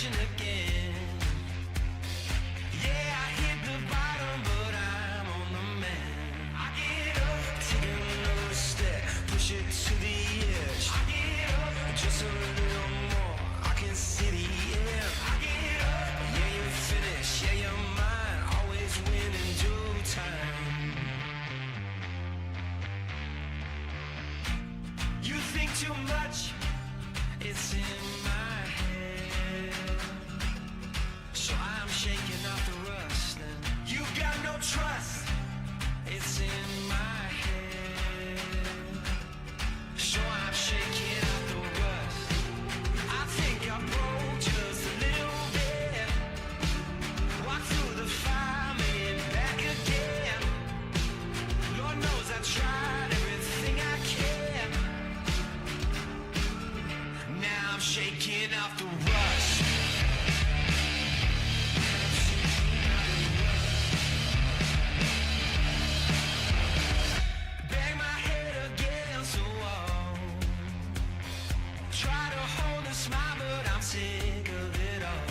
crashing again. Yeah, I hit the bottom, but I'm on the mend. I get up, take another step, push it to the edge. I get up, just a little more, I can see the end. I get up, yeah, you're finished, yeah, you're mine, always win in due time. You think too much, it's in my head, so I'm shaking off the rust. And you got no trust, it's in my head, so I'm shaking off the rust. I think I broke just a little bit, walked through the fire, made it back again. Lord knows I tried everything I can. Now I'm shaking off the rust. Bang my head against the wall, try to hold a smile, but I'm sick of it all.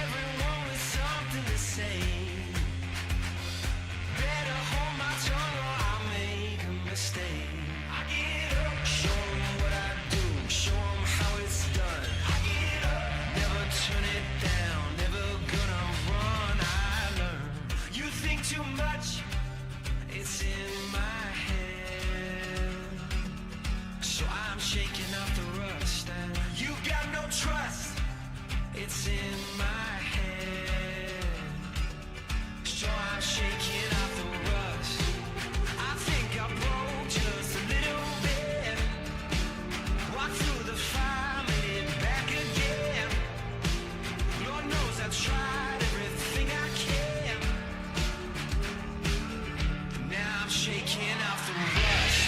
Everyone with something to say, better hold my tongue or I'll make a mistake. I get up, show 'em what I do, show 'em how it's done. I get up, never turn it down, never gonna run, I learn. You think too much, it's in my head, so I'm shaking off the rust. And you got no trust, it's in my head, so I'm shaking off the rust. I think I broke just a little bit, walked through the fire, made it back again. Lord knows I tried everything I can. Now I'm shaking off the rust.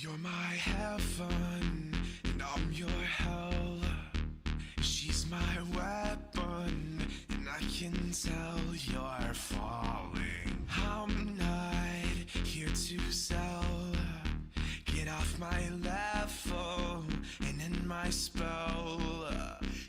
You're my heaven, and I'm your hell. She's my weapon, and I can tell you're falling. I'm not here to sell. Get off my level and end my spell.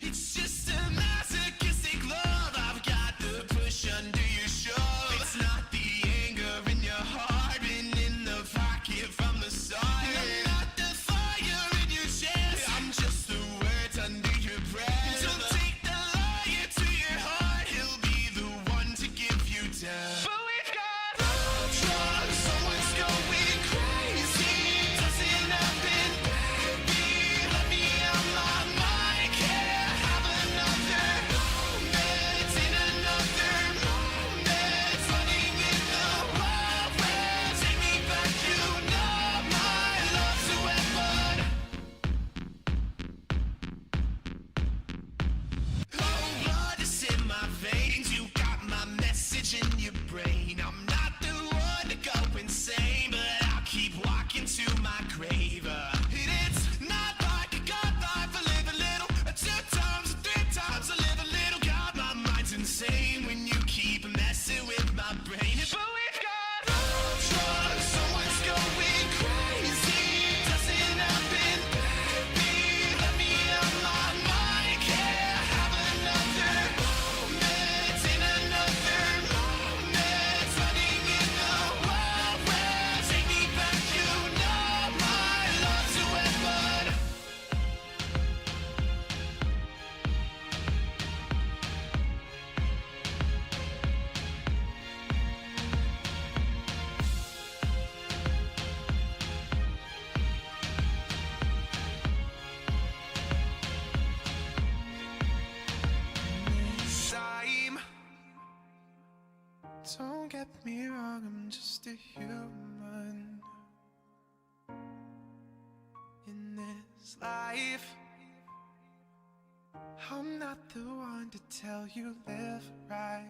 It's just a masochistic love. I've got the push under your shove. It's not the anger in your heart and in the pocket from the start. I'm not the fire in your chest. I'm just the words under your breath. Don't take the liar to your heart. He'll be the one to give you death. But we've got love drugs. Someone's going crazy. Doesn't happen, baby. Let me out my mind. Can't have another moment in another moment. Running in the wild west. Take me back, you know my love's a weapon. Oh, blood is in my veins. You got my message in your brain. I'm not the one to go insane, but I'll keep walking to my grave. It's not like a god life. I live a little, 2 times, 3 times. I live a little. God, my mind's insane when you keep messing with my brain. But we've got love drugs. Someone's going crazy. Doesn't happen, baby. Let me out my mind. Can't have another moment in another moment. Running in the wild west. Take me back, you know my love's a weapon. Time. Don't get me wrong, I'm just a human in this life. I'm not the one to tell you live right,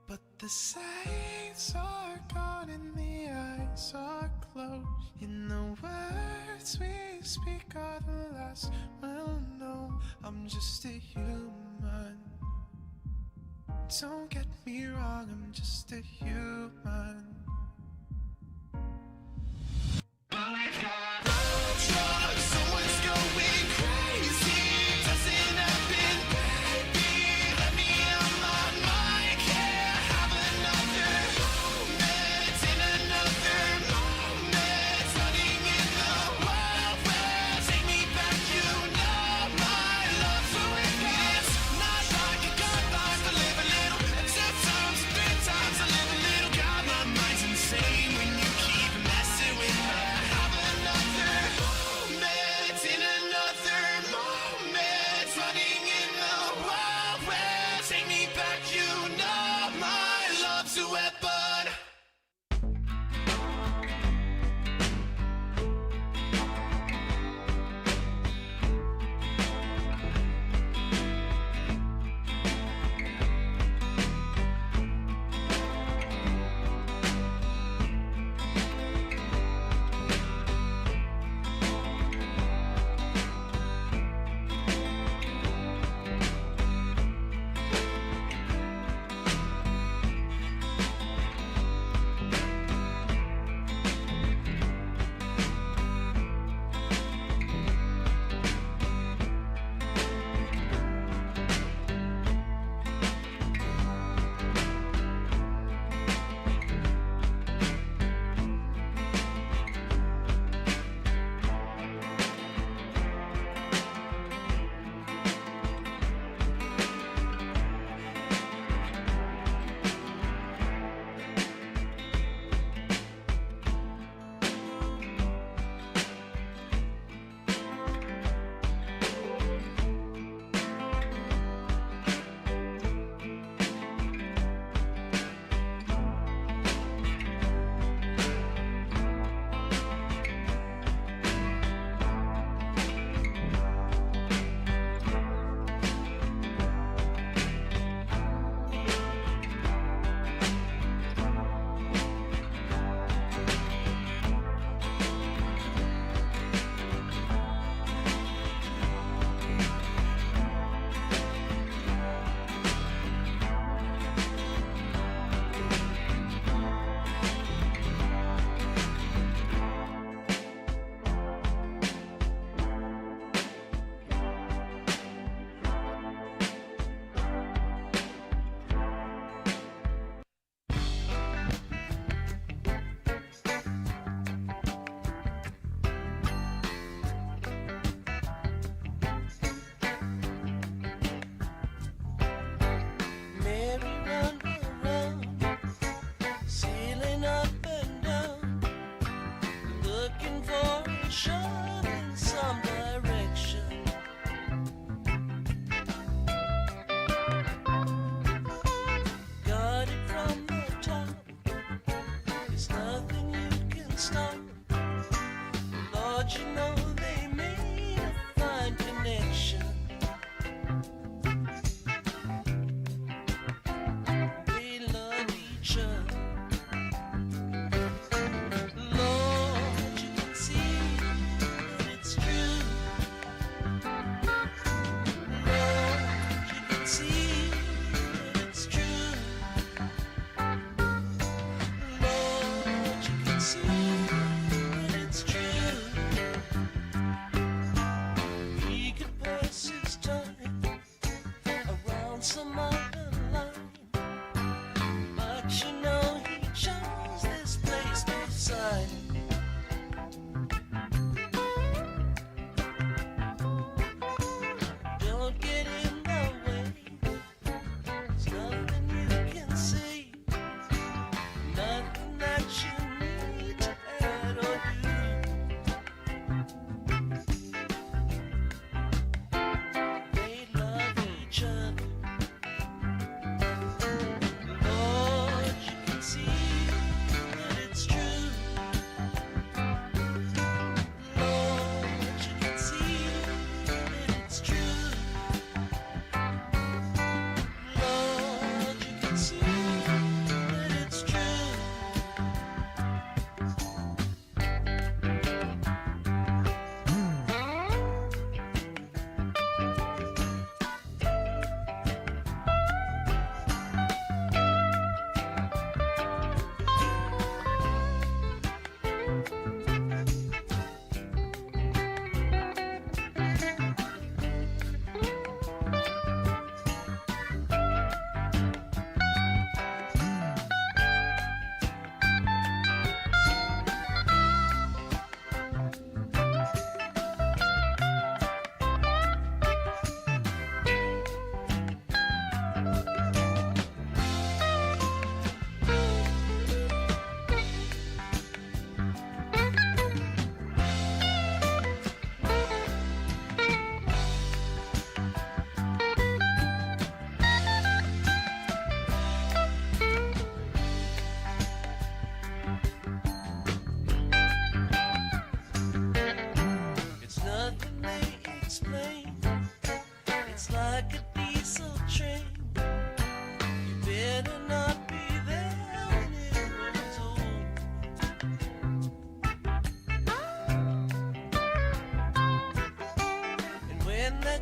but the saints are gone and the eyes are closed. In the words we speak are the last we'll know. I'm just a human. Don't get me wrong, I'm just a human. But we've got love drugs. Someone's going crazy. Doesn't happen, baby. Let me out my mind. Can't have another moment in another moment. Running in the wild west. Take me back, you know my love's a weapon. It's not like a god life. I live a little, 2 times, 3 times. I live a little. God, my mind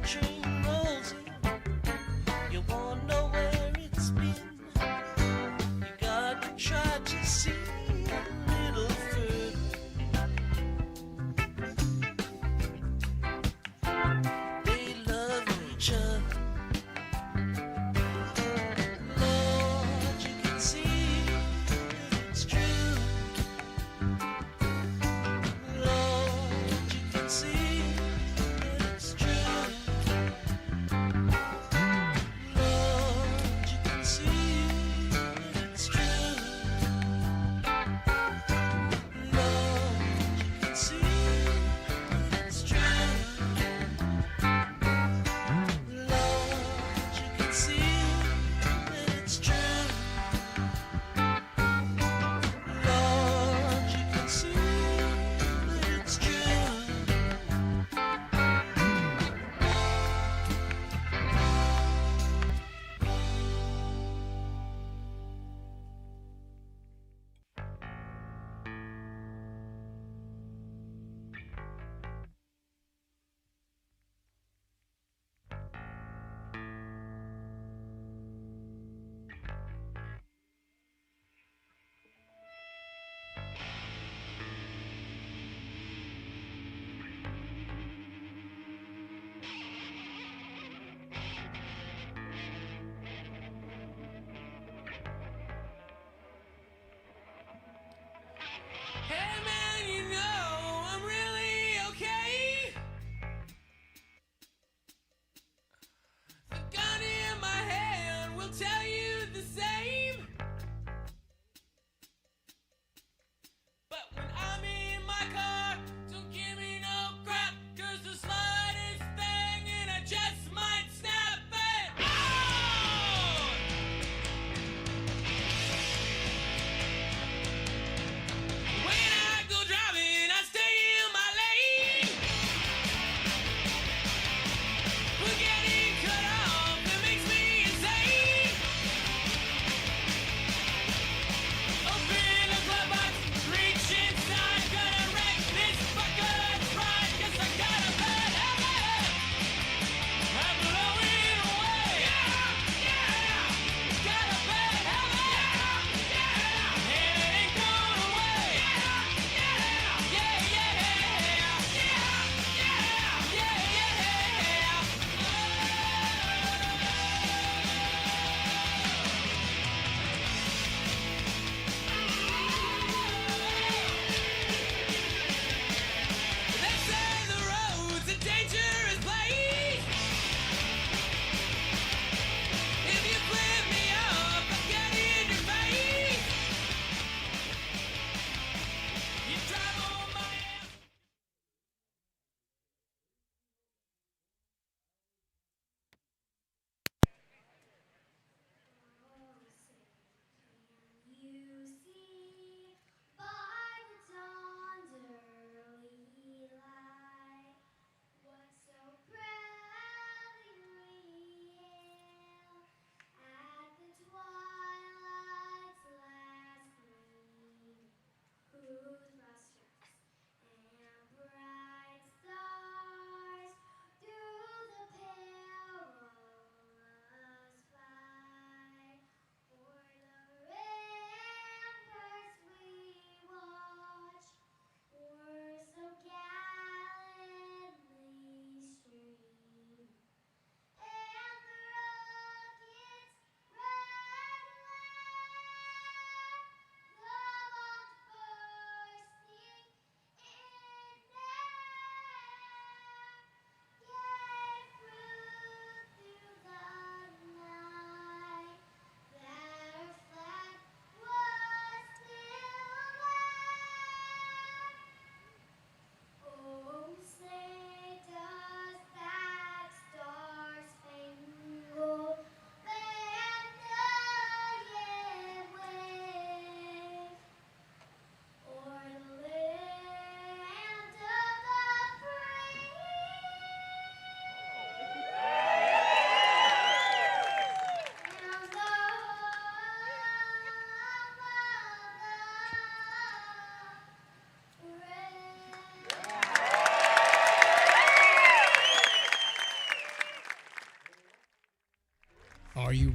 train rolls in, you won't know where it's been. You gotta try to see a little further. They love each other. Lord, you can see that it's true. Lord, you can see that it's true. Lord, you can see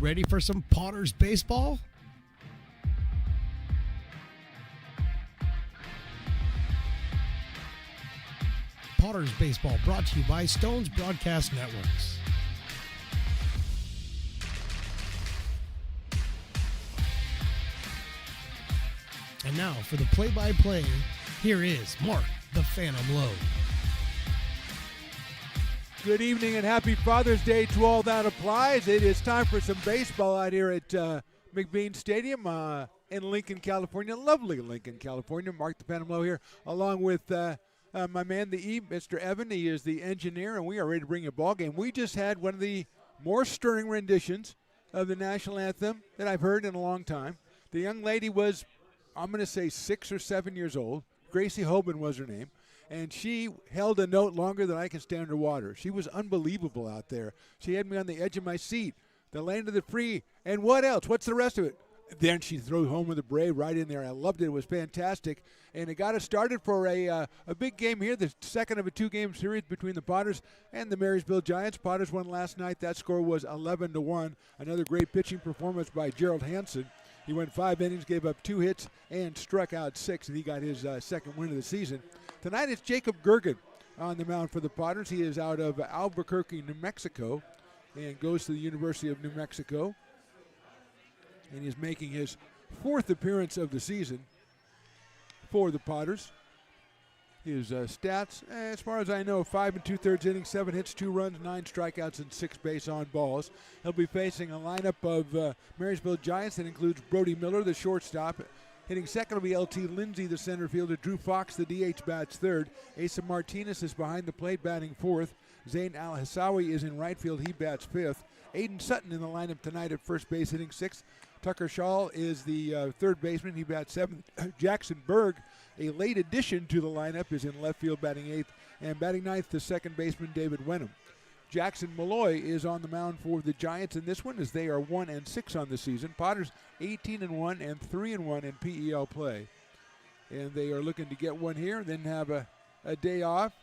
ready for some Potters baseball? Potters baseball brought to you by Stones Broadcast Networks. And now for the play-by-play, here is Mark the Phantom Lowe. Good evening and happy Father's Day to all that applies. It is time for some baseball out here at McBean Stadium in Lincoln, California. Lovely Lincoln, California. Mark the Phantom Lowe here, along with my man, Mr. Evan. He is the engineer, and we are ready to bring you a ball game. We just had one of the more stirring renditions of the national anthem that I've heard in a long time. The young lady was, I'm going to say, 6 or 7 years old. Gracie Hoban was her name. And she held a note longer than I can stand underwater. She was unbelievable out there. She had me on the edge of my seat. The land of the free. And what else? What's the rest of it? Then she threw home with the Brave right in there. I loved it. It was fantastic. And it got us started for a big game here, the second of a two-game series between the Potters and the Marysville Giants. Potters won last night. That score was 11-1. Another great pitching performance by Gerald Hansen. He went 5 innings, gave up 2 hits, and struck out 6, and he got his second win of the season. Tonight it's Jacob Gergen on the mound for the Potters. He is out of Albuquerque, New Mexico, and goes to the University of New Mexico. And he's making his 4th appearance of the season for the Potters. His stats, as far as I know, 5 2/3 innings, 7 hits, 2 runs, 9 strikeouts, and 6 base on balls. He'll be facing a lineup of Marysville Giants that includes Brody Miller, the shortstop. Hitting second will be L.T. Lindsay, the center fielder. Drew Fox, the DH, bats third. Asa Martinez is behind the plate, batting fourth. Zayn Al-Hassawi is in right field. He bats fifth. Aiden Sutton in the lineup tonight at first base, hitting sixth. Tucker Shaw is the third baseman. He bats seventh. Jackson Berg, a late addition to the lineup, is in left field, batting eighth. And batting ninth, the second baseman, David Wenham. Jackson Malloy is on the mound for the Giants in this one, as they are 1-6 on the season. Potters 18-1 and 3-1 in PEL play. And they are looking to get one here, then have a day off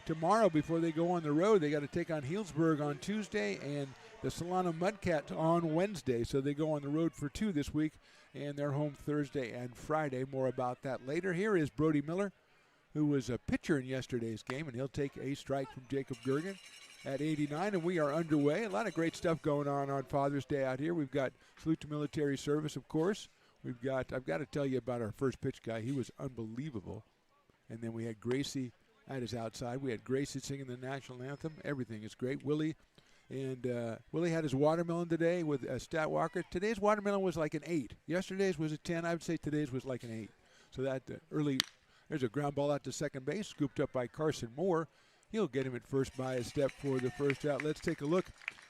tomorrow before they go on the road. They got to take on Healdsburg on Tuesday and the Solano Mudcats on Wednesday. So they go on the road for 2 this week, and they're home Thursday and Friday. More about that later. Here is Brody Miller, who was a pitcher in yesterday's game, and he'll take a strike from Jacob Gergen at 89, and we are underway. A lot of great stuff going on Father's Day out here. We've got salute to military service, of course. I've got to tell you about our first pitch guy. He was unbelievable. And then we had Gracie at his outside. We had Gracie singing the national anthem. Everything is great. Willie had his watermelon today with Stat Walker. Today's watermelon was like an 8. Yesterday's was a 10. I would say today's was like an 8. So that there's a ground ball out to second base, scooped up by Carson Moore. He'll get him at first by a step for the first out. Let's take a look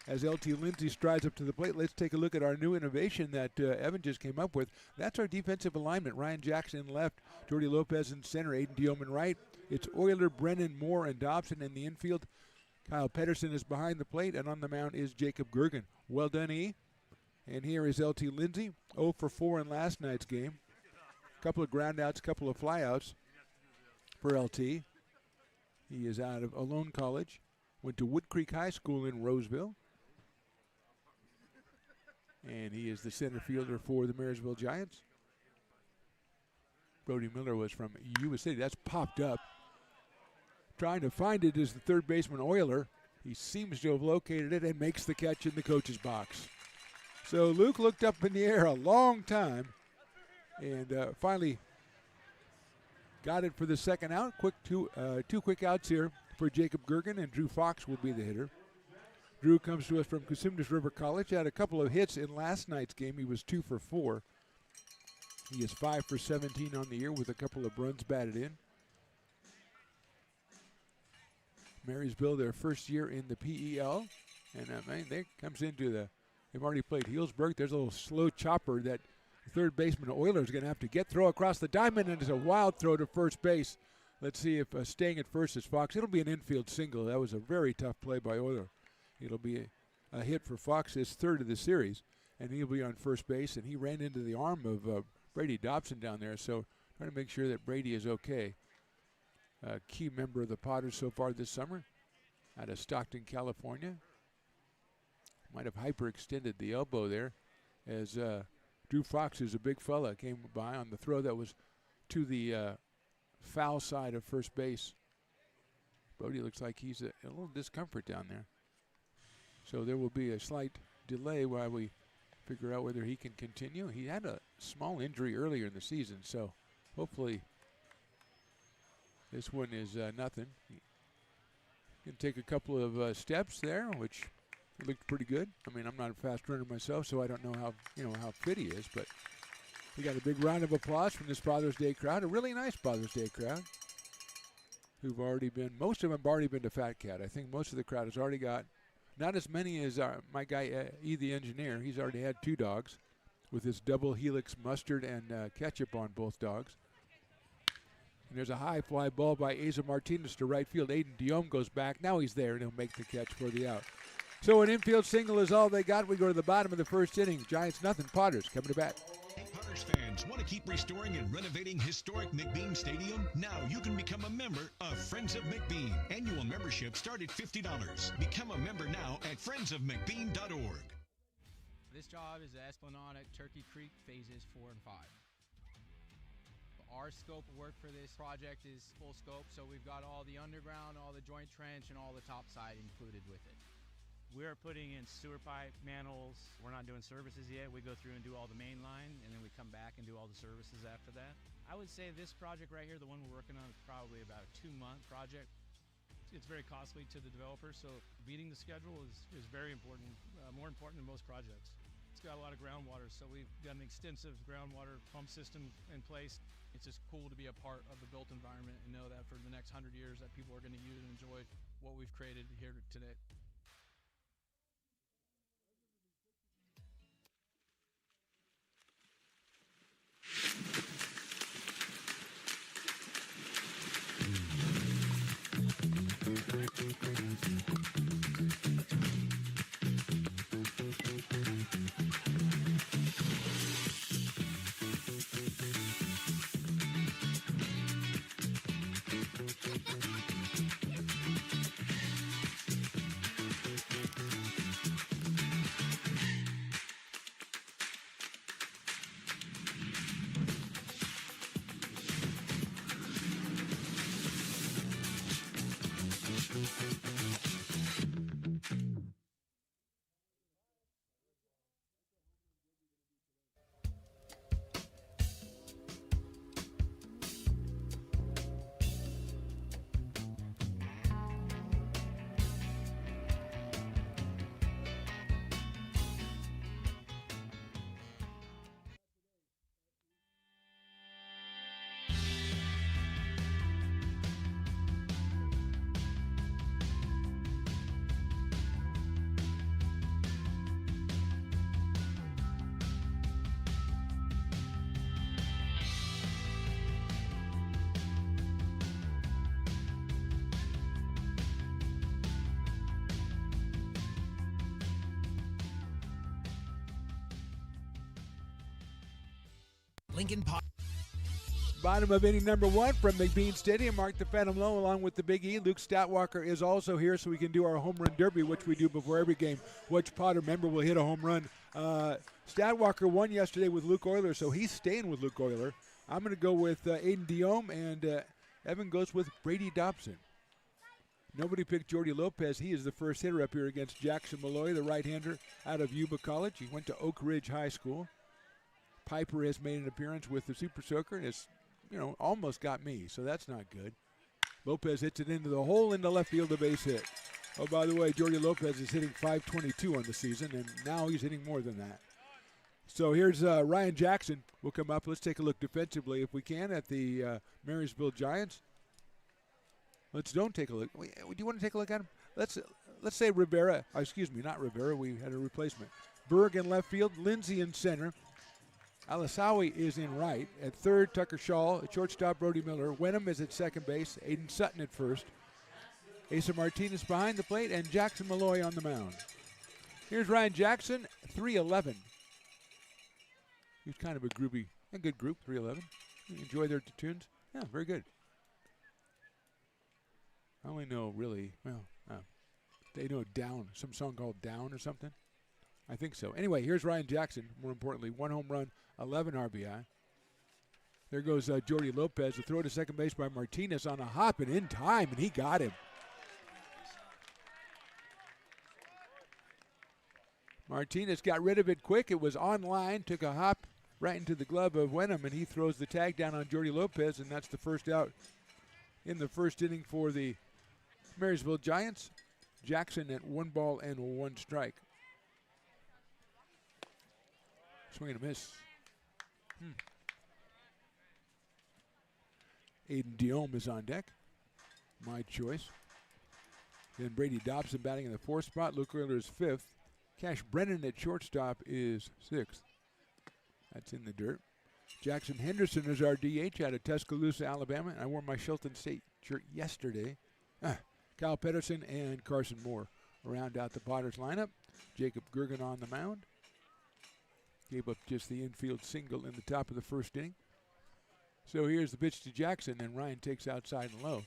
as L.T. Lindsay strides up to the plate. Let's take a look at our new innovation that Evan just came up with. That's our defensive alignment. Ryan Jackson in left, Jordy Lopez in center, Aiden Dioman right. It's Euler, Brennan, Moore, and Dobson in the infield. Kyle Pedersen is behind the plate, and on the mound is Jacob Gergen. Well done, E. And here is L.T. Lindsay, 0 for 4 in last night's game. A couple of groundouts, a couple of flyouts for L.T. He is out of Alone College, went to Wood Creek High School in Roseville. And he is the center fielder for the Marysville Giants. Brody Miller was from Yuba City. That's popped up. Trying to find it is the third baseman, Euler. He seems to have located it and makes the catch in the coach's box. So Luke looked up in the air a long time and finally got it for the second out. Two quick outs here for Jacob Gergen, and Drew Fox will be the hitter. Drew comes to us from Cosumnes River College. Had a couple of hits in last night's game. He was 2 for 4. He is 5 for 17 on the year with a couple of runs batted in. Marysville, their first year in the PEL. And they comes into they've already played Healdsburg. There's a little slow chopper that third baseman Euler is going to have to throw across the diamond, and it's a wild throw to first base. Let's see if staying at first is Fox. It'll be an infield single. That was a very tough play by Euler. It'll be a hit for Fox, his third of the series, and he'll be on first base. And he ran into the arm of Brady Dobson down there, so trying to make sure that Brady is okay. A key member of the Potters so far this summer out of Stockton, California. might have hyperextended the elbow there as Drew Fox, who's a big fella, came by on the throw that was to the foul side of first base. Brody looks like he's a little discomfort down there. So there will be a slight delay while we figure out whether he can continue. He had a small injury earlier in the season, so hopefully this one is nothing. He can take a couple of steps there, which looked pretty good. I mean, I'm not a fast runner myself, so I don't know how fit he is, but we got a big round of applause from this Father's Day crowd, a really nice Father's Day crowd, who've already been, most of them have already been to Fat Cat. I think most of the crowd has already got, not as many as my guy, E the engineer. He's already had 2 dogs with his double helix mustard and ketchup on both dogs. And there's a high fly ball by Asa Martinez to right field. Aiden Diome goes back. Now he's there, and he'll make the catch for the out. So an infield single is all they got. We go to the bottom of the first inning. Giants nothing. Potters coming to bat. Potters fans, want to keep restoring and renovating historic McBean Stadium? Now you can become a member of Friends of McBean. Annual membership start at $50. Become a member now at friendsofmcbean.org. This job is the Esplanade at Turkey Creek phases 4 and 5. Our scope of work for this project is full scope, so we've got all the underground, all the joint trench, and all the top side included with it. We're putting in sewer pipe, manholes. We're not doing services yet. We go through and do all the main line, and then we come back and do all the services after that. I would say this project right here, the one we're working on, is probably about a 2-month project. It's very costly to the developer, so beating the schedule is very important, more important than most projects. It's got a lot of groundwater, so we've got an extensive groundwater pump system in place. It's just cool to be a part of the built environment and know that for the next 100 years that people are going to use and enjoy what we've created here today. Lincoln Pot. Bottom of inning number 1 from McBean Stadium. Mark the Phantom Low along with the Big E. Luke Statwalker is also here, so we can do our home run derby, which we do before every game. Which Potter member will hit a home run? Statwalker won yesterday with Luke Euler, so he's staying with Luke Euler. I'm going to go with Aiden Diome, and Evan goes with Brady Dobson. Nobody picked Jordy Lopez. He is the first hitter up here against Jackson Malloy, the right-hander out of Yuba College. He went to Oak Ridge High School. Piper has made an appearance with the Super Soaker and has, almost got me, so that's not good. Lopez hits it into the hole in the left field, a base hit. Oh, by the way, Jordy Lopez is hitting .522 on the season, and now he's hitting more than that. So here's Ryan Jackson will come up. Let's take a look defensively, if we can, at the Marysville Giants. Don't take a look. Do you want to take a look at him? Let's say Rivera. Excuse me, not Rivera. We had a replacement. Berg in left field. Lindsay in center. Alasawi is in right. At third, Tucker Shaw. At shortstop, Brody Miller. Wenham is at second base. Aiden Sutton at first. Asa Martinez behind the plate, and Jackson Malloy on the mound. Here's Ryan Jackson, 3'11". He's kind of a good group, 3'11". You enjoy their tunes? Yeah, very good. I only know really, they know Down, some song called Down or something. I think so. Anyway, here's Ryan Jackson, more importantly. 1 home run, 11 RBI. There goes Jordy Lopez. The throw to second base by Martinez on a hop and in time, and he got him. Martinez got rid of it quick. It was on line, took a hop right into the glove of Wenham, and he throws the tag down on Jordy Lopez, and that's the first out in the first inning for the Marysville Giants. Jackson at 1 ball and 1 strike. Swing and a miss. Aiden Diome is on deck. My choice. Then Brady Dobson batting in the 4th spot. Luke Euler is 5th. Cash Brennan at shortstop is 6th. That's in the dirt. Jackson Henderson is our DH out of Tuscaloosa, Alabama. I wore my Shelton State shirt yesterday. Kyle Pedersen and Carson Moore round out the Potters lineup. Jacob Gergen on the mound. Gave up just the infield single in the top of the first inning. So here's the pitch to Jackson, and Ryan takes outside and low.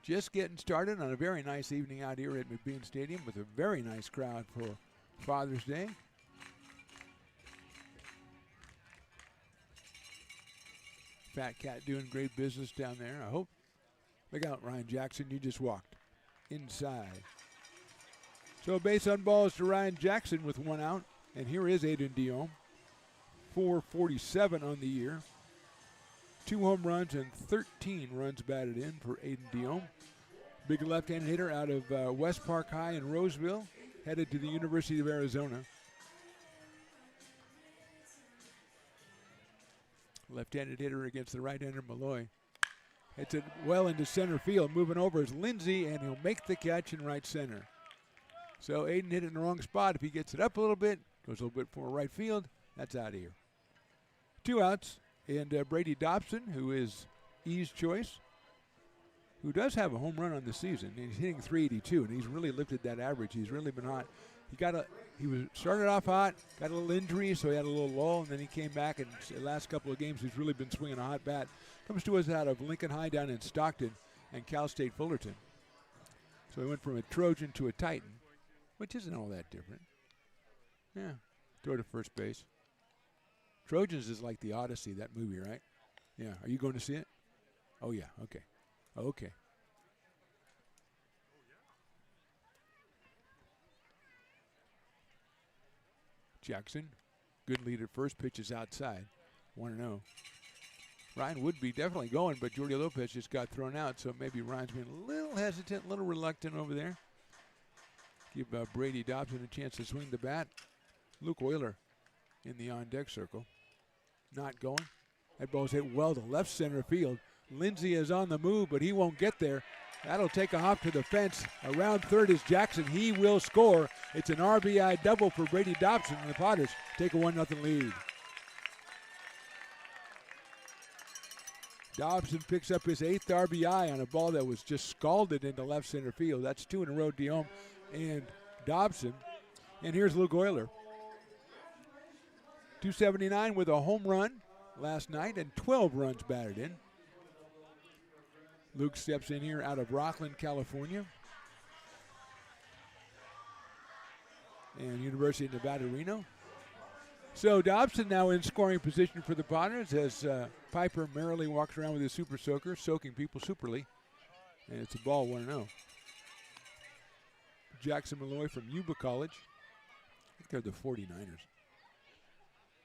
Just getting started on a very nice evening out here at McBean Stadium with a very nice crowd for Father's Day. Fat Cat doing great business down there, I hope. Look out, Ryan Jackson, you just walked inside. So base on balls to Ryan Jackson with 1 out. And here is Aiden Diome. 447 on the year. 2 home runs and 13 runs batted in for Aiden Diome. Big left-handed hitter out of West Park High in Roseville, headed to the University of Arizona. Left-handed hitter against the right-hander Malloy. Hits it well into center field. Moving over is Lindsay, and he'll make the catch in right center. So Aiden hit it in the wrong spot. If he gets it up a little bit, goes a little bit for right field, that's out of here. 2 outs, and Brady Dobson, who is E's choice, who does have a home run on the season. He's hitting .382, and he's really lifted that average. He's really been hot. He was started off hot, got a little injury, so he had a little lull, and then he came back, and the last couple of games he's really been swinging a hot bat. Comes to us out of Lincoln High down in Stockton and Cal State Fullerton. So he went from a Trojan to a Titan, which isn't all that different. Yeah, throw to first base. Trojans is like the Odyssey, that movie, right? Yeah, are you going to see it? Oh, yeah, okay. Okay. Jackson, good lead at first, pitches outside. 1-0. Ryan would be definitely going, but Jordy Lopez just got thrown out, so maybe Ryan's been a little hesitant, a little reluctant over there. Give Brady Dobson a chance to swing the bat. Luke Euler in the on-deck circle. Not going. That ball's hit well to left center field. Lindsay is on the move, but he won't get there. That'll take a hop to the fence. Around third is Jackson. He will score. It's an RBI double for Brady Dobson, and the Potters take a 1-0 lead. Dobson picks up his 8th RBI on a ball that was just scalded into left center field. That's 2 in a row, Diome and Dobson. And here's Luke Euler. 279 with a home run last night and 12 runs batted in. Luke steps in here out of Rockland, California. And University of Nevada, Reno. So Dobson now in scoring position for the Potters as Piper merrily walks around with his super soaker, soaking people superly. And it's a ball 1-0. Jackson Malloy from Yuba College. I think they're the 49ers.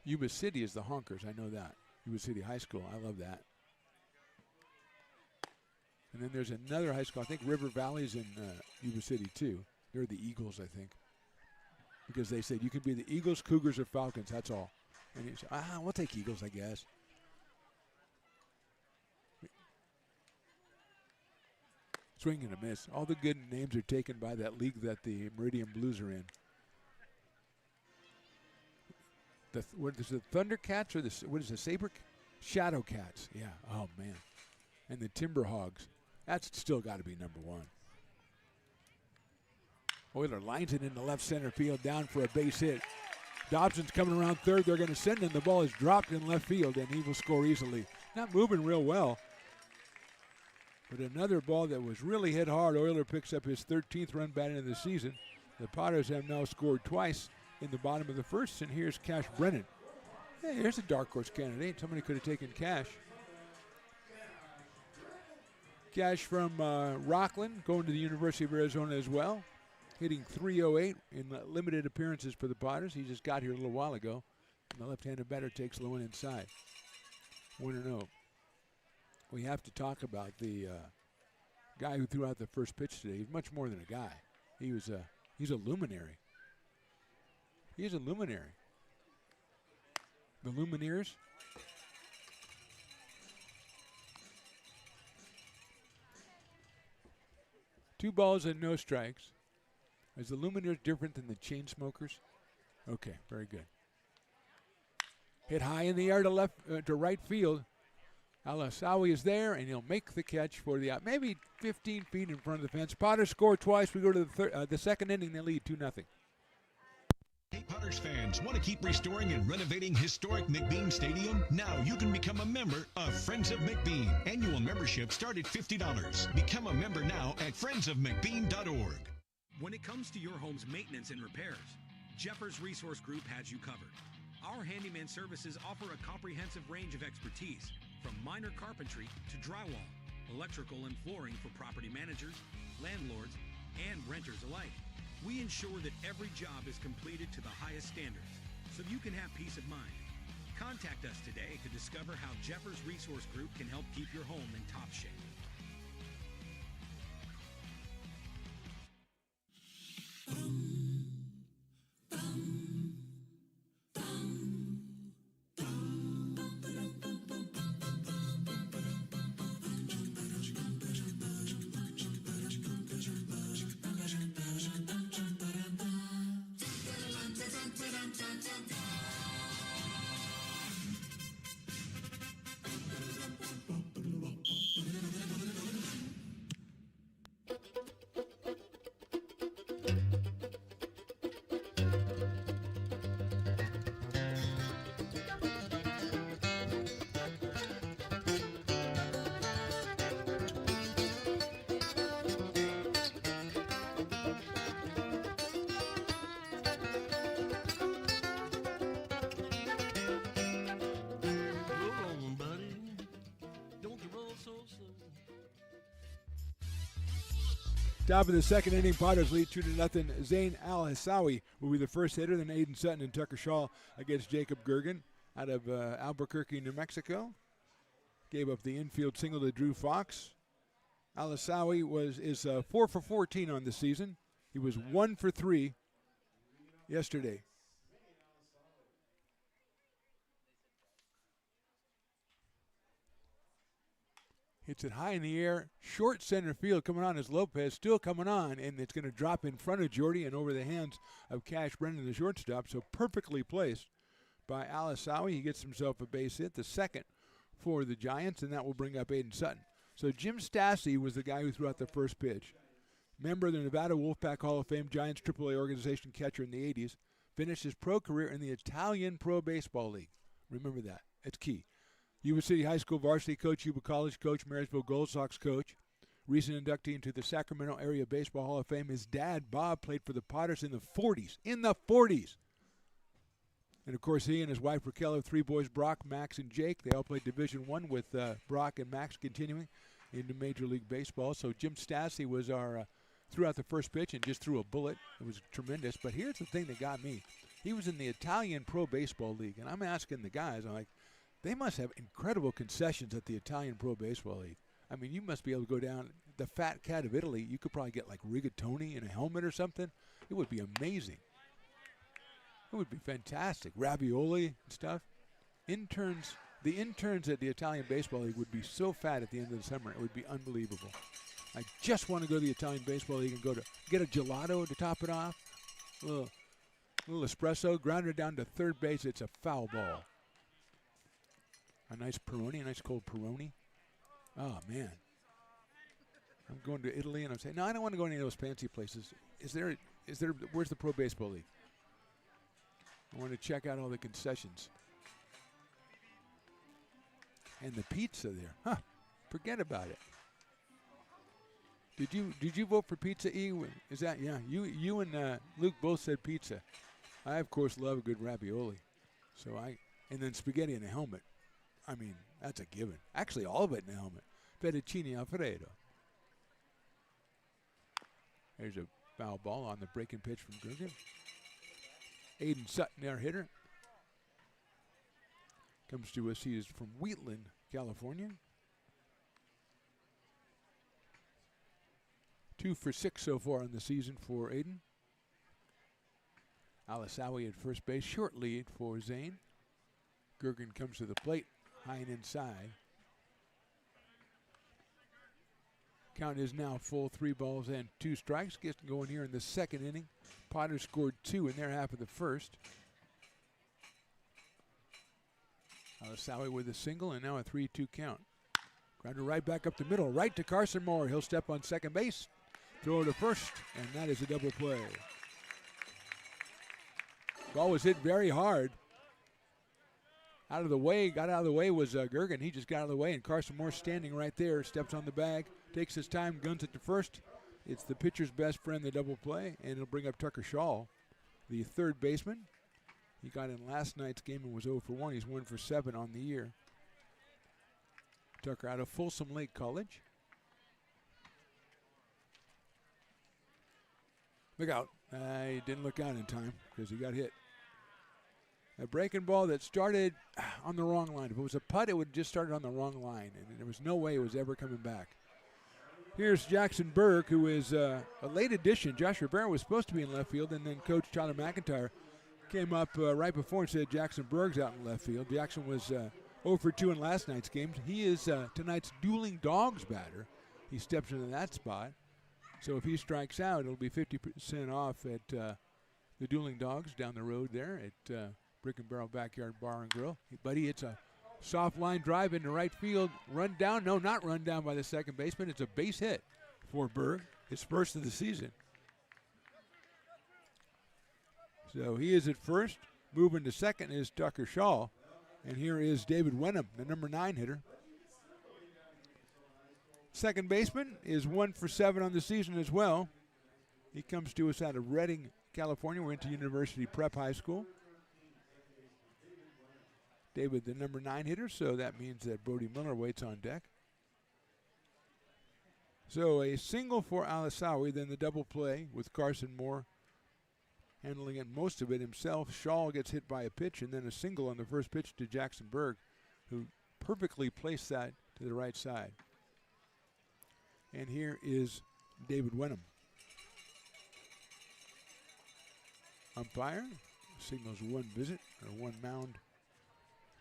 Yuba City is the Honkers, I know that. Yuba City High School, I love that. And then there's another high school, I think River Valley's in Yuba City too. They're the Eagles, I think. Because they said you can be the Eagles, Cougars, or Falcons, that's all. And you say, we'll take Eagles, I guess. Swing and a miss. All the good names are taken by that league that the Meridian Blues are in. What is the Thundercats or what is the Saber? Shadow Cats. Yeah. Oh man. And the Timber Hogs. That's still got to be number 1. Euler lines it into left center field, down for a base hit. Dobson's coming around third. They're going to send him. The ball is dropped in left field, and he will score easily. Not moving real well. But another ball that was really hit hard. Euler picks up his 13th run batted in the season. The Potters have now scored twice in the bottom of the first, and here's Cash Brennan. Hey, here's a dark horse candidate. Somebody could have taken Cash. Cash from Rockland, going to the University of Arizona as well, hitting .308 in limited appearances for the Potters. He just got here a little while ago. And the left-handed batter takes low and inside. 1-0. We have to talk about the guy who threw out the first pitch today. He's much more than a guy. He's a luminary. He is a luminary. The Lumineers. Two balls and no strikes. Is the Lumineers different than the chain smokers? Okay, very good. Hit high in the air to right field. Alasawi is there, and he'll make the catch for the out. Maybe 15 feet in front of the fence. Potters score twice. We go to the second inning. They lead 2-0. Hey, Potters fans, want to keep restoring and renovating historic McBean Stadium? Now you can become a member of Friends of McBean. Annual membership start at $50. Become a member now at friendsofmcbean.org. When it comes to your home's maintenance and repairs, Jeffers Resource Group has you covered. Our handyman services offer a comprehensive range of expertise, from minor carpentry to drywall, electrical and flooring for property managers, landlords, and renters alike. We ensure that every job is completed to the highest standards, so you can have peace of mind. Contact us today to discover how Jeffers Resource Group can help keep your home in top shape. Top of the second inning, Potters lead 2-0. Zane Al-Hassawi will be the first hitter, then Aiden Sutton and Tucker Shaw against Jacob Gergen out of Albuquerque, New Mexico. Gave up the infield single to Drew Fox. Al-Hassawi is 4 for 14 on the season. He was 1 for 3 yesterday. Hits it high in the air, short center field coming on is Lopez, still coming on, and it's going to drop in front of Jordy and over the hands of Cash Brennan, the shortstop, so perfectly placed by Al-Hassawi. He gets himself a base hit, the second for the Giants, and that will bring up Aiden Sutton. So Jim Stassi was the guy who threw out the first pitch. Member of the Nevada Wolfpack Hall of Fame, Giants AAA organization catcher in the 80s, finished his pro career in the Italian Pro Baseball League. Remember that. It's key. Yuba City High School varsity coach, Yuba College coach, Marysville Gold Sox coach, recent inductee into the Sacramento Area Baseball Hall of Fame. His dad, Bob, played for the Potters in the 40s. In the 40s! And, of course, he and his wife, Raquel, have 3 boys, Brock, Max, and Jake. They all played Division I with Brock and Max continuing into Major League Baseball. So Jim Stassi was our threw out the first pitch and just threw a bullet. It was tremendous. But here's the thing that got me. He was in the Italian Pro Baseball League. And I'm asking the guys, I'm like, they must have incredible concessions at the Italian Pro Baseball League. I mean, you must be able to go down the Fat Cat of Italy. You could probably get like rigatoni in a helmet or something. It would be amazing. It would be fantastic. Ravioli and stuff. The interns at the Italian Baseball League would be so fat at the end of the summer. It would be unbelievable. I just want to go to the Italian Baseball League and get a gelato to top it off. A little espresso, ground it down to third base. It's a foul ball. A nice Peroni, a nice cold Peroni. Oh, man. I'm going to Italy, and I'm saying, no, I don't want to go to any of those fancy places. Where's the Pro Baseball League? I want to check out all the concessions. And the pizza there. Huh. Forget about it. Did you vote for pizza, E? Is that, yeah, you and Luke both said pizza. I, of course, love a good ravioli. And then spaghetti in a helmet. I mean, that's a given. Actually, all of it in a helmet. Fettuccine Alfredo. There's a foul ball on the breaking pitch from Gergen. Aiden Sutton, our hitter. Comes to us. He is from Wheatland, California. 2 for 6 so far in the season for Aiden. Alisawi at first base. Short lead for Zane. Gergen comes to the plate. High and inside. Count is now full, 3 balls and 2 strikes. Gets going here in the second inning. Potter scored 2 in their half of the first. Alisawi with a single and now a 3-2 count. Grounder right back up the middle, right to Carson Moore. He'll step on second base, throw to first, and that is a double play. Ball was hit very hard. Got out of the way was Gergen. He just got out of the way, and Carson Moore standing right there, steps on the bag, takes his time, guns it to first. It's the pitcher's best friend, the double play, and it'll bring up Tucker Shaw, the third baseman. He got in last night's game and was 0 for 1. He's 1 for 7 on the year. Tucker out of Folsom Lake College. Look out. He didn't look out in time because he got hit. A breaking ball that started on the wrong line. If it was a putt, it would have just started on the wrong line, and there was no way it was ever coming back. Here's Jackson Berg, who is a late addition. Josh Rivera was supposed to be in left field, and then Coach Tyler McIntyre came up right before and said Jackson Berg's out in left field. Jackson was 0 for 2 in last night's game. He is tonight's dueling dogs batter. He steps into that spot. So if he strikes out, it'll be 50% off at the dueling dogs down the road there at Brick and Barrel Backyard Bar and Grill. Buddy, it's a soft line drive into right field. Run down. No, not run down by the second baseman. It's a base hit for Berg. His first of the season. So he is at first. Moving to second is Tucker Shaw. And here is David Wenham, the number 9 hitter. Second baseman is 1 for 7 on the season as well. He comes to us out of Redding, California. We're into University Prep High School. David, the number 9 hitter, so that means that Brody Miller waits on deck. So a single for Alisawi, then the double play with Carson Moore handling it, most of it himself. Shaw gets hit by a pitch, and then a single on the first pitch to Jackson Berg, who perfectly placed that to the right side. And here is David Wenham. Umpire signals 1 visit, or 1 mound,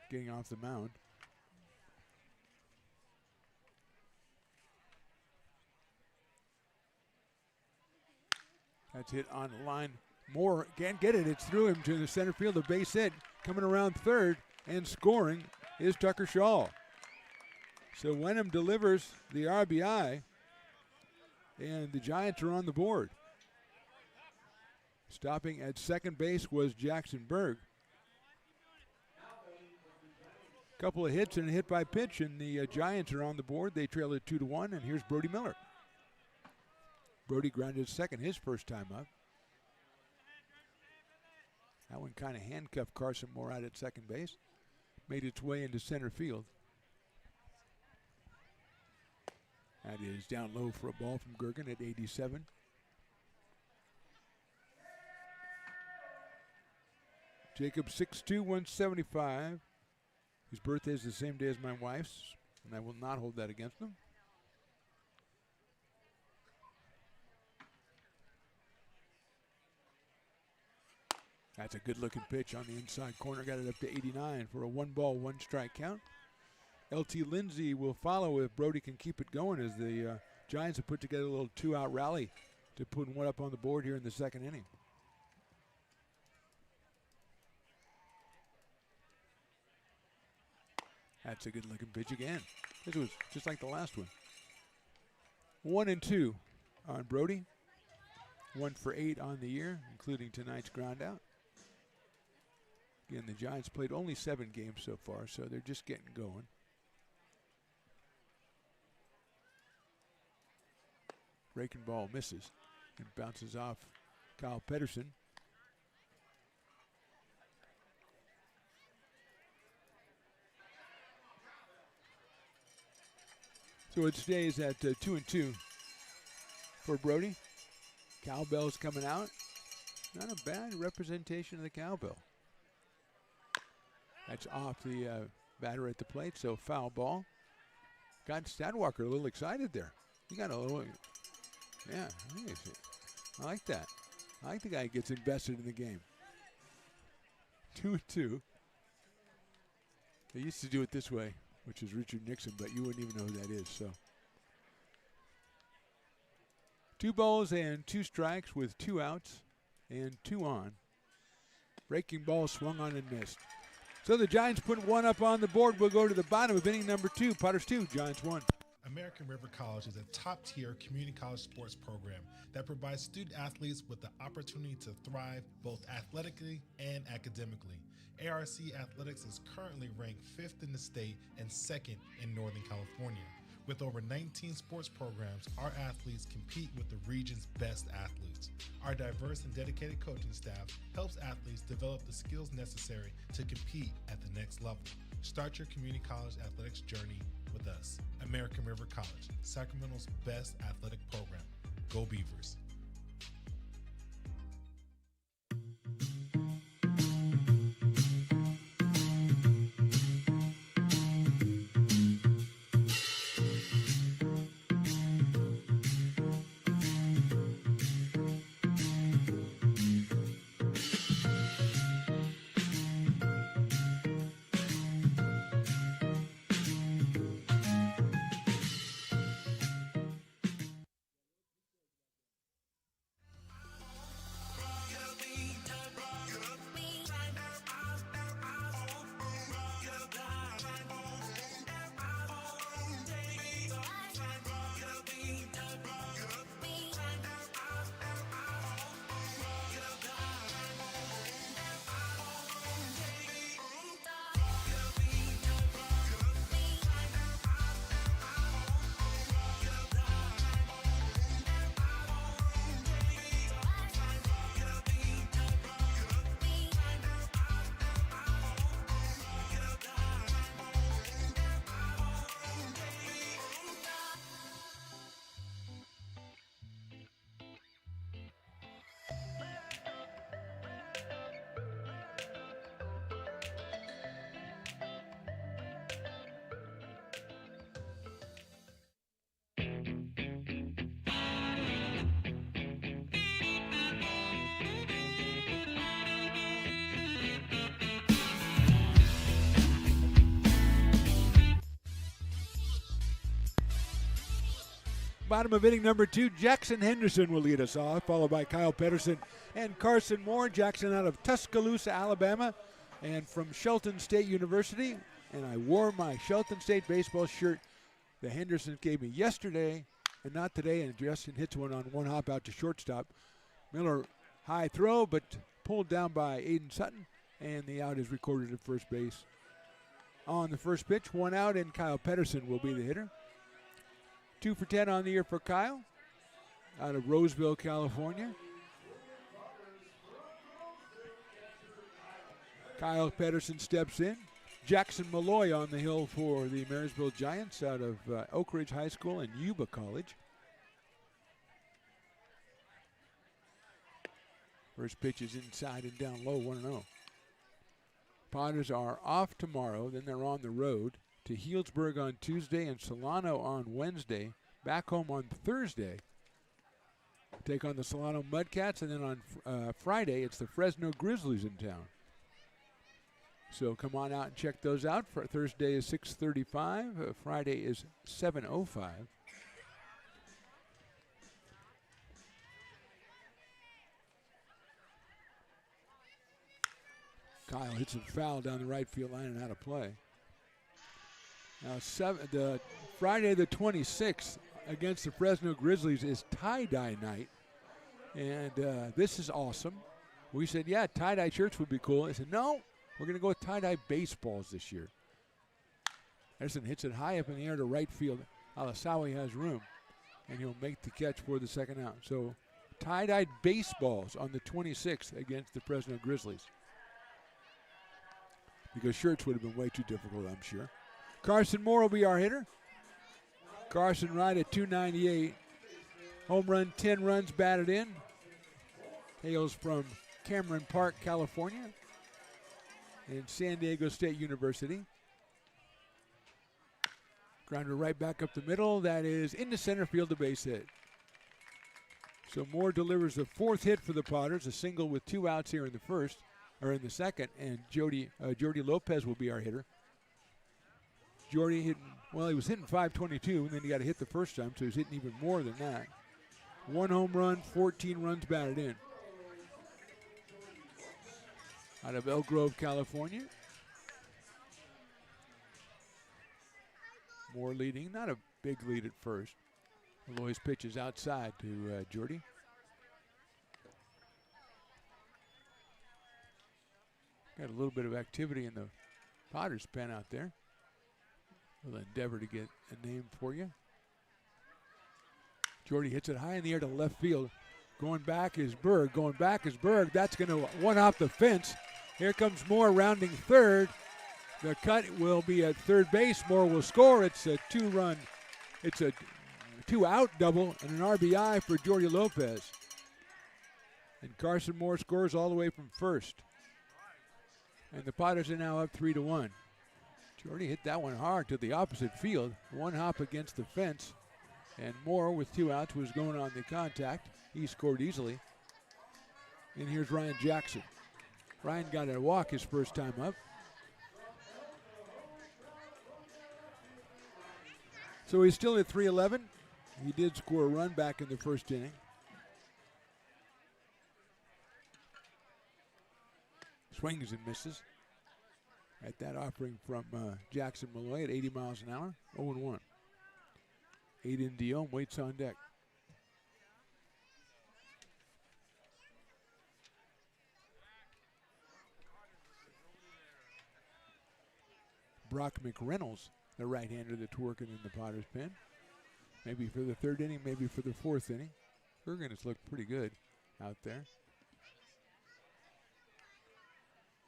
getting off the mound. That's hit on the line. Moore can't get it. It's through him to the center field. A base hit. Coming around third and scoring is Tucker Shaw. So Wenham delivers the RBI, and the Giants are on the board. Stopping at second base was Jackson Berg. Couple of hits and a hit by pitch, and the Giants are on the board. They trail it 2-1, and here's Brody Miller. Brody grounded second his first time up. That one kind of handcuffed Carson Moore out at second base. Made its way into center field. That is down low for a ball from Gergen at 87. Jacob 6'2", 175. His birthday is the same day as my wife's, and I will not hold that against him. That's a good-looking pitch on the inside corner. Got it up to 89 for a 1-ball, 1-strike count. LT Lindsay will follow if Brody can keep it going, as the Giants have put together a little 2-out rally to put one up on the board here in the second inning. That's a good-looking pitch again. This was just like the last one. 1-2 on Brody. 1 for 8 on the year, including tonight's ground out. Again, the Giants played only 7 games so far, so they're just getting going. Breaking ball misses and bounces off Kyle Pedersen. So it stays at 2-2 for Brody. Cowbell's coming out. Not a bad representation of the cowbell. That's off the batter at the plate, so foul ball. Got Stadwalker a little excited there. He got a little, yeah, I like that. I like the guy who gets invested in the game. 2-2. They used to do it this way, which is Richard Nixon, but you wouldn't even know who that is. So 2 balls and 2 strikes with 2 outs and 2 on. Breaking ball swung on and missed. So the Giants put 1 up on the board. We'll go to the bottom of inning number 2. Potters 2, Giants 1. American River College is a top-tier community college sports program that provides student athletes with the opportunity to thrive both athletically and academically. ARC Athletics is currently ranked 5th in the state and 2nd in Northern California. With over 19 sports programs, our athletes compete with the region's best athletes. Our diverse and dedicated coaching staff helps athletes develop the skills necessary to compete at the next level. Start your community college athletics journey with us. American River College, Sacramento's best athletic program. Go Beavers. Bottom of inning number 2, Jackson Henderson will lead us off, followed by Kyle Pedersen and Carson Moore. Jackson out of Tuscaloosa, Alabama, and from Shelton State University. And I wore my Shelton State baseball shirt the Henderson gave me yesterday and not today, and Justin hits one on one hop out to shortstop. Miller high throw, but pulled down by Aiden Sutton, and the out is recorded at first base. On the first pitch, 1 out, and Kyle Pedersen will be the hitter. 2 for 10 on the year for Kyle, out of Roseville, California. Kyle Pedersen steps in. Jackson Malloy on the hill for the Marysville Giants out of Oak Ridge High School and Yuba College. First pitch is inside and down low, 1-0. Potters are off tomorrow, then they're on the road to Healdsburg on Tuesday and Solano on Wednesday. Back home on Thursday. Take on the Solano Mudcats, and then on Friday it's the Fresno Grizzlies in town. So come on out and check those out. For Thursday is 6:35. Friday is 7:05. Kyle hits it foul down the right field line and out of play. Now, the Friday the 26th against the Fresno Grizzlies is tie-dye night, and this is awesome. We said, yeah, tie-dye shirts would be cool. They said, no, we're going to go with tie-dye baseballs this year. Edison hits it high up in the air to right field. Alasawi has room. and he'll make the catch for the second out. So tie-dyed baseballs on the 26th against the Fresno Grizzlies. Because shirts would have been way too difficult, I'm sure. Carson Moore will be our hitter. Carson right at 298. Home run, 10 runs batted in. Hails from Cameron Park, California, and San Diego State University. Grounder right back up the middle. That is into center field, a base hit. So Moore delivers the fourth hit for the Potters, a single with 2 outs here in the second, and Jordy Lopez will be our hitter. Jordy hitting, well, he was hitting .522, and then he got a hit the first time, so he's hitting even more than that. 1 home run, 14 runs batted in. Out of Elk Grove, California. Moore leading, not a big lead at first. Although his pitch is outside to Jordy. Got a little bit of activity in the Potters pen out there. We'll endeavor to get a name for you. Jordy hits it high in the air to left field. Going back is Berg. That's going to one-hop the fence. Here comes Moore rounding third. The cut will be at third base. Moore will score. It's a 2-out double and an RBI for Jordy Lopez. And Carson Moore scores all the way from first. And the Potters are now up 3-1. Jordy hit that one hard to the opposite field. One hop against the fence. And Moore, with 2 outs, was going on the contact. He scored easily. And here's Ryan Jackson. Ryan got a walk his first time up. So he's still at 3-11. He did score a run back in the first inning. Swings and misses. At that offering from Jackson Malloy at 80 miles an hour, 0-1. Aiden Dion waits on deck. Brock McReynolds, the right-hander that's working in the Potters pen. Maybe for the third inning, maybe for the fourth inning. Bergen has looked pretty good out there.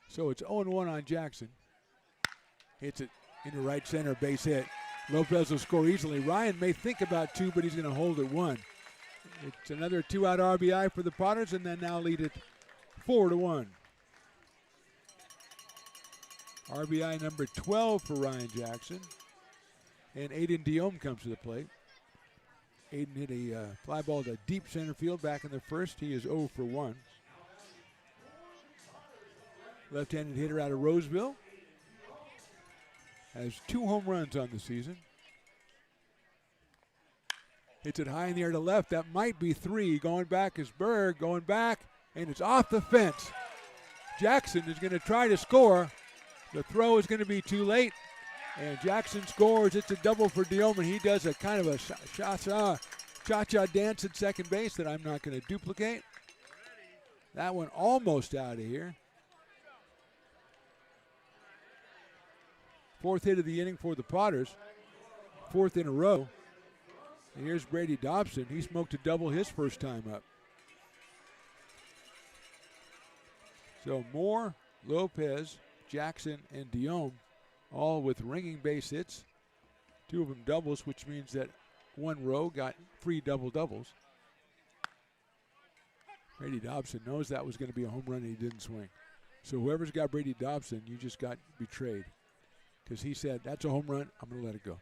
So it's 0-1 on Jackson. Hits it into right center, base hit. Lopez will score easily. Ryan may think about 2, but he's going to hold at 1. It's another 2-out RBI for the Potters, and then now lead it 4-1. RBI number 12 for Ryan Jackson. And Aiden Diome comes to the plate. Aiden hit a fly ball to deep center field back in the first. He is 0 for 1. Left-handed hitter out of Roseville. Has 2 home runs on the season. Hits it high in the air to left. That might be 3. Going back is Berg. Going back, and it's off the fence. Jackson is going to try to score. The throw is going to be too late. And Jackson scores. It's a double for Diome. He does a kind of a cha-cha dance at second base that I'm not going to duplicate. That one almost out of here. 4th hit of the inning for the Potters. 4th in a row. And here's Brady Dobson. He smoked a double his first time up. So Moore, Lopez, Jackson, and Diome all with ringing base hits. 2 of them doubles, which means that one row got 3 double-doubles. Brady Dobson knows that was going to be a home run and he didn't swing. So whoever's got Brady Dobson, you just got betrayed. Because he said, that's a home run, I'm going to let it go.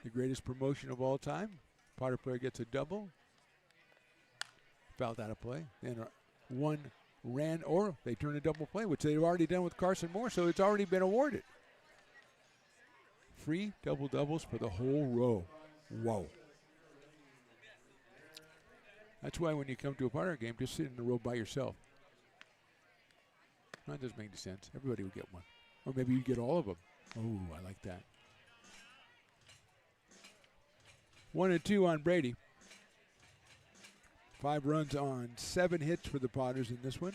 The greatest promotion of all time. Potter player gets a double. Fouled out of play. Then one ran, or they turn a double play, which they've already done with Carson Moore, so it's already been awarded. 3 double-doubles for the whole row. Whoa. That's why when you come to a Potter game, just sit in the row by yourself. That doesn't make any sense. Everybody would get one. Or maybe you get all of them. Oh, I like that. 1-2 on Brady. 5 runs on 7 hits for the Potters in this one.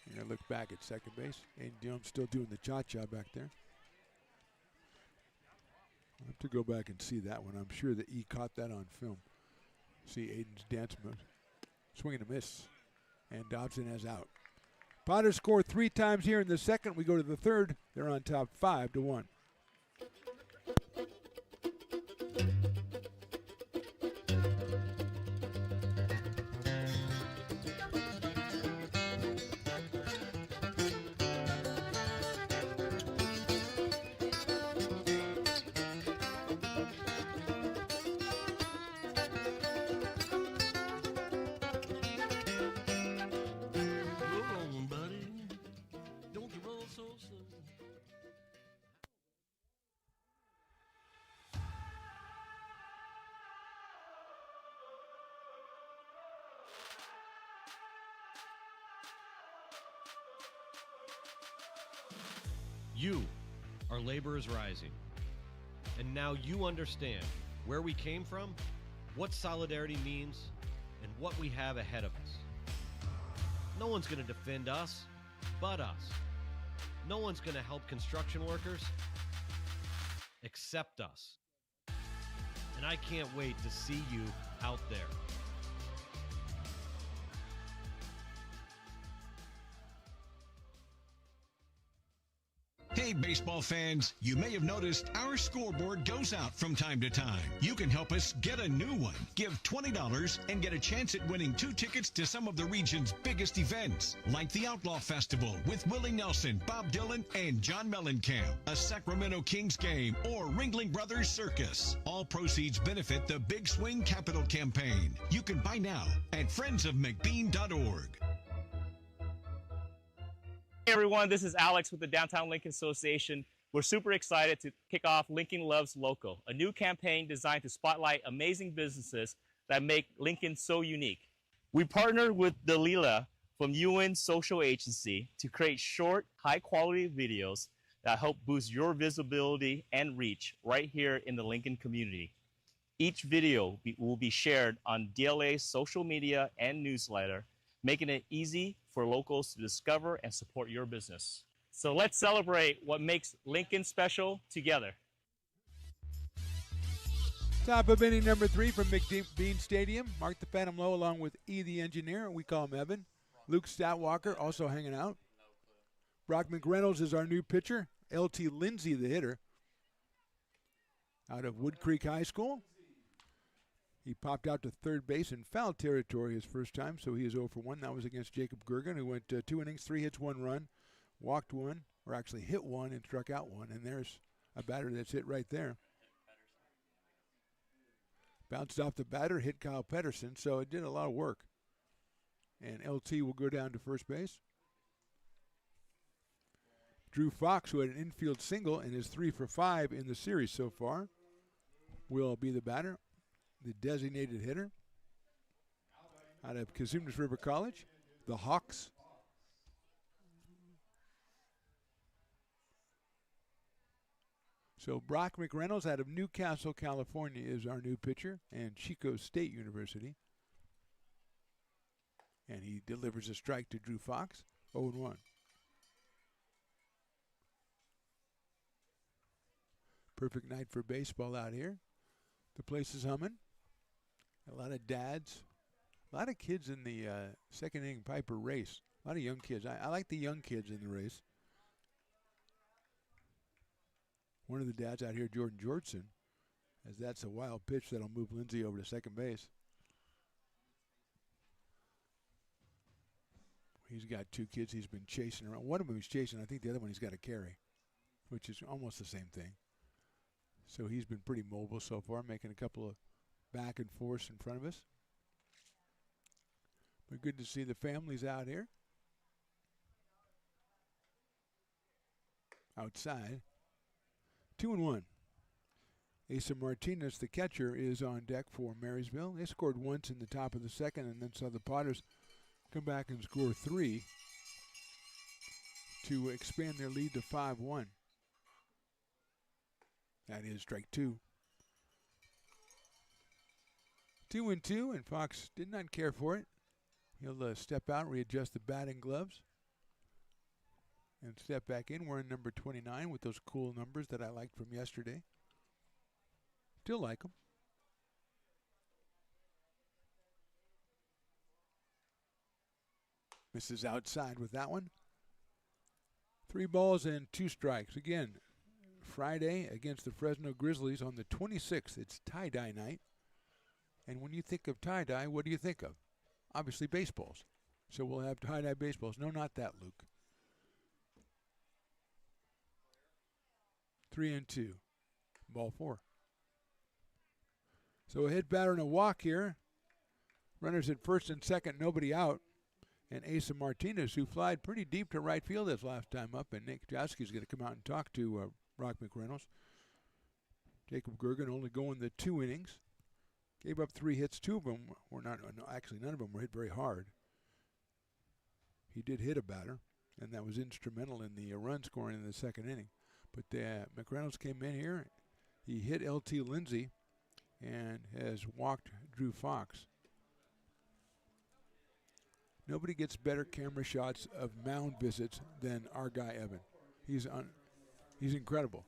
You're going to look back at second base. And Diome's still doing the cha-cha back there. I'll have to go back and see that one. I'm sure that E caught that on film. See Aiden's dance move. Swing and a miss. And Dobson has out. Potters score 3 times here in the second. We go to the third. They're on top 5-1. You are Laborers Rising. And now you understand where we came from, what solidarity means, and what we have ahead of us. No one's going to defend us but us. No one's going to help construction workers except us. And I can't wait to see you out there. Hey, baseball fans, you may have noticed our scoreboard goes out from time to time. You can help us get a new one. Give $20 and get a chance at winning 2 tickets to some of the region's biggest events, like the Outlaw Festival with Willie Nelson, Bob Dylan, and John Mellencamp, a Sacramento Kings game, or Ringling Brothers Circus. All proceeds benefit the Big Swing Capital Campaign. You can buy now at friendsofmcbean.org. Hey everyone, this is Alex with the Downtown Lincoln Association. We're super excited to kick off Lincoln Loves Local, a new campaign designed to spotlight amazing businesses that make Lincoln so unique. We partnered with Dalila from UN Social Agency to create short, high-quality videos that help boost your visibility and reach right here in the Lincoln community. Each video will be shared on DLA's social media and newsletter, making it easy for locals to discover and support your business. So let's celebrate what makes Lincoln special together. Top of inning number 3 from McBean Stadium. Mark the Phantom Low along with E the engineer. We call him Evan. Luke Statwalker also hanging out. Brock McReynolds is our new pitcher. LT Lindsay the hitter out of Wood Creek High School. He popped out to third base in foul territory his first time, so he is 0 for 1. That was against Jacob Gergen, who went 2 innings, 3 hits, 1 run, walked 1, or actually hit 1 and struck out 1. And there's a batter that's hit right there. Bounced off the batter, hit Kyle Pedersen, so it did a lot of work. And LT will go down to first base. Drew Fox, who had an infield single and is 3 for 5 in the series so far, will be the batter. The designated hitter out of Cosumnes River College, the Hawks. So Brock McReynolds out of Newcastle, California is our new pitcher, and Chico State University. And he delivers a strike to Drew Fox, 0-1. Perfect night for baseball out here. The place is humming. A lot of dads, a lot of kids in the second inning Piper race. A lot of young kids. I like the young kids in the race. One of the dads out here, Jordan Georgeson, as that's a wild pitch that'll move Lindsay over to second base. He's got 2 kids he's been chasing around. One of them he's chasing. I think the other one he's got to carry, which is almost the same thing. So he's been pretty mobile so far, making a couple of back and forths in front of us. But good to see the families out here. Outside. 2-1. Asa Martinez, the catcher, is on deck for Marysville. They scored once in the top of the second and then saw the Potters come back and score 3 to expand their lead to 5-1. That is strike 2. 2-2, and Fox did not care for it. He'll step out, readjust the batting gloves, and step back in. We're in number 29 with those cool numbers that I liked from yesterday. Still like them. Misses outside with that one. 3 balls and 2 strikes. Again, Friday against the Fresno Grizzlies on the 26th. It's tie-dye night. And when you think of tie-dye, what do you think of? Obviously baseballs. So we'll have tie-dye baseballs. No, not that, Luke. 3-2. Ball 4. So a hit, batter, and a walk here. Runners at first and second, nobody out. And Asa Martinez, who flied pretty deep to right field this last time up, and Nick Jowski's going to come out and talk to Rock McReynolds. Jacob Gergen only going the 2 innings. Gave up 3 hits. 2 of them were not, no, actually none of them were hit very hard. He did hit a batter, and that was instrumental in the run scoring in the second inning. But McReynolds came in here. He hit L.T. Lindsay and has walked Drew Fox. Nobody gets better camera shots of mound visits than our guy Evan. He's incredible.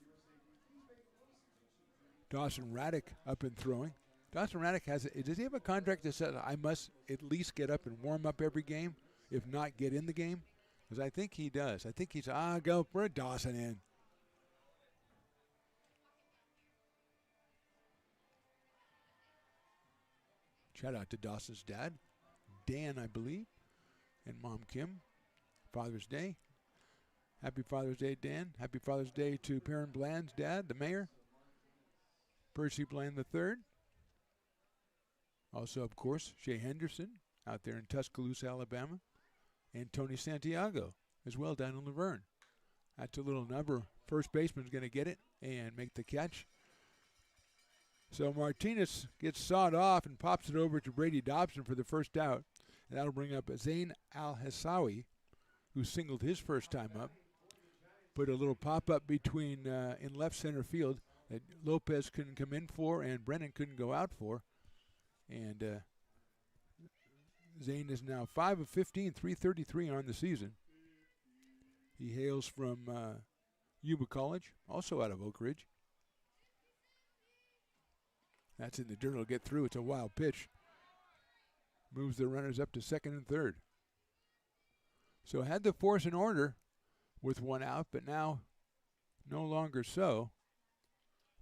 Dawson Raddick up and throwing. Dawson Raddick does he have a contract that says I must at least get up and warm up every game, if not get in the game? Because I think he does. I think he's, go for Dawson in. Shout out to Dawson's dad, Dan, I believe, and Mom Kim. Father's Day. Happy Father's Day, Dan. Happy Father's Day to Perrin Bland's dad, the mayor, Percy Bland III. Also, of course, Shea Henderson out there in Tuscaloosa, Alabama, and Tony Santiago as well down in Laverne. That's a little number. First baseman's going to get it and make the catch. So Martinez gets sawed off and pops it over to Brady Dobson for the first out. And that'll bring up Zain Al-Hassawi, who singled his first time up. Put a little pop-up between in left center field that Lopez couldn't come in for and Brennan couldn't go out for. And Zain is now 5 of 15, 333 on the season. He hails from Yuba College, also out of Oak Ridge. That's in the dirt. It'll get through. It's a wild pitch. Moves the runners up to second and third. So had the force in order with 1 out, but now no longer so.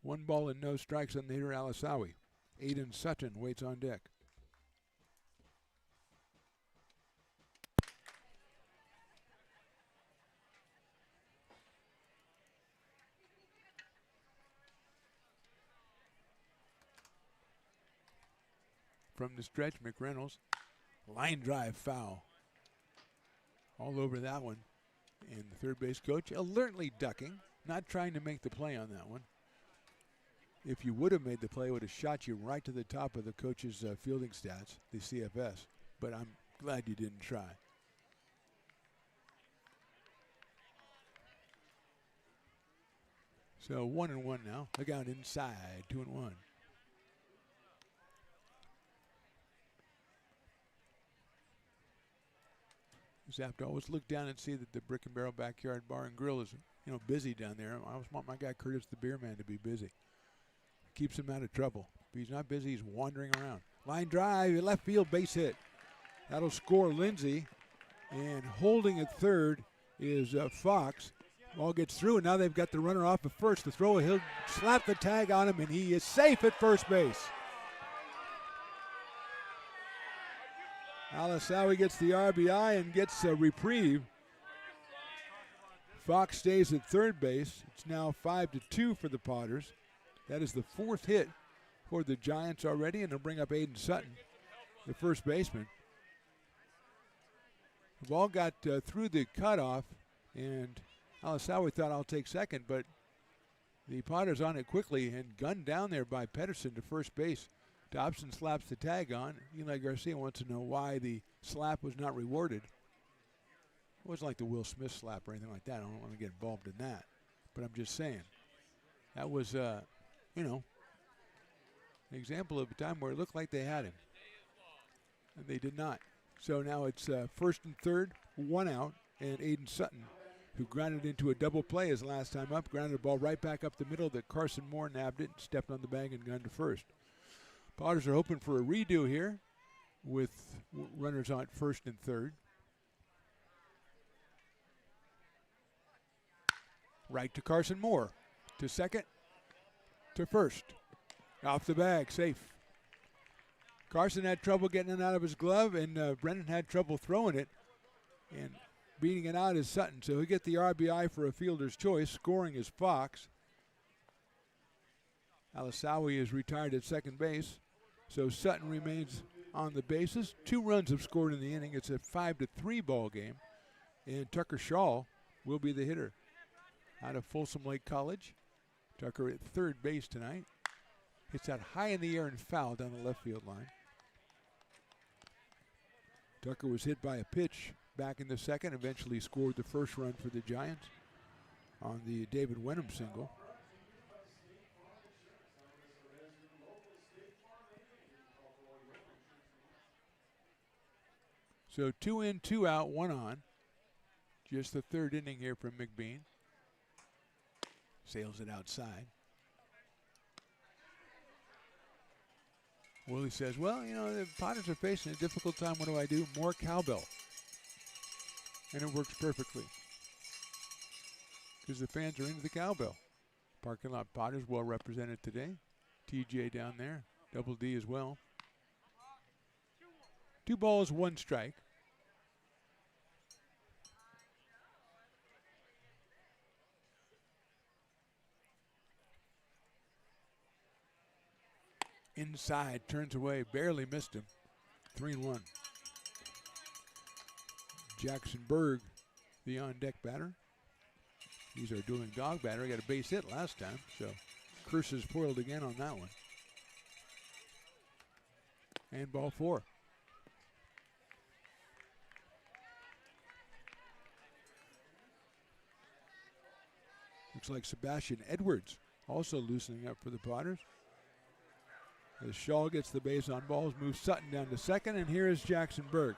1 ball and no strikes on the hitter, Alisawi. Aiden Sutton waits on deck. From the stretch, McReynolds, line drive foul. All over that one. And the third base coach alertly ducking, not trying to make the play on that one. If you would have made the play, it would have shot you right to the top of the coach's fielding stats, the CFS. But I'm glad you didn't try. So 1-1 now. Look out inside, 2-1. Just have to always look down and see that the Brick and Barrel Backyard Bar and Grill is, busy down there. I always want my guy Curtis the Beer Man to be busy. Keeps him out of trouble. If he's not busy, he's wandering around. Line drive, left field, base hit. That'll score Lindsay. And holding at third is Fox. Ball gets through, and now they've got the runner off at first. The throw, he'll slap the tag on him, and he is safe at first base. Alisawi gets the RBI and gets a reprieve. Fox stays at third base. It's now 5-2 for the Potters. That is the 4th hit for the Giants already, and they'll bring up Aiden Sutton, the first baseman. The ball got through the cutoff, and Alisawi thought I'll take second, but the Potters on it quickly and gunned down there by Pedersen to first base. Dobson slaps the tag on. Eli Garcia wants to know why the slap was not rewarded. It wasn't like the Will Smith slap or anything like that. I don't want to get involved in that. But I'm just saying. That was, an example of a time where it looked like they had him. And they did not. So now it's first and third, 1 out, and Aiden Sutton who grounded into a double play his last time up. Grounded the ball right back up the middle that Carson Moore nabbed it, stepped on the bag, and gunned to first. Potters are hoping for a redo here with runners on at first and third. Right to Carson Moore. To second. To first. Off the bag, safe. Carson had trouble getting it out of his glove, and Brennan had trouble throwing it. And beating it out is Sutton. So he'll get the RBI for a fielder's choice. Scoring is Fox. Alisawi is retired at second base. So Sutton remains on the bases. 2 runs have scored in the inning. It's a 5-3 ball game. And Tucker Shaw will be the hitter. Out of Folsom Lake College. Tucker at third base tonight. Hits that high in the air and foul down the left field line. Tucker was hit by a pitch back in the second. Eventually scored the first run for the Giants on the David Wenham single. So 2 in, 2 out, 1 on. Just the third inning here from McBean. Sails it outside. Willie says, well, you know, the Potters are facing a difficult time. What do I do? More cowbell. And it works perfectly. Because the fans are into the cowbell. Parking lot Potters well represented today. TJ down there. Double D as well. 2 balls, 1 strike. Inside, turns away, barely missed him. 3-1. Jackson Berg, the on-deck batter. He's our dueling dog batter. He got a base hit last time, so curses foiled again on that one. And ball 4. Looks like Sebastian Edwards also loosening up for the Potters. As Shaw gets the base on balls, moves Sutton down to second, and here is Jackson Berg.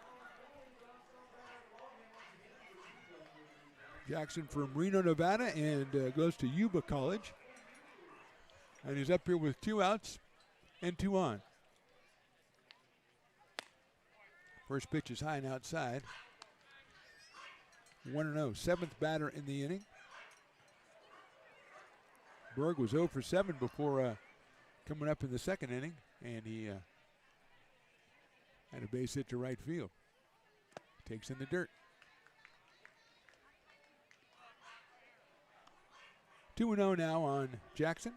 Jackson from Reno, Nevada, and goes to Yuba College. And he's up here with 2 outs and 2 on. First pitch is high and outside. 1-0, 7th batter in the inning. Berg was 0 for 7 before coming up in the second inning, and he had a base hit to right field. Takes in the dirt. 2-0 now on Jackson.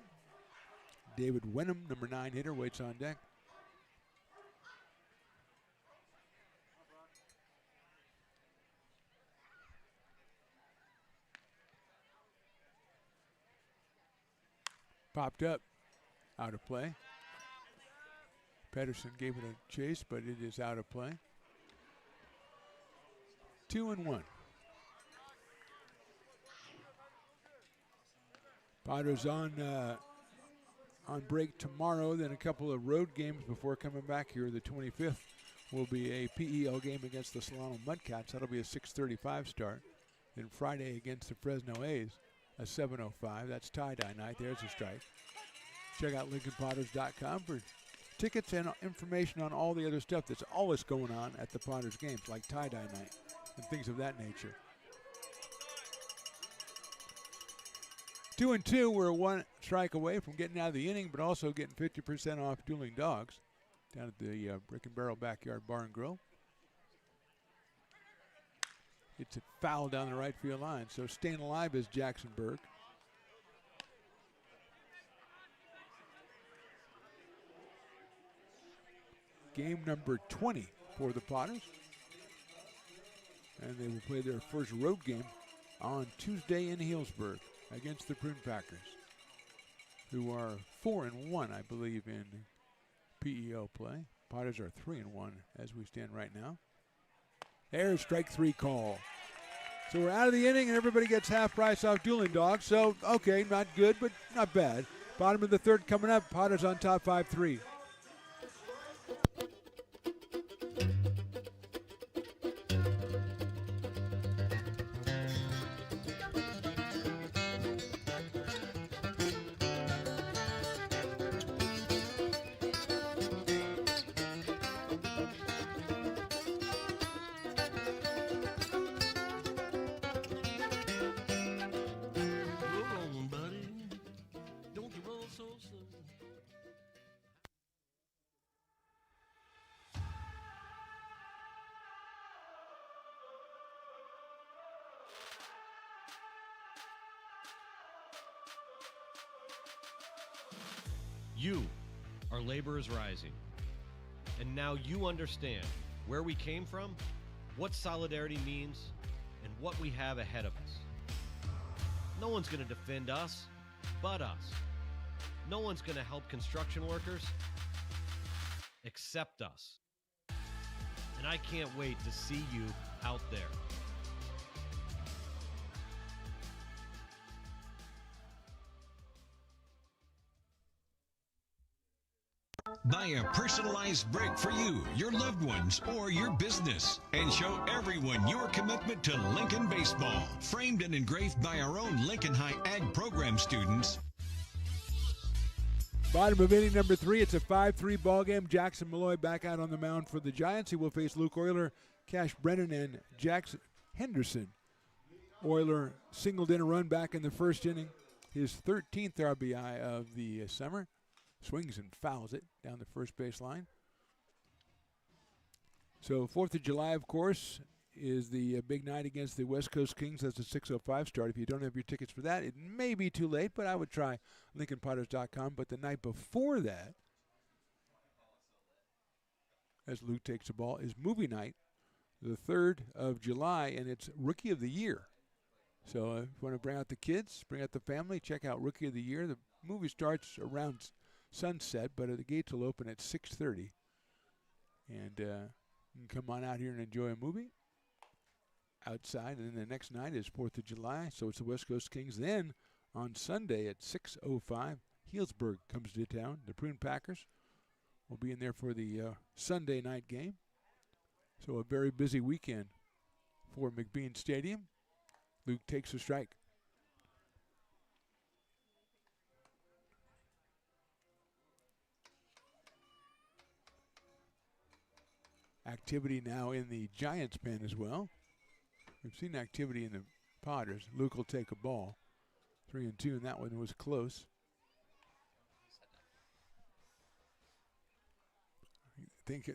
David Wenham, number 9 hitter, waits on deck. Popped up, out of play. Pedersen gave it a chase, but it is out of play. 2-1. Potters on break tomorrow, then a couple of road games before coming back here. The 25th will be a PEL game against the Solano Mudcats. That'll be a 6:35 start. Then Friday against the Fresno A's, a 7:05. That's tie-dye night. There's a strike. Check out LincolnPotters.com for tickets and information on all the other stuff that's always going on at the Potters games, like tie-dye night and things of that nature. 2-2, we're 1 strike away from getting out of the inning, but also getting 50% off Dueling Dogs down at the Brick and Barrel Backyard Bar and Grill. It's a foul down the right field line, so staying alive is Jackson Berg. Game number 20 for the Potters. And they will play their first road game on Tuesday in Healdsburg against the Prune Packers, who are 4-1, I believe, in PEO play. Potters are 3-1 as we stand right now. There's strike 3 call. So we're out of the inning and everybody gets half price off Dueling Dogs. So, okay, not good, but not bad. Bottom of the third coming up. Potters on top 5-3. You are Laborers Rising. And now you understand where we came from, what solidarity means, and what we have ahead of us. No one's going to defend us but us. No one's going to help construction workers except us. And I can't wait to see you out there. Buy a personalized brick for you, your loved ones, or your business, and show everyone your commitment to Lincoln baseball. Framed and engraved by our own Lincoln High Ag program students. Bottom of inning number 3. It's a 5-3 ball game. Jackson Malloy back out on the mound for the Giants. He will face Luke Euler, Cash Brennan, and Jackson Henderson. Euler singled in a run back in the first inning. His 13th RBI of the summer. Swings and fouls it down the first base line. So 4th of July, of course, is the big night against the West Coast Kings. That's a 6:05 start. If you don't have your tickets for that, it may be too late, but I would try LincolnPotters.com. But the night before that, as Luke takes the ball, is movie night, the 3rd of July, and it's Rookie of the Year. So if you want to bring out the kids, bring out the family, check out Rookie of the Year. The movie starts around sunset, but the gates will open at 6:30. And you can come on out here and enjoy a movie outside. And then the next night is 4th of July, so it's the West Coast Kings. Then on Sunday at 6:05, Healdsburg comes to town. The Prune Packers will be in there for the Sunday night game. So a very busy weekend for McBean Stadium. Luke takes a strike. Activity now in the Giants pen as well. We've seen activity in the Potters. Luke will take a ball. 3-2, and that one was close. I think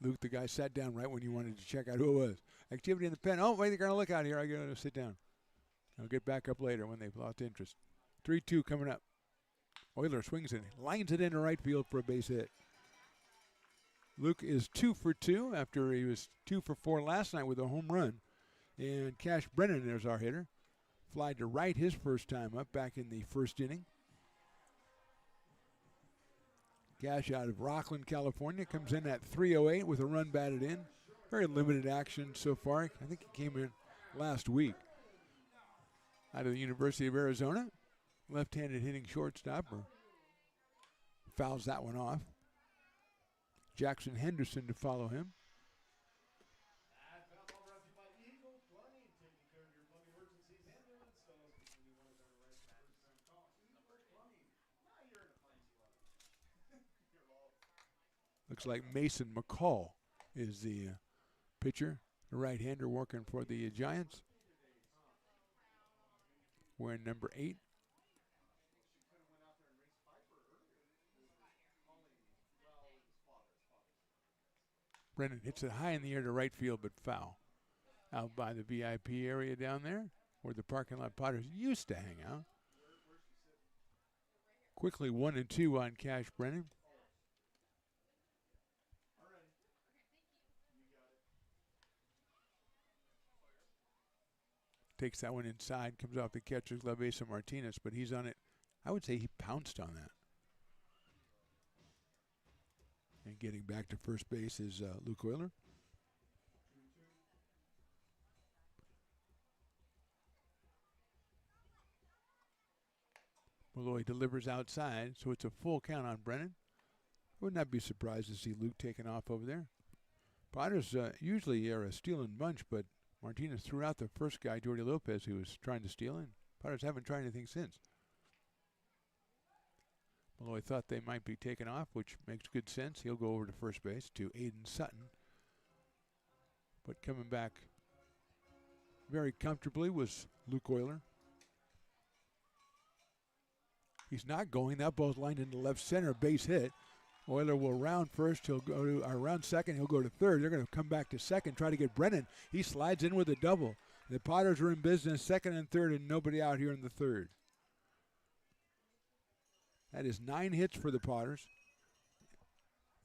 Luke, the guy, sat down right when you wanted to check out who it was. Activity in the pen. Oh, wait, they're going to look out here. I got to sit down. I'll get back up later when they've lost interest. 3-2 coming up. Euler swings it, lines it into right field for a base hit. Luke is 2 for 2 after he was 2 for 4 last night with a home run. And Cash Brennan is our hitter. Fly to right his first time up back in the first inning. Cash out of Rockland, California, comes in at 3:08 with a run batted in. Very limited action so far. I think he came in last week. Out of the University of Arizona. Left-handed hitting shortstop. Fouls that one off. Jackson Henderson to follow him. Looks like Mason McCall is the pitcher, the right-hander working for the Giants. Wearing number 8. Brennan hits it high in the air to right field, but foul. Out by the VIP area down there, where the parking lot Potters used to hang out. Quickly 1-2 on Cash Brennan. Takes that one inside, comes off the catcher's glove, Asa Martinez, but he's on it. I would say he pounced on that. And getting back to first base is Luke Euler. Malloy delivers outside, so it's a full count on Brennan. Would not be surprised to see Luke taken off over there. Potters usually are a stealing bunch, but Martinez threw out the first guy, Jordy Lopez, who was trying to steal in. Potters haven't tried anything since. Malloy thought they might be taken off, which makes good sense. He'll go over to first base to Aiden Sutton. But coming back very comfortably was Luke Euler. He's not going. That ball's lined into left center, base hit. Euler will round first. He'll go to round second. He'll go to third. They're going to come back to second, try to get Brennan. He slides in with a double. The Potters are in business, second and third, and nobody out here in the third. That is 9 hits for the Potters.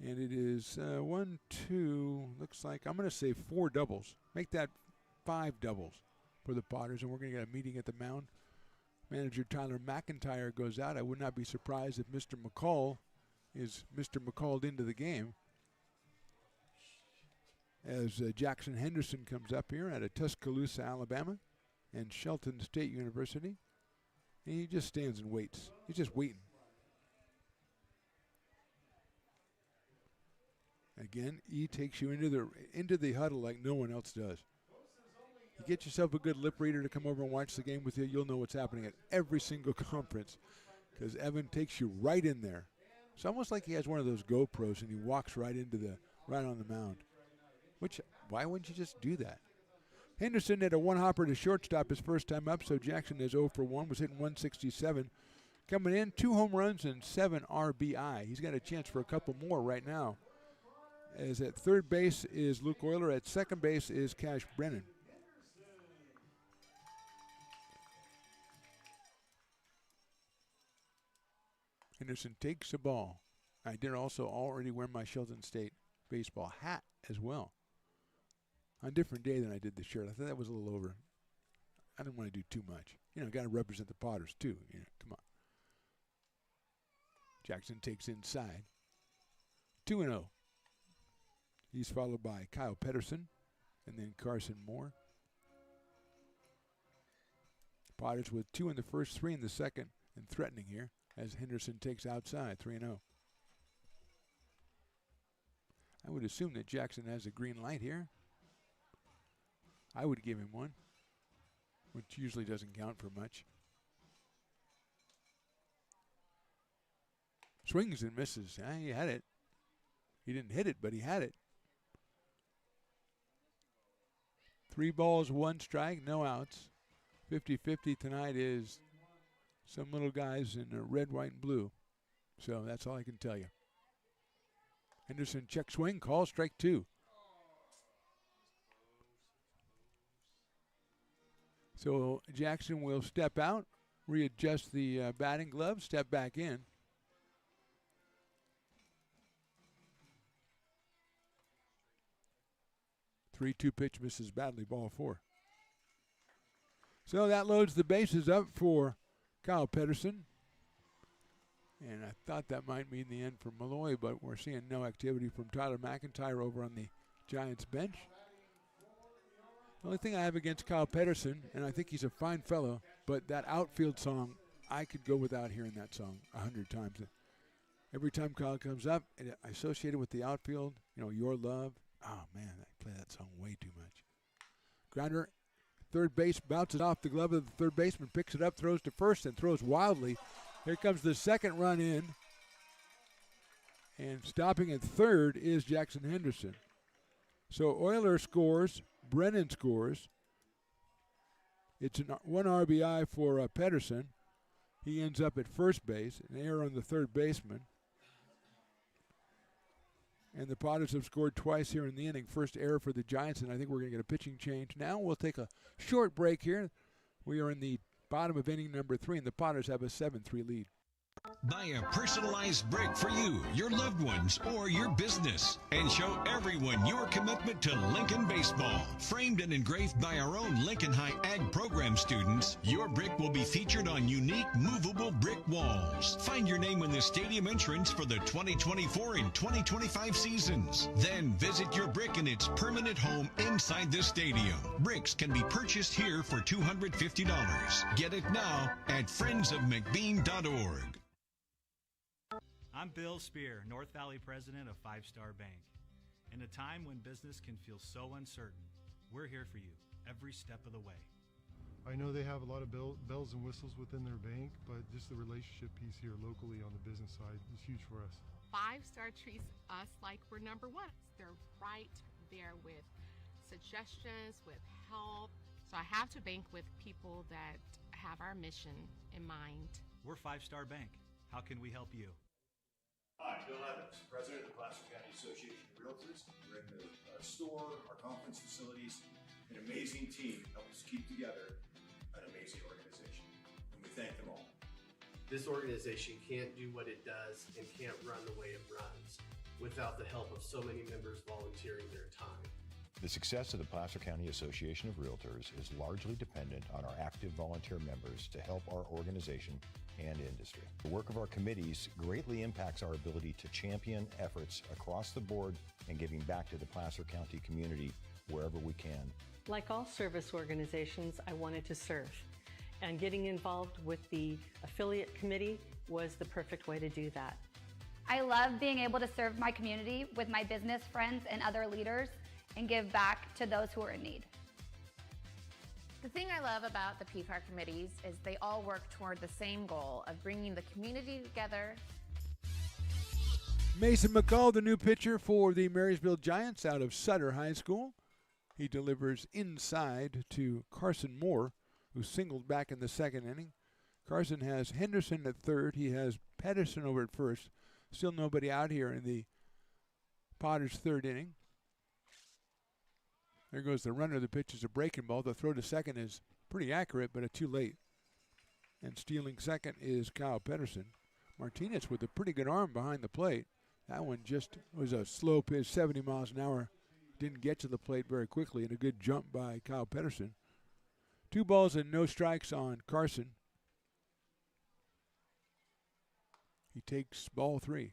And it is 1, 2, looks like, I'm going to say 4 doubles. Make that 5 doubles for the Potters, and we're going to get a meeting at the mound. Manager Tyler McIntyre goes out. I would not be surprised if Mr. McCall is Mr. McCalled into the game. As Jackson Henderson comes up here out of Tuscaloosa, Alabama, and Shelton State University. And he just stands and waits. He's just waiting. Again, he takes you into the huddle like no one else does. You get yourself a good lip reader to come over and watch the game with you, you'll know what's happening at every single conference, because Evan takes you right in there. It's almost like he has one of those GoPros and he walks right on the mound. Which, why wouldn't you just do that? Henderson had a one-hopper to shortstop his first time up, so Jackson is 0 for 1, was hitting 167. Coming in, 2 home runs and 7 RBI. He's got a chance for a couple more right now. As at third base is Luke Euler. At second base is Cash Brennan. Henderson takes the ball. I did also already wear my Shelton State baseball hat as well. On a different day than I did the shirt. I thought that was a little over. I didn't want to do too much. Got to represent the Potters too. Come on. Jackson takes inside. 2-0. He's followed by Kyle Pedersen and then Carson Moore. Potters with 2 in the first, 3 in the second, and threatening here as Henderson takes outside, 3-0. I would assume that Jackson has a green light here. I would give him one, which usually doesn't count for much. Swings and misses. He had it. He didn't hit it, but he had it. 3 balls, 1 strike, no outs. 50-50 tonight is some little guys in red, white, and blue. So that's all I can tell you. Henderson check swing, call, strike 2. So Jackson will step out, readjust the batting glove, step back in. Three-two pitch misses badly, ball 4. So that loads the bases up for Kyle Pedersen. And I thought that might mean the end for Malloy, but we're seeing no activity from Tyler McIntyre over on the Giants bench. The only thing I have against Kyle Pedersen, and I think he's a fine fellow, but that outfield song, I could go without hearing that song 100 times. Every time Kyle comes up, I associate it with the outfield, Your Love. Oh, man, I play that song way too much. Grounder, third base, bounces off the glove of the third baseman, picks it up, throws to first, and throws wildly. Here comes the second run in. And stopping at third is Jackson Henderson. So Euler scores, Brennan scores. It's 1 RBI for Pedersen. He ends up at first base, an error on the third baseman. And the Potters have scored twice here in the inning. First error for the Giants, and I think we're going to get a pitching change. Now we'll take a short break here. We are in the bottom of inning number 3, and the Potters have a 7-3 lead. Buy a personalized brick for you, your loved ones, or your business, and show everyone your commitment to Lincoln baseball. Framed and engraved by our own Lincoln High Ag program students, your brick will be featured on unique movable brick walls. Find your name in the stadium entrance for the 2024 and 2025 seasons. Then visit your brick in its permanent home inside the stadium. Bricks can be purchased here for $250. Get it now at friendsofmcbean.org. I'm Bill Spear, North Valley president of 5 Star Bank. In a time when business can feel so uncertain, we're here for you every step of the way. I know they have a lot of bells and whistles within their bank, but just the relationship piece here locally on the business side is huge for us. 5 Star treats us like we're number 1. They're right there with suggestions, with help. So I have to bank with people that have our mission in mind. We're 5 Star Bank. How can we help you? Hi, Bill Evans, President of the Placer County Association of Realtors. We're in the store, our conference facilities, an amazing team help us keep together an amazing organization, and we thank them all. This organization can't do what it does and can't run the way it runs without the help of so many members volunteering their time. The success of the Placer County Association of Realtors is largely dependent on our active volunteer members to help our organization and industry. The work of our committees greatly impacts our ability to champion efforts across the board and giving back to the Placer County community wherever we can. Like all service organizations, I wanted to serve. And getting involved with the affiliate committee was the perfect way to do that. I love being able to serve my community with my business friends and other leaders and give back to those who are in need. The thing I love about the PCAR committees is they all work toward the same goal of bringing the community together. Mason McCall, the new pitcher for the Marysville Giants out of Sutter High School. He delivers inside to Carson Moore, who singled back in the second inning. Carson has Henderson at third. He has Pedersen over at first. Still nobody out here in the Potters' third inning. There goes the runner. The pitch is a breaking ball. The throw to second is pretty accurate, but too late. And stealing second is Kyle Pedersen. Martinez with a pretty good arm behind the plate. That one just was a slow pitch, 70 miles an hour. Didn't get to the plate very quickly, and a good jump by Kyle Pedersen. 2 balls and no strikes on Carson. He takes ball 3.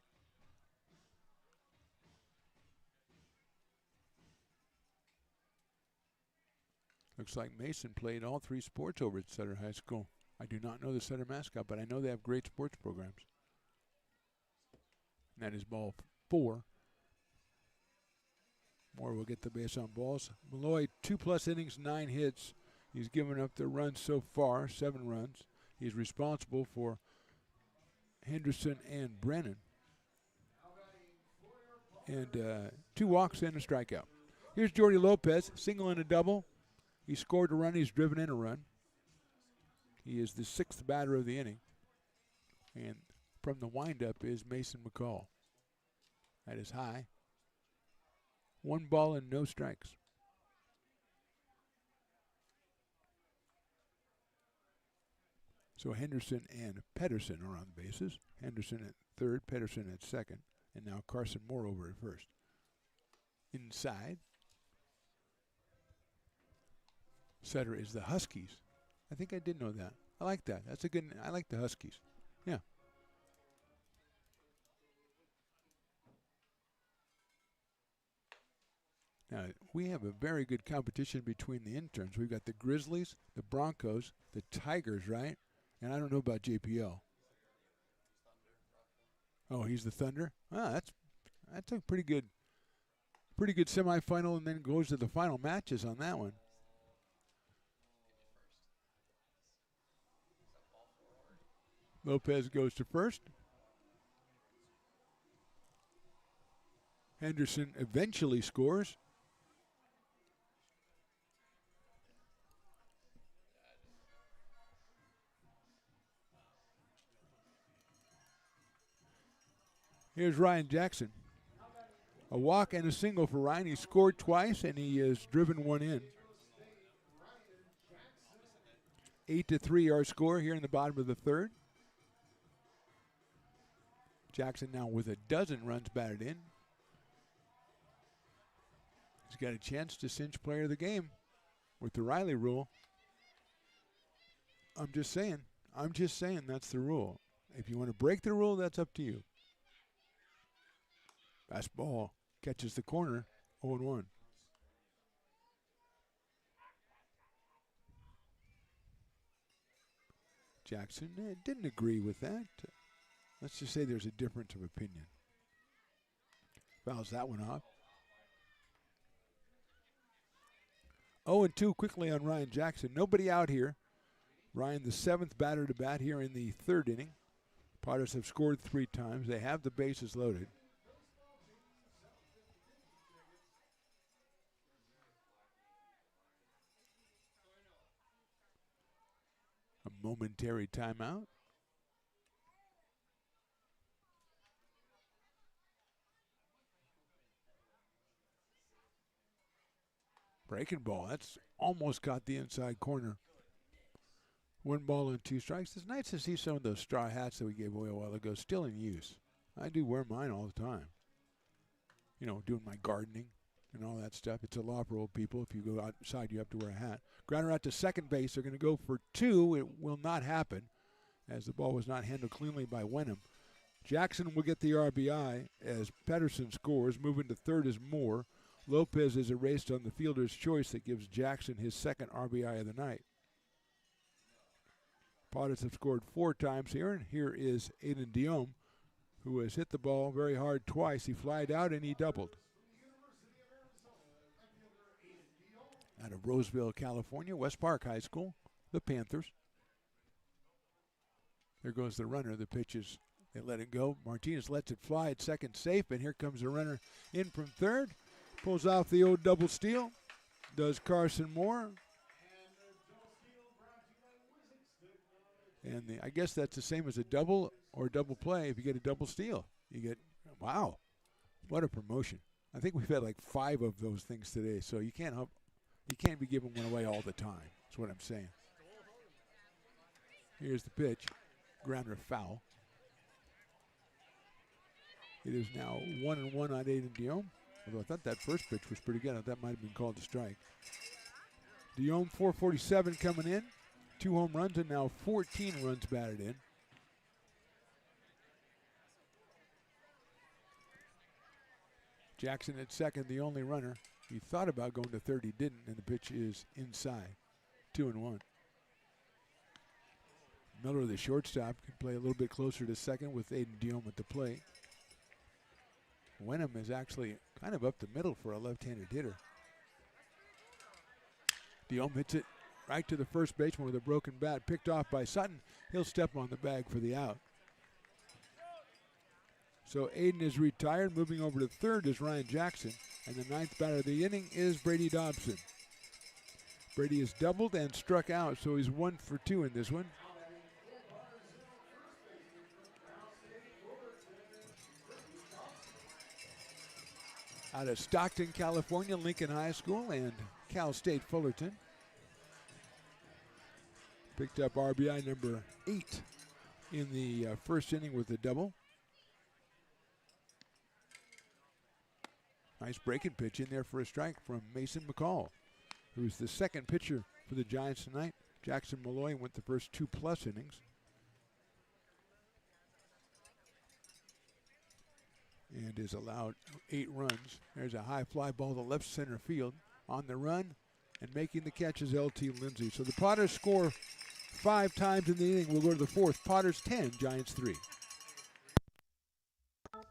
Looks like Mason played all 3 sports over at Sutter High School. I do not know the Sutter mascot, but I know they have great sports programs. And that is ball 4. Moore will get the base on balls. Malloy, 2+ innings, 9 hits. He's given up the runs so far, 7 runs. He's responsible for Henderson and Brennan. And 2 walks and a strikeout. Here's Jordy Lopez, single and a double. He scored a run. He's driven in a run. He is the 6th batter of the inning. And from the windup is Mason McCall. That is high. 1 ball and no strikes. So Henderson and Pedersen are on the bases. Henderson at third, Pedersen at second, and now Carson Moore over at first. Inside. Setter is the Huskies. I think I did know that. I like that. That's a good. I like the Huskies. Yeah. Now, we have a very good competition between the interns. We've got the Grizzlies, the Broncos, the Tigers, right? And I don't know about JPL. Oh, he's the Thunder? Ah, that's a pretty good semifinal, and then goes to the final matches on that one. Lopez goes to first. Henderson eventually scores. Here's Ryan Jackson. A walk and a single for Ryan. He scored twice, and he has driven 1 in. 8-3 our score here in the bottom of the 3rd. Jackson now with a dozen runs batted in. He's got a chance to cinch player of the game with the Riley rule. I'm just saying that's the rule. If you want to break the rule, that's up to you. Fastball catches the corner, 0-1. Jackson didn't agree with that. Let's just say there's a difference of opinion. Fouls that one off. 0-2 quickly on Ryan Jackson. Nobody out here. Ryan, the 7th batter to bat here in the 3rd inning. Potters have scored 3 times. They have the bases loaded. A momentary timeout. Breaking ball. That's almost got the inside corner. 1 ball and 2 strikes. It's nice to see some of those straw hats that we gave away a while ago still in use. I do wear mine all the time. You know, doing my gardening and all that stuff. It's a law for old people. If you go outside, you have to wear a hat. Grounder out to second base. They're going to go for 2. It will not happen as the ball was not handled cleanly by Wenham. Jackson will get the RBI as Pedersen scores. Moving to third is Moore. Lopez is erased on the fielder's choice that gives Jackson his second RBI of the night. Potters have scored 4 times here, and here is Aiden Diome, who has hit the ball very hard twice. He flied out and he doubled. Out of Roseville, California, West Park High School, the Panthers. There goes the runner. The pitch is, they let it go. Martinez lets it fly at second safe, and here comes the runner in from third. Pulls off the old double steal. Does Carson Moore. And I guess that's the same as a double or double play. If you get a double steal, you get, wow, what a promotion. I think we've had like 5 of those things today, so you can't be giving one away all the time. That's what I'm saying. Here's the pitch. Grounder foul. It is now 1-1 on Aiden Diome. Although I thought that first pitch was pretty good. I thought that might have been called a strike. Diome, 447 coming in. 2 home runs and now 14 runs batted in. Jackson at second, the only runner. He thought about going to third, he didn't, and the pitch is inside. 2-1. Miller, the shortstop, can play a little bit closer to second with Aiden Diome at the plate. Wenham is actually kind of up the middle for a left-handed hitter. Diome hits it right to the first baseman with a broken bat, picked off by Sutton. He'll step on the bag for the out. So Aiden is retired. Moving over to third is Ryan Jackson. And the 9th batter of the inning is Brady Dobson. Brady has doubled and struck out, so he's 1 for 2 in this one. Out of Stockton, California, Lincoln High School and Cal State Fullerton. Picked up RBI number 8 in the first inning with a double. Nice breaking pitch in there for a strike from Mason McCall, who's the second pitcher for the Giants tonight. Jackson Malloy went the first 2+ innings. And is allowed 8 runs. There's a high fly ball to left center field. On the run and making the catch is L.T. Lindsay. So the Potters score 5 times in the inning. We'll go to the 4th. Potters 10, Giants 3.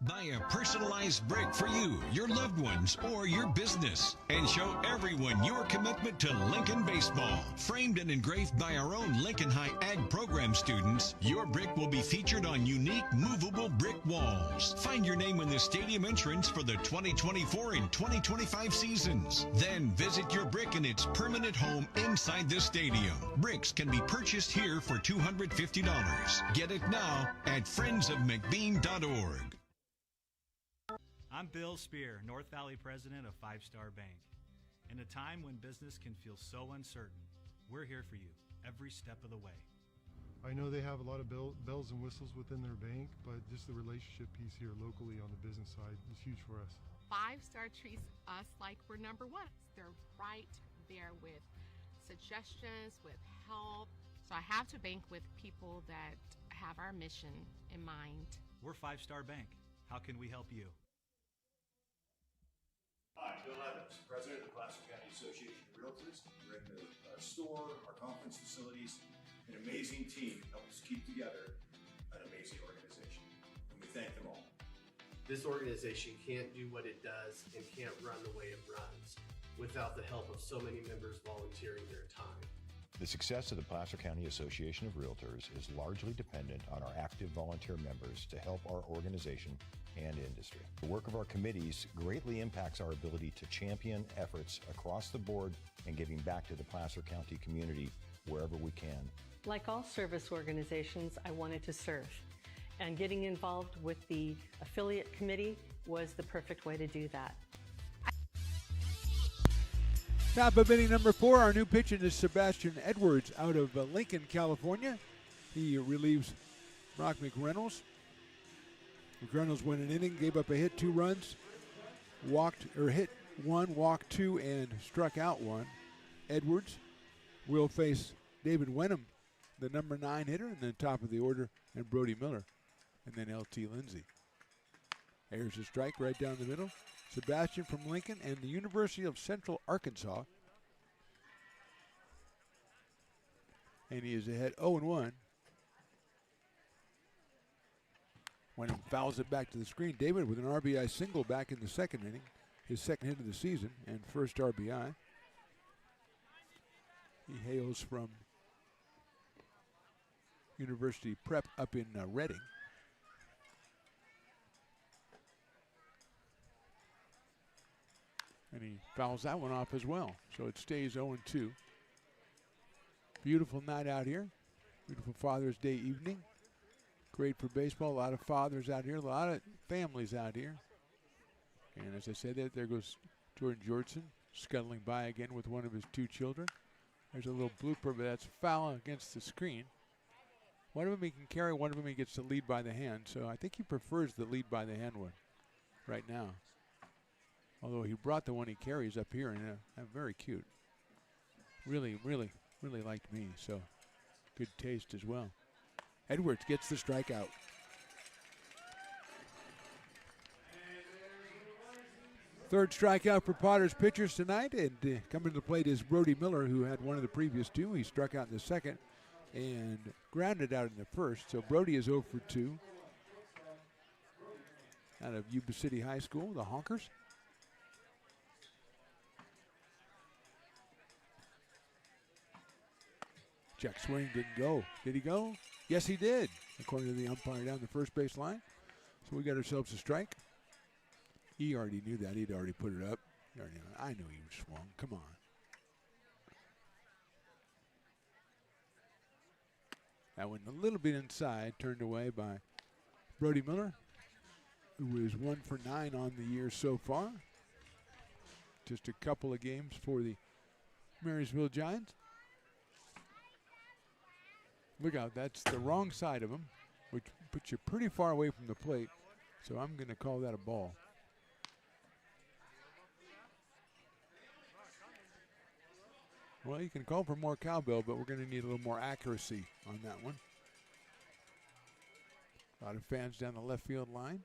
Buy a personalized brick for you, your loved ones, or your business, and show everyone your commitment to Lincoln baseball. Framed and engraved by our own Lincoln High Ag program students, your brick will be featured on unique movable brick walls. Find your name in the stadium entrance for the 2024 and 2025 seasons. Then visit your brick in its permanent home inside the stadium. Bricks can be purchased here for $250. Get it now at friendsofmcbean.org. I'm Bill Spear, North Valley President of 5 Star Bank. In a time when business can feel so uncertain, we're here for you every step of the way. I know they have a lot of bells and whistles within their bank, but just the relationship piece here locally on the business side is huge for us. 5 Star treats us like we're number 1. They're right there with suggestions, with help. So I have to bank with people that have our mission in mind. We're 5 Star Bank. How can we help you? Hi, Bill Evans, President of the Placer County Association of Realtors. We're in the store, our conference facilities, an amazing team that helps keep together an amazing organization. And we thank them all. This organization can't do what it does and can't run the way it runs without the help of so many members volunteering their time. The success of the Placer County Association of Realtors is largely dependent on our active volunteer members to help our organization and industry. The work of our committees greatly impacts our ability to champion efforts across the board and giving back to the Placer County community wherever we can. Like all service organizations, I wanted to serve. And getting involved with the affiliate committee was the perfect way to do that. Top of inning number 4, our new pitcher is Sebastian Edwards out of Lincoln, California. He relieves Brock McReynolds. McReynolds went an inning, gave up a hit, 2 runs, hit 1, walked 2, and struck out 1. Edwards will face David Wenham, the number 9 hitter, and then top of the order, and Brody Miller, and then L.T. Lindsay. There's a strike right down the middle. Sebastian from Lincoln and the University of Central Arkansas. And he is ahead 0-1. When he fouls it back to the screen, David with an RBI single back in the second inning, his second hit of the season and first RBI. He hails from University Prep up in Reading. And he fouls that one off as well. So it stays 0-2. Beautiful night out here. Beautiful Father's Day evening. Great for baseball. A lot of fathers out here. A lot of families out here. And as I said, there goes Jordan Georgeson scuttling by again with one of his 2 children. There's a little blooper, but that's foul against the screen. One of them he can carry, one of them he gets the lead by the hand. So I think he prefers the lead by the hand one right now. Although he brought the one he carries up here, and very cute. Really, really, really liked me, so good taste as well. Edwards gets the strikeout. Third strikeout for Potter's pitchers tonight, and coming to the plate is Brody Miller, who had one of the previous 2. He struck out in the second and grounded out in the first, so Brody is 0 for 2. Out of Yuba City High School, the Honkers. Check swing, didn't go. Did he go? Yes, he did, according to the umpire down the first base line. So we got ourselves a strike. He already knew that. He'd already put it up. I knew he swung. Come on. That went a little bit inside, turned away by Brody Miller, who is 1 for 9 on the year so far. Just a couple of games for the Marysville Giants. Look out, that's the wrong side of him, which puts you pretty far away from the plate. So I'm going to call that a ball. Well, you can call for more cowbell, but we're going to need a little more accuracy on that one. A lot of fans down the left field line.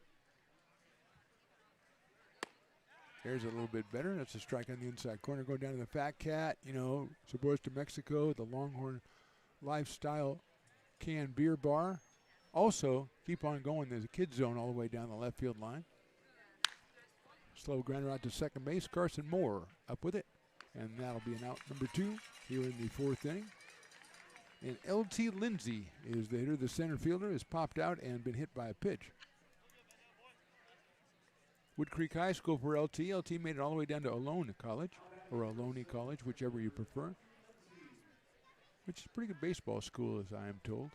There's a little bit better. That's a strike on the inside corner. Go down to the Fat Cat, Sabores de Mexico, the Longhorn Lifestyle Can Beer Bar. Also, keep on going. There's a kids zone all the way down the left field line. Slow grounder out to second base. Carson Moore up with it. And that'll be an out number 2 here in the 4th inning. And L.T. Lindsay is the hitter. The center fielder has popped out and been hit by a pitch. Wood Creek High School for L.T. L.T. made it all the way down to Ohlone College, or Ohlone College, whichever you prefer. Which is a pretty good baseball school, as I am told.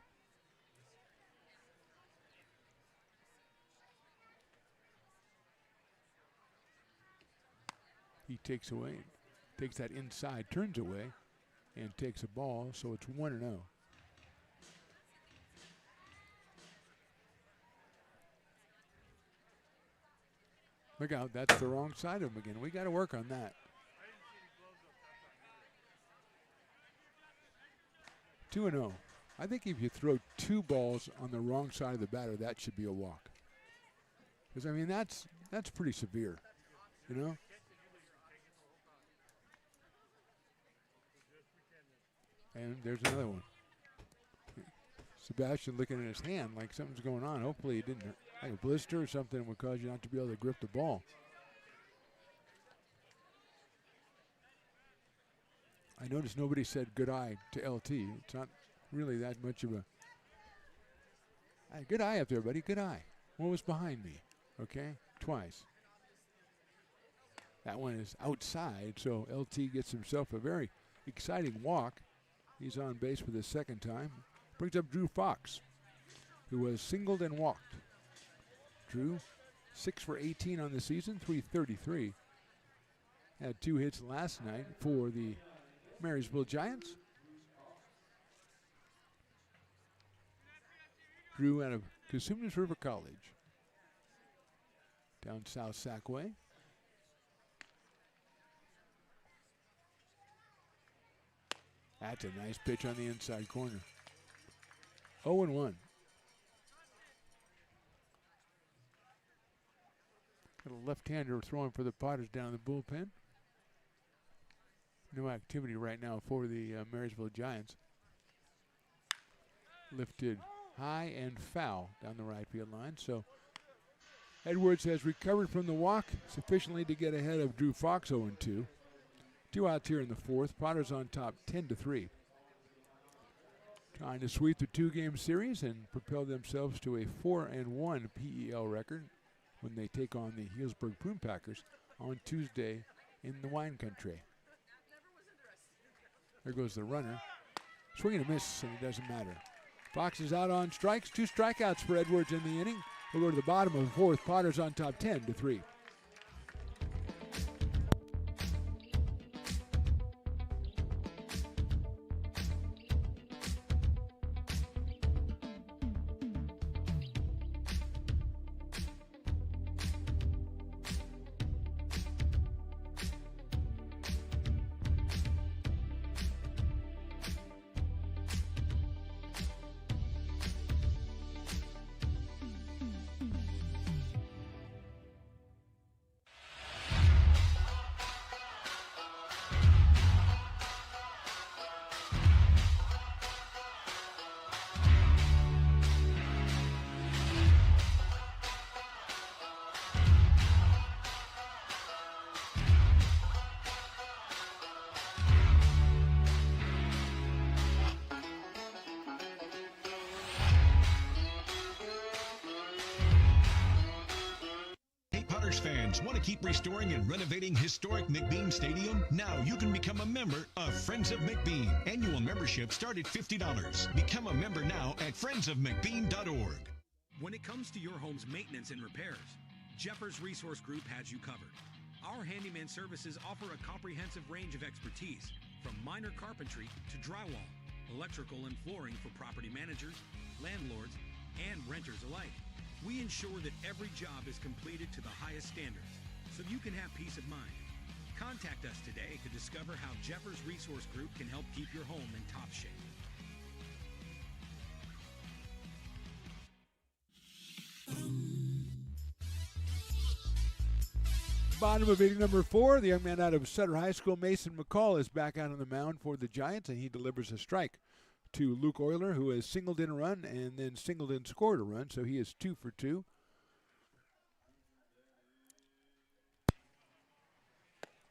He takes that inside, turns away, and takes a ball, so it's 1-0. Look out, that's the wrong side of him again. We got to work on that. 2-0. I think if you throw 2 balls on the wrong side of the batter, that should be a walk. Because, I mean, that's pretty severe, And there's another one. Sebastian looking at his hand like something's going on. Hopefully it didn't hurt. Like a blister or something would cause you not to be able to grip the ball. I noticed nobody said good eye to LT. It's not really that much of a... Hey, good eye up there, buddy. Good eye. What was behind me? Okay? Twice. That one is outside, so LT gets himself a very exciting walk. He's on base for the second time. Brings up Drew Fox, who was singled and walked. Drew, 6 for 18 on the season, .333. Had 2 hits last night for the Marysville Giants. Drew out of Cosumnes River College. Down South Sackway. That's a nice pitch on the inside corner. 0-1. Got a left-hander throwing for the Potters down in the bullpen. No activity right now for the Marysville Giants. Lifted high and foul down the right field line. So Edwards has recovered from the walk sufficiently to get ahead of Drew Fox 0-2. 2 outs here in the fourth. Potters on top 10-3. Trying to sweep the 2-game series and propel themselves to a 4-1 PEL record when they take on the Healdsburg Prune Packers on Tuesday in the wine country. There goes the runner. Swing and a miss, and it doesn't matter. Fox is out on strikes. 2 strikeouts for Edwards in the inning. We'll go to the bottom of the fourth. Potters on top 10-3. Fans want to keep restoring and renovating historic McBean Stadium? Now you can become a member of Friends of McBean. Annual membership start at $50. Become a member now at friendsofmcbean.org. When it comes to your home's maintenance and repairs, Jeffers Resource Group has you covered. Our handyman services offer a comprehensive range of expertise, from minor carpentry to drywall, electrical and flooring for property managers, landlords, and renters alike. We ensure that every job is completed to the highest standards, so you can have peace of mind. Contact us today to discover how Jeffers Resource Group can help keep your home in top shape. Bottom of inning number 4, the young man out of Sutter High School, Mason McCall, is back out on the mound for the Giants, and he delivers a strike to Luke Euler, who has singled in a run and then singled and scored a run, so he is 2 for 2.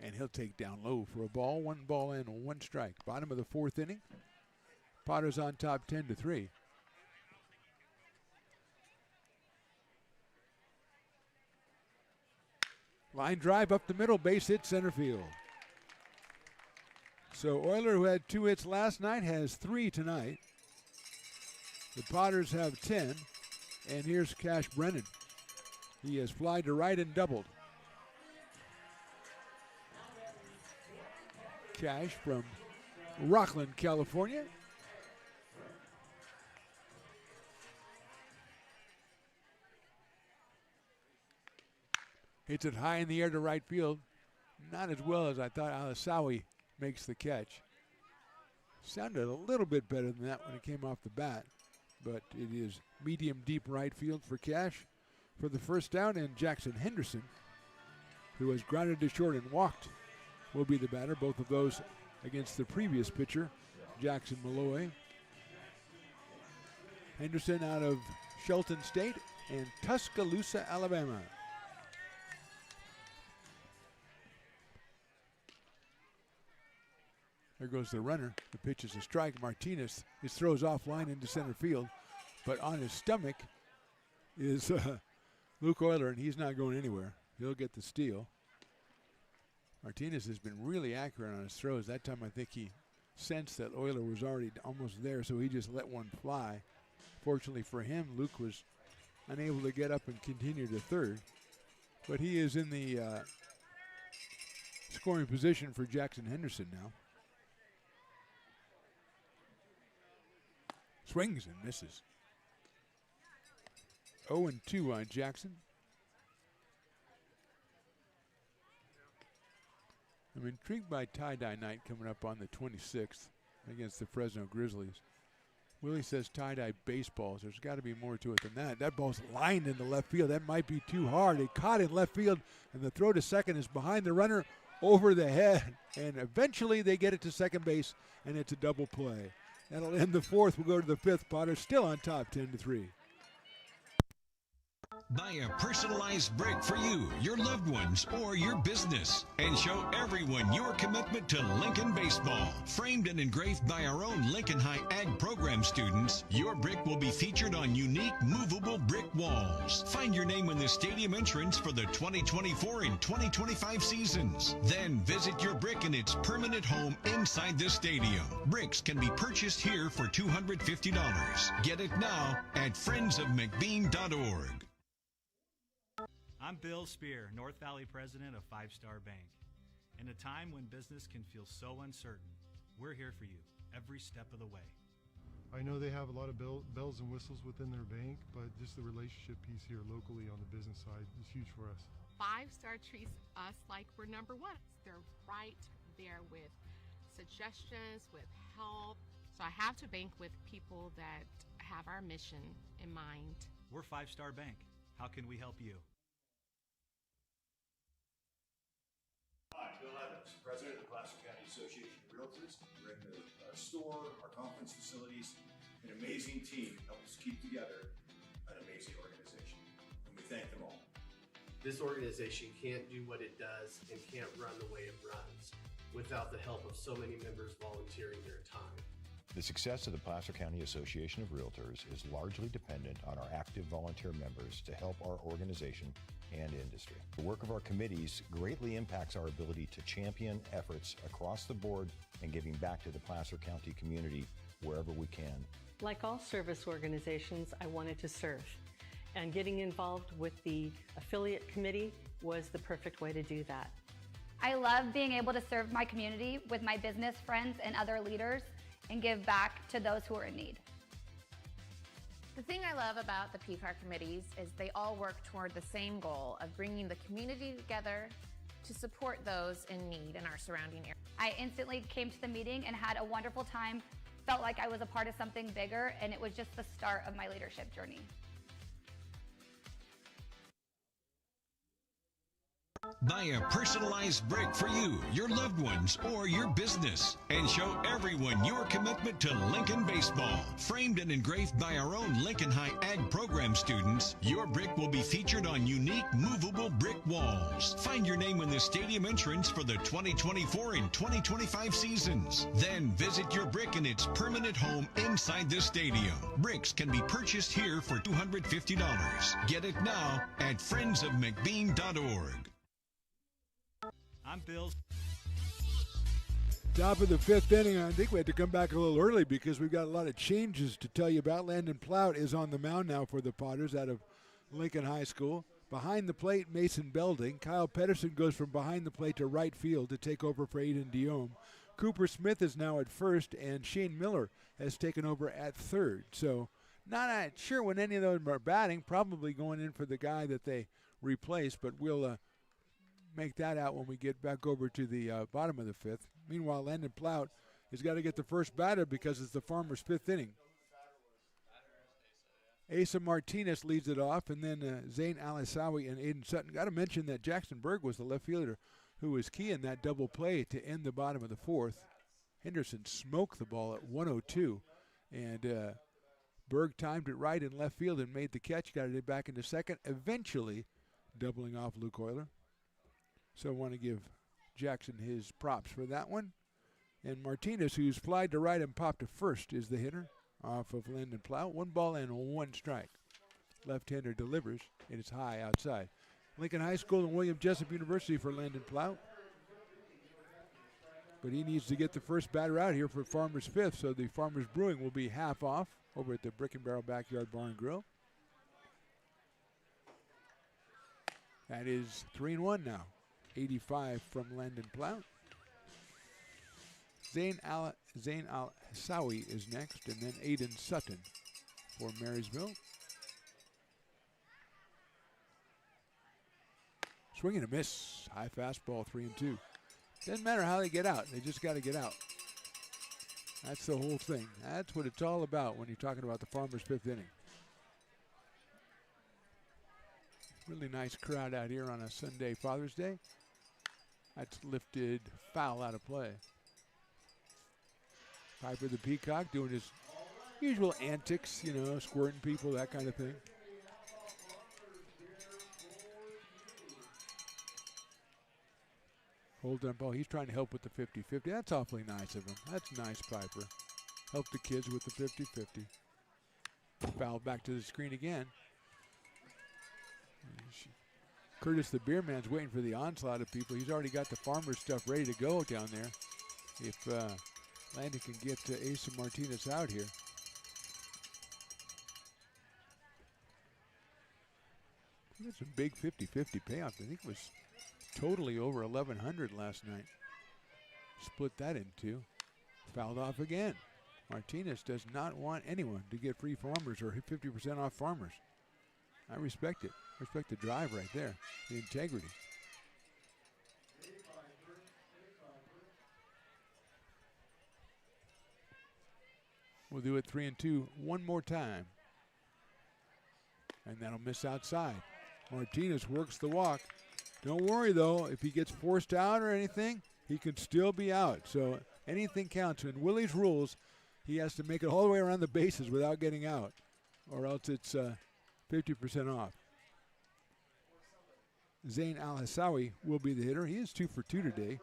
And he'll take down low for a ball, 1 ball and 1 strike. Bottom of the 4th inning. Potters on top 10-3. Line drive up the middle, base hit center field. So Euler, who had 2 hits last night, has 3 tonight. The Potters have 10. And here's Cash Brennan. He has flied to right and doubled. Cash from Rockland, California. Hits it high in the air to right field. Not as well as I thought. Alasawi makes the catch. Sounded a little bit better than that when it came off the bat, but it is medium deep right field for Cash for the first down, and Jackson Henderson, who has grounded to short and walked, will be the batter. Both of those against the previous pitcher, Jackson Malloy. Henderson out of Shelton State and Tuscaloosa, Alabama. There goes the runner. The pitch is a strike. Martinez throws offline into center field, but on his stomach is Luke Euler, and he's not going anywhere. He'll get the steal. Martinez has been really accurate on his throws. That time I think he sensed that Euler was already almost there, so he just let one fly. Fortunately for him, Luke was unable to get up and continue to third. But he is in the scoring position for Jackson Henderson now. Swings and misses. 0-2 on Jackson. I'm intrigued by tie-dye night coming up on the 26th against the Fresno Grizzlies. Willie says tie-dye baseballs. There's got to be more to it than that. That ball's lined into left field. That might be too hard. It caught in left field, and the throw to second is behind the runner over the head. And eventually they get it to second base, and it's a double play. That'll end the fourth. We'll go to the fifth. Potters still on top, 10-3. Buy a personalized brick for you, your loved ones, or your business, and show everyone your commitment to Lincoln baseball. Framed and engraved by our own Lincoln High Ag program students, your brick will be featured on unique movable brick walls. Find your name in the stadium entrance for the 2024 and 2025 seasons. Then visit your brick in its permanent home inside the stadium. Bricks can be purchased here for $250. Get it now at friendsofmcbean.org. I'm Bill Spear, North Valley president of Five Star Bank. In a time when business can feel so uncertain, we're here for you every step of the way. I know they have a lot of bells and whistles within their bank, but just the relationship piece here locally on the business side is huge for us. 5 Star treats us like we're number one. They're right there with suggestions, with help. So I have to bank with people that have our mission in mind. We're Five Star Bank. How can we help you? Hi, Bill Evans, president of the Placer County Association of Realtors. We're in the store, our conference facilities, an amazing team help us keep together an amazing organization, and we thank them all. This organization can't do what it does and can't run the way it runs without the help of so many members volunteering their time. The success of the Placer County Association of Realtors is largely dependent on our active volunteer members to help our organization and industry. The work of our committees greatly impacts our ability to champion efforts across the board and giving back to the Placer County community wherever we can. Like all service organizations, I wanted to serve. And getting involved with the affiliate committee was the perfect way to do that. I love being able to serve my community with my business friends and other leaders and give back to those who are in need. The thing I love about the PCAR committees is they all work toward the same goal of bringing the community together to support those in need in our surrounding area. I instantly came to the meeting and had a wonderful time, felt like I was a part of something bigger, and it was just the start of my leadership journey. Buy a personalized brick for you, your loved ones, or your business, and show everyone your commitment to Lincoln baseball. Framed and engraved by our own Lincoln High Ag program students, your brick will be featured on unique movable brick walls. Find your name in the stadium entrance for the 2024 and 2025 seasons. Then visit your brick in its permanent home inside the stadium. Bricks can be purchased here for $250. Get it now at friendsofmcbean.org. I'm Bill. Top of the fifth inning. I think we had to come back a little early because we've got a lot of changes to tell you about. Landon Plout is on the mound now for the Potters out of Lincoln High School. Behind the plate, Mason Belding. Kyle Pedersen goes from behind the plate to right field to take over for Aiden Diome. Cooper Smith is now at first, and Shane Miller has taken over at third. So not sure when any of them are batting, probably going in for the guy that they replaced, but we'll make that out when we get back over to the bottom of the fifth. Meanwhile, Landon Plout has got to get the first batter because it's the Farmers' fifth inning. Asa Martinez leads it off, and then Zane Alisawi and Aiden Sutton. Got to mention that Jackson Berg was the left fielder who was key in that double play to end the bottom of the fourth. Henderson smoked the ball at 102, and Berg timed it right in left field and made the catch, got it back into second, eventually doubling off Luke Euler. So I want to give Jackson his props for that one. And Martinez, who's flied to right and popped to first, is the hitter off of Landon Plout. 1 ball and 1 strike. Left-hander delivers, and it's high outside. Lincoln High School and William Jessup University for Landon Plout. But he needs to get the first batter out here for Farmers' fifth, so the Farmers Brewing will be half off over at the Brick and Barrel Backyard Bar and Grill. That is 3-1 now. 85 from Landon Plout. Zain Al-Hassawi is next, and then Aiden Sutton for Marysville. Swing and a miss. High fastball, 3-2. Doesn't matter how they get out. They just got to get out. That's the whole thing. That's what it's all about when you're talking about the Farmers' fifth inning. Really nice crowd out here on a Sunday Father's Day. That's lifted foul out of play. Piper the Peacock doing his usual antics, you know, squirting people, that kind of thing. Holding up ball. He's trying to help with the 50-50. That's awfully nice of him. That's nice, Piper. Help the kids with the 50-50. Foul back to the screen again. Curtis the beer man's waiting for the onslaught of people. He's already got the Farmers stuff ready to go down there. If Landon can get Asa Martinez out here. That's a big 50-50 payoff. I think it was totally over 1,100 last night. Split that in two. Fouled off again. Martinez does not want anyone to get free Farmers or 50% off Farmers. I respect it. Respect the drive right there, the integrity. We'll do it 3-2 one more time. And that'll miss outside. Martinez works the walk. Don't worry, though, if he gets forced out or anything, he can still be out. So anything counts. In Willie's rules, he has to make it all the way around the bases without getting out, or else it's 50% off. Zain Al-Hassawi will be the hitter. He is 2 for 2 today.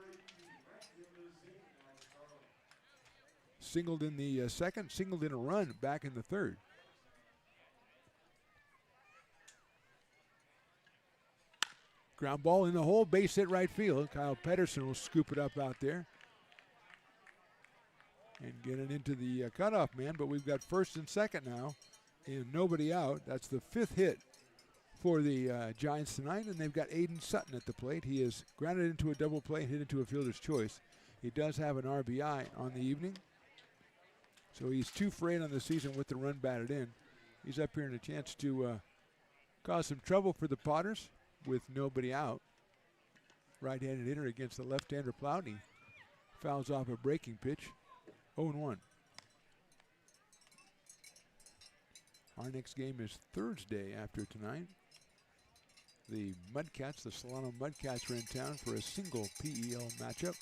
Singled in the second, singled in a run back in the third. Ground ball in the hole, base hit right field. Kyle Pedersen will scoop it up out there and get it into the cutoff man, but we've got first and second now and nobody out. That's the 5th hit for the Giants tonight, and they've got Aiden Sutton at the plate. He is grounded into a double play and hit into a fielder's choice. He does have an RBI on the evening, so he's 2 for 8 on the season with the run batted in. He's up here in a chance to cause some trouble for the Potters with nobody out. Right-handed hitter against the left-hander Plout. He fouls off a breaking pitch. 0-1. Our next game is Thursday after tonight. The Mudcats, the Solano Mudcats, are in town for a single PEL matchup.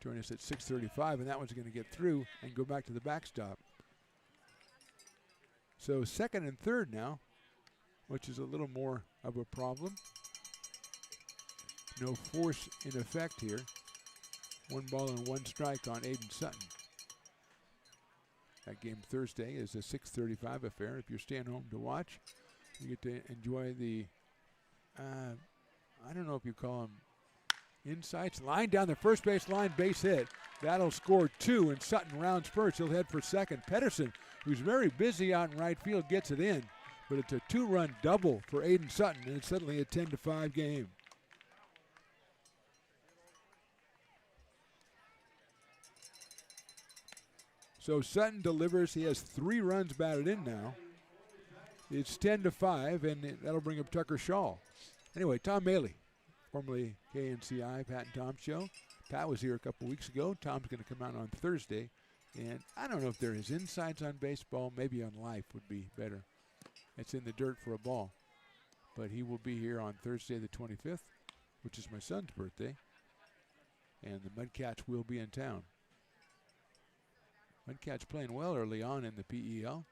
Join us at 6:35, and that one's going to get through and go back to the backstop. So second and third now, which is a little more of a problem. No force in effect here. 1 ball and 1 strike on Aiden Sutton. That game Thursday is a 6:35 affair. If you're staying home to watch, you get to enjoy the, I don't know if you call them insights. Line down the first base line, base hit. That'll score 2, and Sutton rounds first. He'll head for second. Pedersen, who's very busy out in right field, gets it in. But it's a 2-run double for Aiden Sutton, and it's suddenly a 10-5 game. So Sutton delivers. He has 3 runs batted in now. It's 10-5, and that'll bring up Tucker Shaw. Anyway, Tom Maley, formerly KNCI, Pat and Tom show. Pat was here a couple weeks ago. Tom's going to come out on Thursday. And I don't know if there is insights on baseball. Maybe on life would be better. It's in the dirt for a ball. But he will be here on Thursday the 25th, which is my son's birthday. And the Mudcats will be in town. Mudcats playing well early on in the PEL,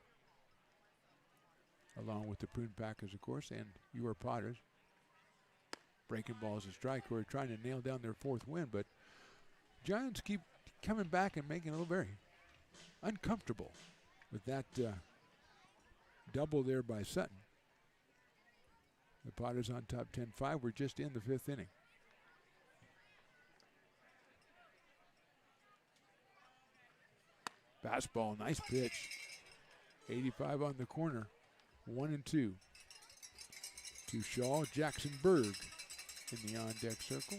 along with the Prune Packers, of course, and your Potters. Breaking balls a strike. We're trying to nail down their 4th win, but Giants keep coming back and making it a little very uncomfortable with that double there by Sutton. The Potters on top 10-5. We're just in the 5th inning. Fastball, nice pitch. 85 on the corner. 1-2. To Shaw, Jackson Berg in the on-deck circle.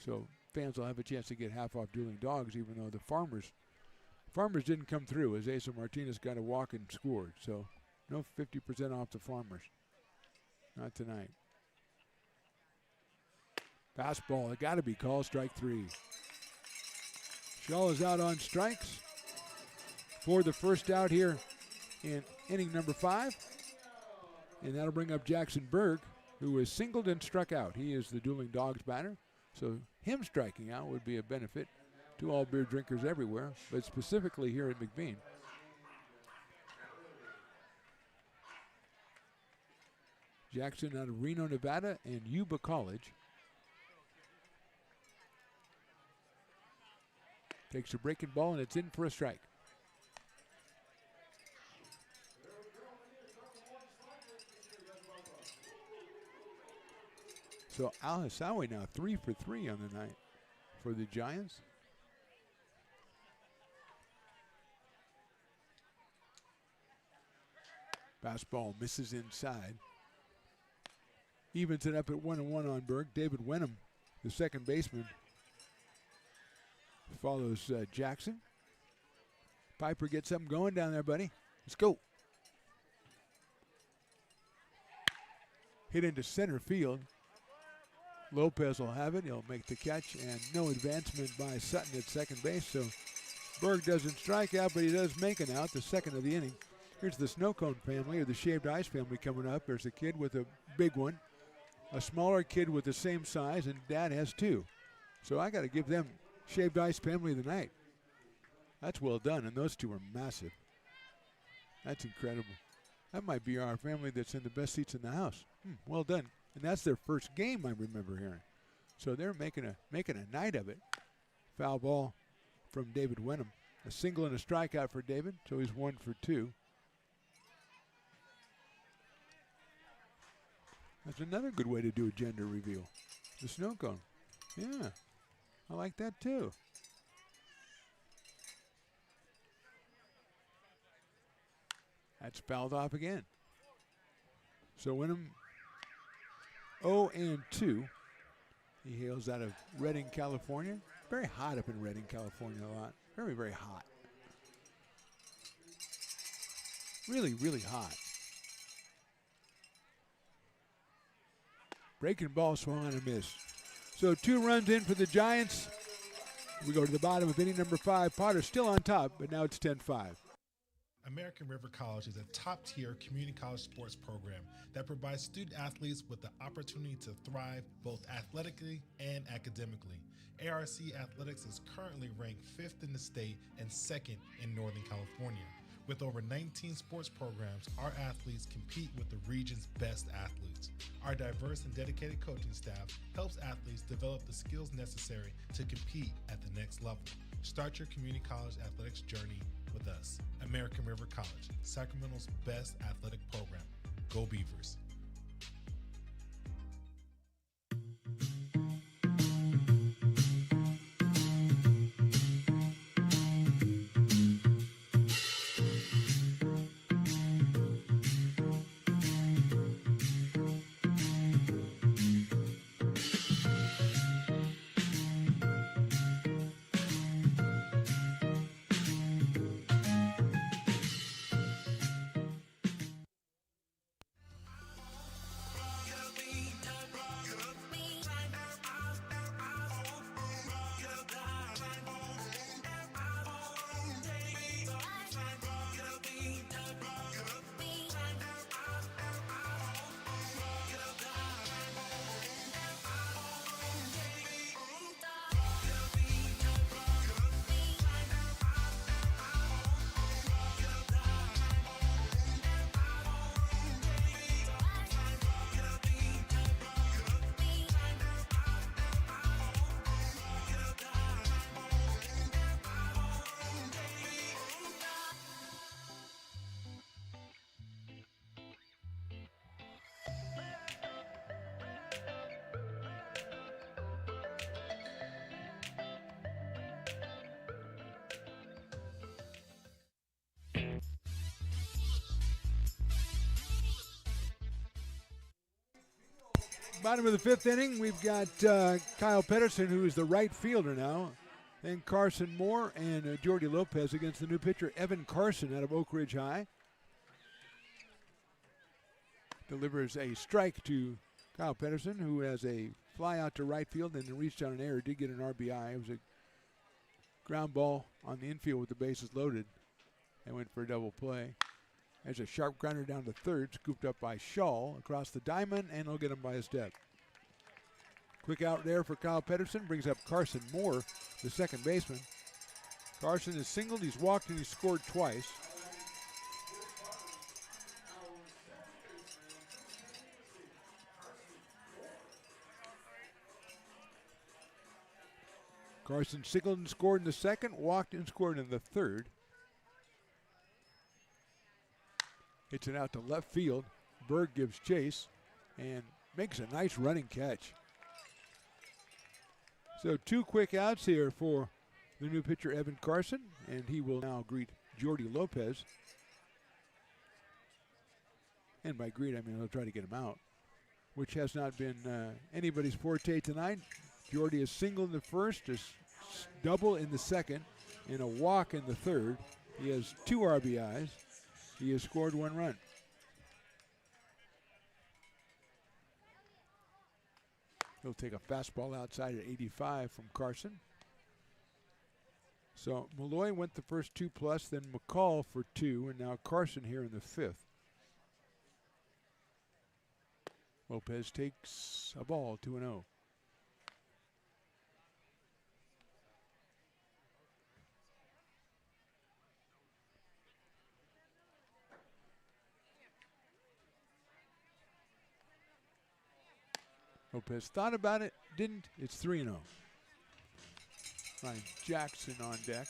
So fans will have a chance to get half off Dueling Dogs, even though the Farmers didn't come through, as Asa Martinez got a walk and scored. So no 50% off the Farmers. Not tonight. Fastball, it got to be called, strike 3. Shaw is out on strikes for the first out here in inning number 5. And that'll bring up Jackson Berg, who is singled and struck out. He is the Dueling Dogs batter. So him striking out would be a benefit to all beer drinkers everywhere, but specifically here at McBean. Jackson out of Reno, Nevada, and Yuba College. Takes a breaking ball, and it's in for a strike. So Al Hassawi now 3 for 3 on the night for the Giants. Fastball misses inside. Evens it up at 1-1 on Berg. David Wenham, the second baseman, follows Jackson. Piper gets something going down there, buddy. Let's go. Hit into center field. Lopez will have it. He'll make the catch, and no advancement by Sutton at second base. So Berg doesn't strike out, but he does make an out, the second of the inning. Here's the snow cone family, or the shaved ice family, coming up. There's a kid with a big one, a smaller kid with the same size, and Dad has 2. So I got to give them shaved ice family of the night. That's well done, and those 2 are massive. That's incredible. That might be our family that's in the best seats in the house. Well done. And that's their first game, I remember hearing. So they're making a night of it. Foul ball from David Wenham. A single and a strikeout for David, so he's 1 for 2. That's another good way to do a gender reveal. The snow cone. Yeah, I like that too. That's fouled off again. So Wenham 0-2. He hails out of Redding, California. Very hot up in Redding, California a lot. Very, very hot. Really, really hot. Breaking ball swung on and missed. So 2 runs in for the Giants. We go to the bottom of inning number 5. Potter still on top, but now it's 10-5. American River College is a top-tier community college sports program that provides student athletes with the opportunity to thrive both athletically and academically. ARC Athletics is currently ranked 5th in the state and 2nd in Northern California. With over 19 sports programs, our athletes compete with the region's best athletes. Our diverse and dedicated coaching staff helps athletes develop the skills necessary to compete at the next level. Start your community college athletics journey with us. American River College, Sacramento's best athletic program. Go Beavers. Bottom of the fifth inning, we've got Kyle Pedersen, who is the right fielder now. Then Carson Moore and Jordy Lopez against the new pitcher, Evan Carson out of Oak Ridge High. Delivers a strike to Kyle Pedersen, who has a fly out to right field and then reached on an error, did get an RBI. It was a ground ball on the infield with the bases loaded and went for a double play. There's a sharp grounder down to third, scooped up by Shaw across the diamond, and he'll get him by a step. Quick out there for Kyle Pedersen, brings up Carson Moore, the second baseman. Carson has singled, he's walked, and he's scored twice. Carson singled and scored in the second, walked and scored in the third. Hits it out to left field. Berg gives chase and makes a nice running catch. So 2 quick outs here for the new pitcher, Evan Carson, and he will now greet Jordy Lopez. And by greet, I mean he'll try to get him out, which has not been anybody's forte tonight. Jordy is single in the first, is double in the second, and a walk in the third. He has 2 RBIs. He has scored 1 run. He'll take a fastball outside at 85 from Carson. So Malloy went the first 2+, then McCall for 2, and now Carson here in the 5th. Lopez takes a ball, 2-0. Lopez thought about it, didn't. It's 3-0. Ryan Jackson on deck.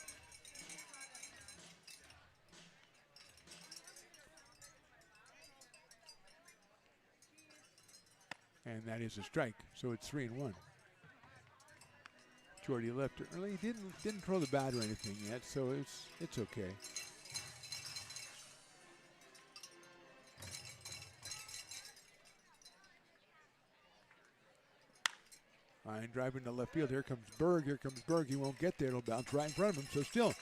And that is a strike, so it's 3-1. Jordy left it early. He didn't throw the bat or anything yet, so it's okay. Ryan driving to left field. Here comes Berg. Here comes Berg. He won't get there. It'll bounce right in front of him. So still,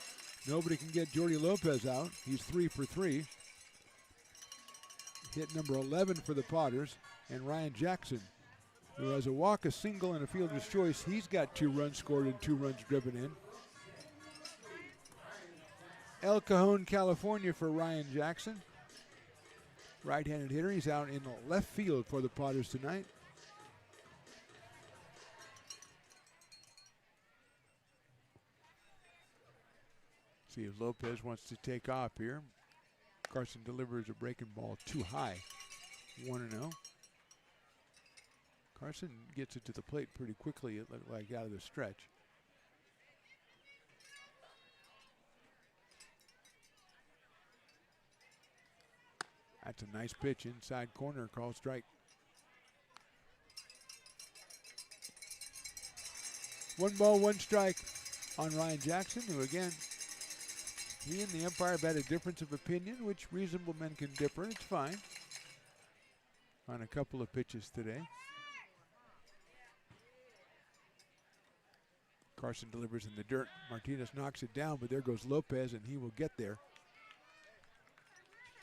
nobody can get Jordy Lopez out. He's 3 for 3. Hit number 11 for the Potters. And Ryan Jackson, who has a walk, a single, and a fielder's choice. He's got 2 runs scored and 2 runs driven in. El Cajon, California for Ryan Jackson. Right-handed hitter. He's out in the left field for the Potters tonight. See if Lopez wants to take off here. Carson delivers a breaking ball too high. 1-0. Carson gets it to the plate pretty quickly, it looked like, out of the stretch. That's a nice pitch inside corner, called strike. 1 ball, 1 strike on Ryan Jackson, who again, he and the umpire have had a difference of opinion, which reasonable men can differ. It's fine. On a couple of pitches today. Carson delivers in the dirt. Martinez knocks it down, but there goes Lopez, and he will get there.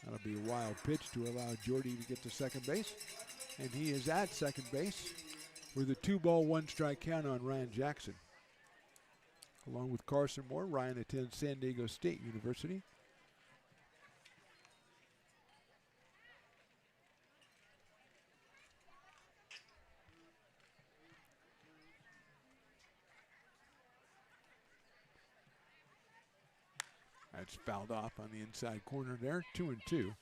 That'll be a wild pitch to allow Jordy to get to second base. And he is at second base with a 2 ball, 1 strike count on Ryan Jackson. Along with Carson Moore, Ryan attends San Diego State University. That's fouled off on the inside corner there, 2-2.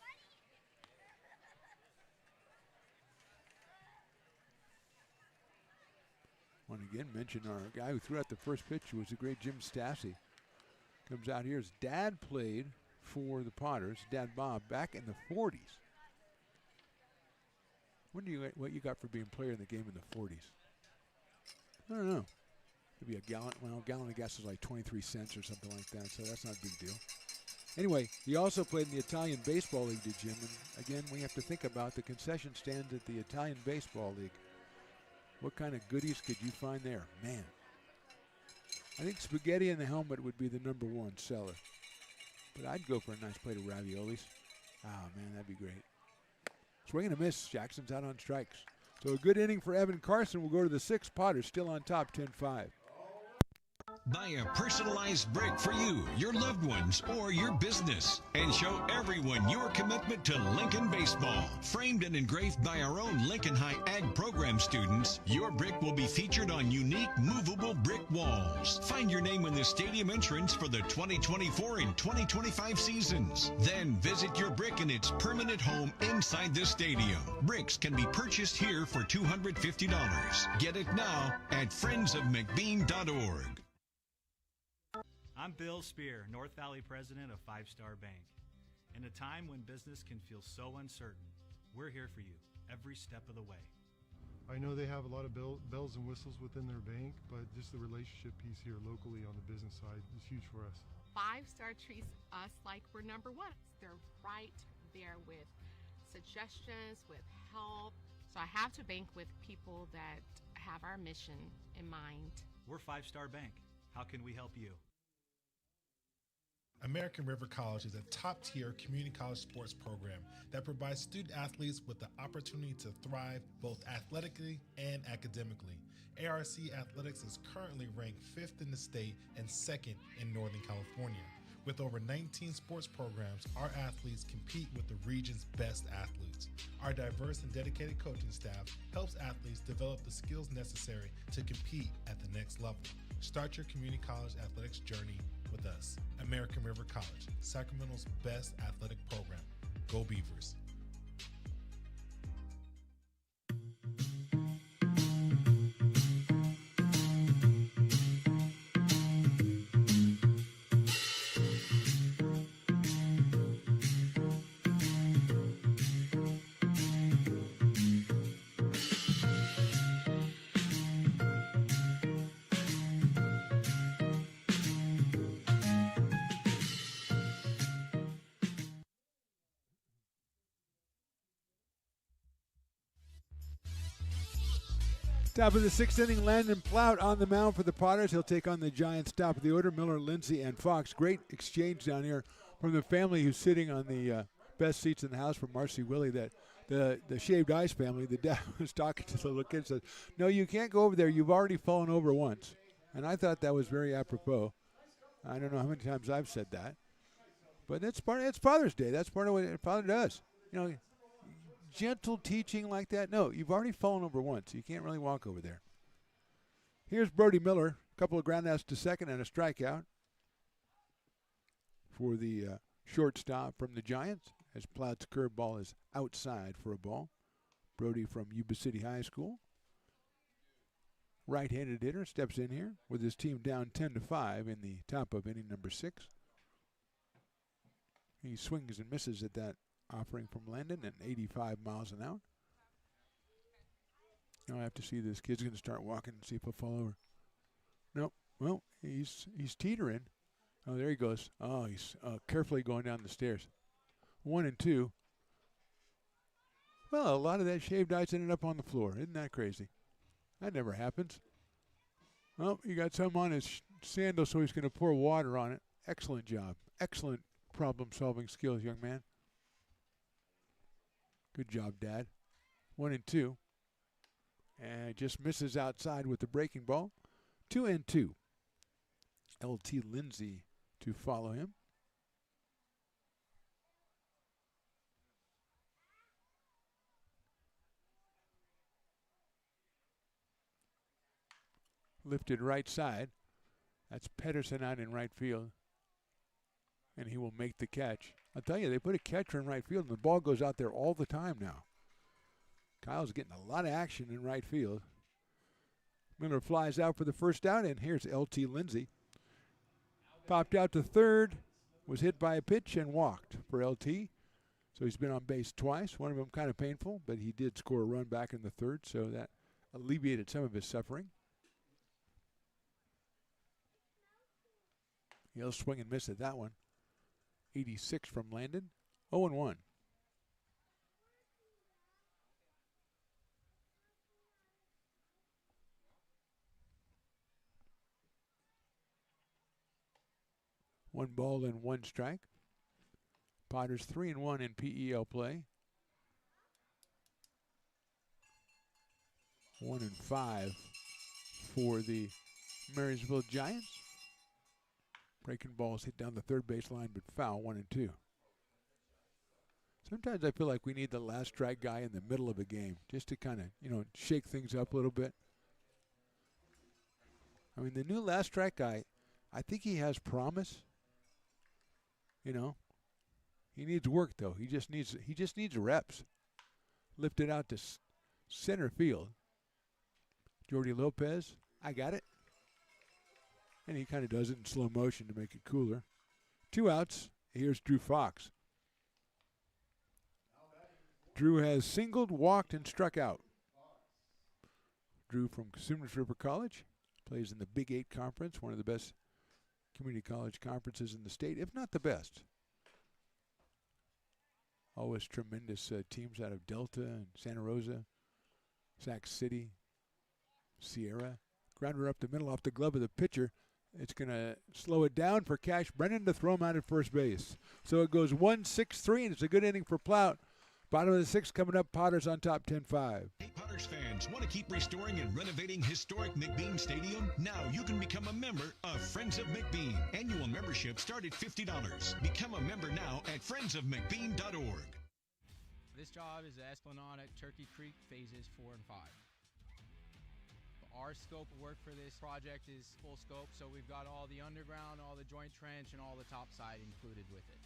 Want to again mention our guy who threw out the first pitch was the great Jim Stassi. Comes out here. His dad played for the Potters, Dad Bob, back in the 40s. What you got for being player in the game in the 40s? I don't know. Maybe a gallon. Well, a gallon of gas is like 23 cents or something like that, so that's not a big deal. Anyway, he also played in the Italian Baseball League, did Jim. And again, we have to think about the concession stand at the Italian Baseball League. What kind of goodies could you find there? Man. I think spaghetti in the helmet would be the #1 seller. But I'd go for a nice plate of raviolis. Oh, man, that'd be great. Swing and a miss. Jackson's out on strikes. So a good inning for Evan Carson. We'll go to the 6th. Potters still on top, 10-5. Buy a personalized brick for you, your loved ones, or your business, and show everyone your commitment to Lincoln baseball. Framed and engraved by our own Lincoln High Ag program students, your brick will be featured on unique movable brick walls. Find your name in the stadium entrance for the 2024 and 2025 seasons. Then visit your brick in its permanent home inside the stadium. Bricks can be purchased here for $250. Get it now at friendsofmcbean.org. I'm Bill Spear, North Valley president of 5 Star Bank. In a time when business can feel so uncertain, we're here for you every step of the way. I know they have a lot of bells and whistles within their bank, but just the relationship piece here locally on the business side is huge for us. 5 Star treats us like we're #1. They're right there with suggestions, with help. So I have to bank with people that have our mission in mind. We're 5 Star Bank. How can we help you? American River College is a top-tier community college sports program that provides student athletes with the opportunity to thrive both athletically and academically. ARC Athletics is currently ranked 5th in the state and 2nd in Northern California. With over 19 sports programs, our athletes compete with the region's best athletes. Our diverse and dedicated coaching staff helps athletes develop the skills necessary to compete at the next level. Start your community college athletics journey with us. American River College, Sacramento's best athletic program. Go Beavers. Top of the 6th inning, Landon Plout on the mound for the Potters. He'll take on the Giants. Top of the order, Miller, Lindsay, and Fox. Great exchange down here from the family who's sitting on the best seats in the house from Marcy Willie. That the Shaved Ice family, the dad was talking to the little kid and said, "No, you can't go over there. You've already fallen over once." And I thought that was very apropos. I don't know how many times I've said that. But it's Father's Day. That's part of what a father does. You know, gentle teaching like that. No, you've already fallen over once. You can't really walk over there. Here's Brody Miller. A couple of ground outs to second and a strikeout for the shortstop from the Giants, as Plout's curveball is outside for a ball. Brody from Yuba City High School. Right-handed hitter steps in here with his team down 10-5 in the top of inning number 6. He swings and misses at that offering from Landon at 85 miles an hour. Now I have to see this kid's going to start walking and see if he'll fall over. Nope. Well, he's teetering. Oh, there he goes. Oh, he's carefully going down the stairs. 1-2. Well, a lot of that shaved ice ended up on the floor. Isn't that crazy? That never happens. Well, he got some on his sandal, so he's going to pour water on it. Excellent job. Excellent problem-solving skills, young man. Good job, Dad. 1-2. And just misses outside with the breaking ball. 2-2. LT Lindsay to follow him. Lifted right side. That's Pedersen out in right field. And he will make the catch. I'll tell you, they put a catcher in right field, and the ball goes out there all the time now. Kyle's getting a lot of action in right field. Miller flies out for the first out, and here's LT Lindsay. Popped out to third, was hit by a pitch, and walked for LT. So he's been on base twice, one of them kind of painful, but he did score a run back in the third, so that alleviated some of his suffering. He'll swing and miss at that one. 86 from Landon. 0-1. 1 ball and 1 strike. Potters 3-1 in PEL play. 1-5 for the Marysville Giants. Breaking balls hit down the third baseline, but foul. 1-2. Sometimes I feel like we need the last strike guy in the middle of a game just to kind of, shake things up a little bit. I mean, the new last strike guy, I think he has promise. He needs work though. He just needs reps. Lift it out to center field. Jordy Lopez, I got it. And he kind of does it in slow motion to make it cooler. 2 outs. Here's Drew Fox. Drew has singled, walked, and struck out. Drew from Cosumnes River College. Plays in the Big 8 Conference, one of the best community college conferences in the state, if not the best. Always tremendous teams out of Delta and Santa Rosa, Sac City, Sierra. Grounder up the middle off the glove of the pitcher. It's going to slow it down for Cash Brennan to throw him out at first base. So it goes 1-6-3, and it's a good inning for Plout. Bottom of the 6th coming up, Potters on top 10-5. Hey, Potters fans, want to keep restoring and renovating historic McBean Stadium? Now you can become a member of Friends of McBean. Annual membership start at $50. Become a member now at friendsofmcbean.org. This job is the Esplanade Turkey Creek phases 4 and 5. Our scope of work for this project is full scope, so we've got all the underground, all the joint trench, and all the top side included with it.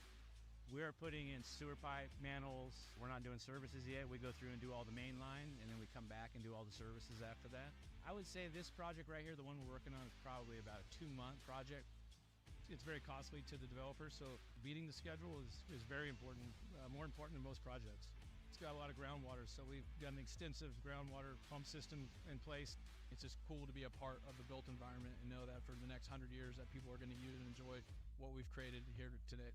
We're putting in sewer pipe, manholes. We're not doing services yet. We go through and do all the main line, and then we come back and do all the services after that. I would say this project right here, the one we're working on, is probably about a 2-month project. It's very costly to the developer, so beating the schedule is very important, more important than most projects. It's got a lot of groundwater, so we've got an extensive groundwater pump system in place. It's just cool to be a part of the built environment and know that for the next 100 years that people are going to use and enjoy what we've created here today.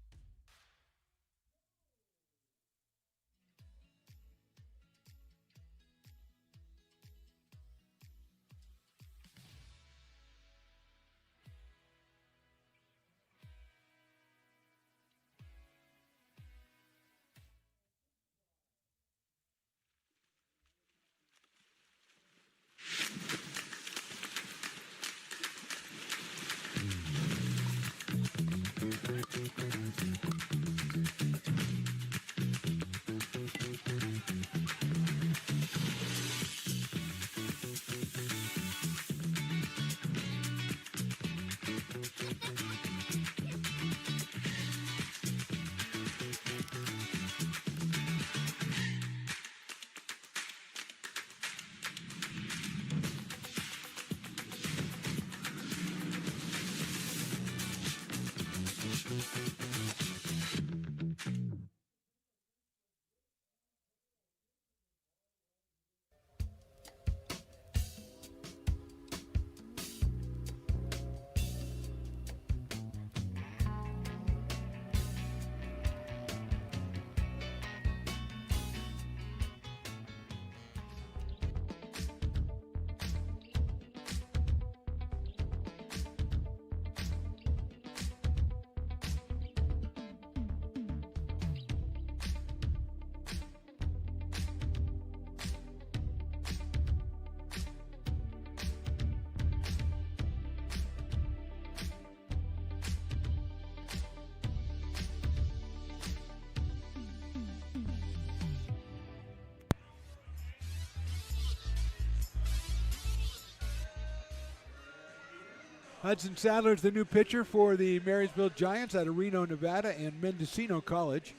Hudson Sadler's the new pitcher for the Marysville Giants out of Reno, Nevada, and Mendocino College.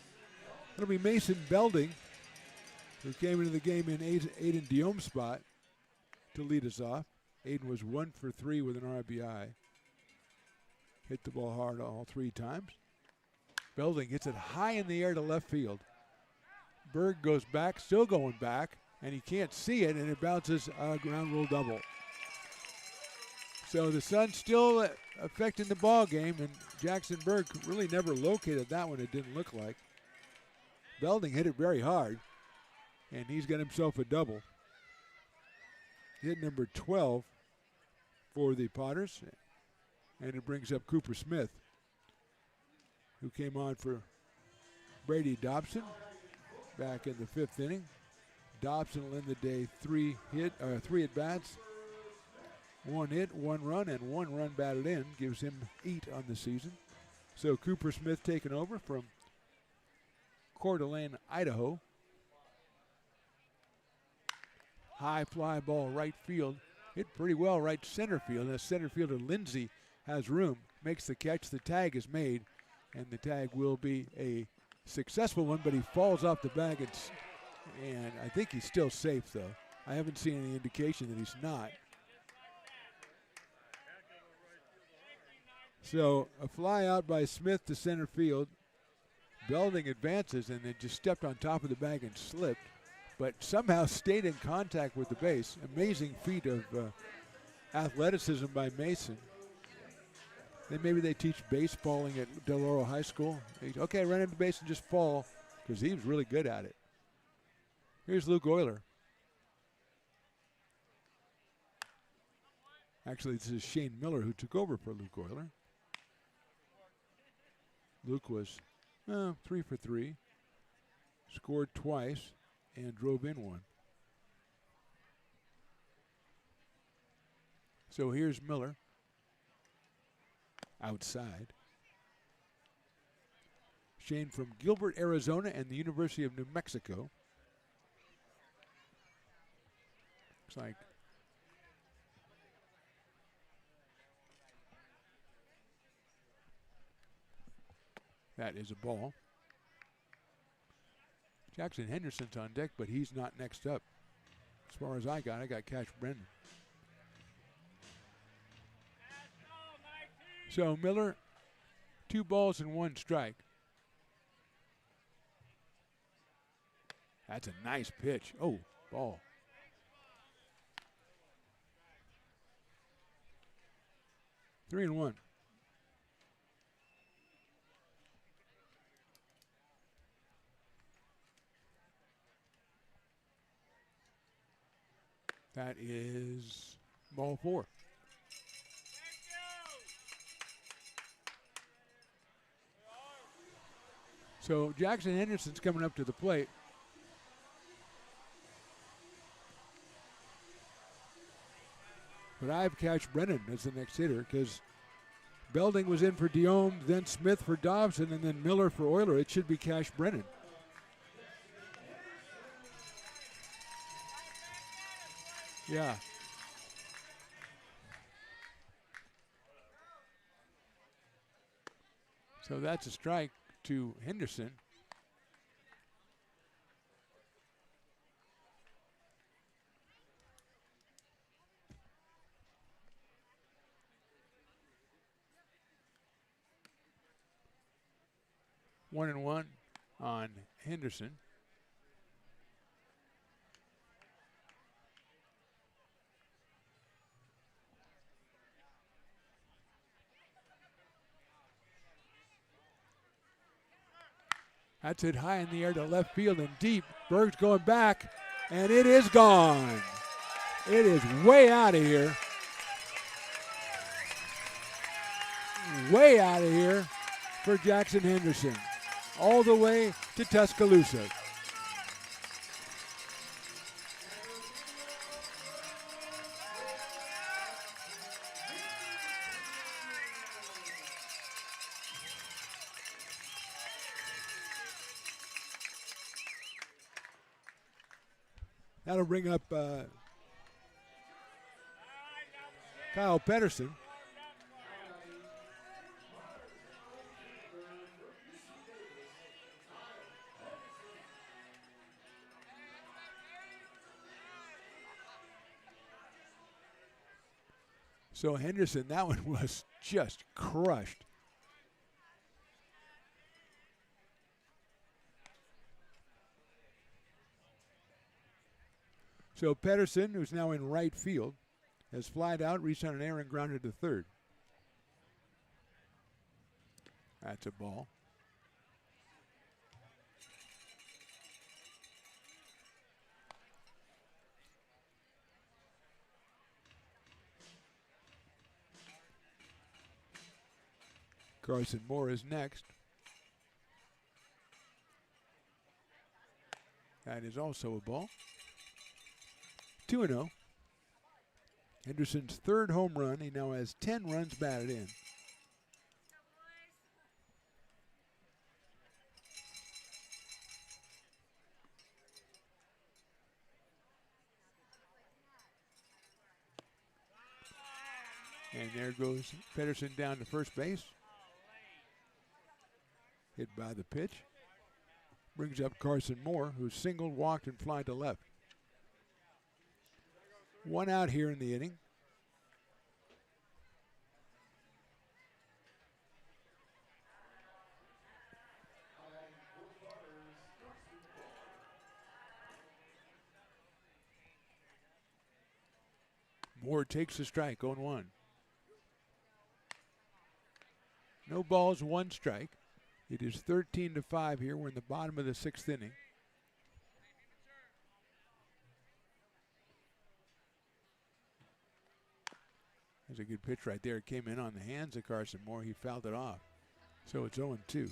It'll be Mason Belding, who came into the game in Aiden Diome's spot to lead us off. Aiden was 1 for 3 with an RBI. Hit the ball hard all 3 times. Belding hits it high in the air to left field. Berg goes back, still going back, and he can't see it, and it bounces a ground rule double. So the sun's still affecting the ball game, and Jackson Berg really never located that one, it didn't look like. Belding hit it very hard, and he's got himself a double. Hit number 12 for the Potters, and it brings up Cooper Smith. who came on for Brady Dobson back in the 5th inning. Dobson will end the day 3 at-bats, 1 hit, 1 run, and 1 run batted in. Gives him 8 on the season. So Cooper Smith taking over from Coeur d'Alene, Idaho. High fly ball right field. Hit pretty well right center field. And center fielder Lindsey has room. Makes the catch. The tag is made. And the tag will be a successful one, but he falls off the bag. And I think he's still safe, though. I haven't seen any indication that he's not. So a fly out by Smith to center field. Belding advances and then just stepped on top of the bag and slipped, but somehow stayed in contact with the base. Amazing feat of athleticism by Mason. Then maybe they teach baseballing at Del Oro High School. Okay, run into the base and just fall, because he was really good at it. Here's Luke Euler. Actually, this is Shane Miller who took over for Luke Euler. Luke was 3 for 3, scored twice, and drove in 1. So here's Miller outside. Shane from Gilbert, Arizona, and the University of New Mexico. Looks like that is a ball. Jackson Henderson's on deck, but he's not next up. As far as I got Cash Brennan. So Miller, 2 balls and 1 strike. That's a nice pitch. Oh, ball. Three and 1. That is ball 4. So Jackson Henderson's coming up to the plate. But I have Cash Brennan as the next hitter because Belding was in for Diome, then Smith for Dobson, and then Miller for Euler. It should be Cash Brennan. Yeah. So that's a strike to Henderson. One and 1 on Henderson. That's it high in the air to left field and deep. Berg's going back, and it is gone. It is way out of here. Way out of here for Jackson Henderson. All the way to Tuscaloosa. That'll bring up Kyle Pedersen. So Henderson, that one was just crushed. So Pedersen, who's now in right field, has flied out, reached on an error, and grounded to third. That's a ball. Carson Moore is next. That is also a ball. 2-0. Henderson's third home run. He now has 10 runs batted in. And there goes Pedersen down to first base. Hit by the pitch. Brings up Carson Moore, who singled, walked, and fly to left. One out here in the inning. Moore takes the strike, 0-1. No balls, one strike. It is 13-5 here. We're in the bottom of the sixth inning. There's a good pitch right there. It came in on the hands of Carson Moore. He fouled it off. So it's 0-2.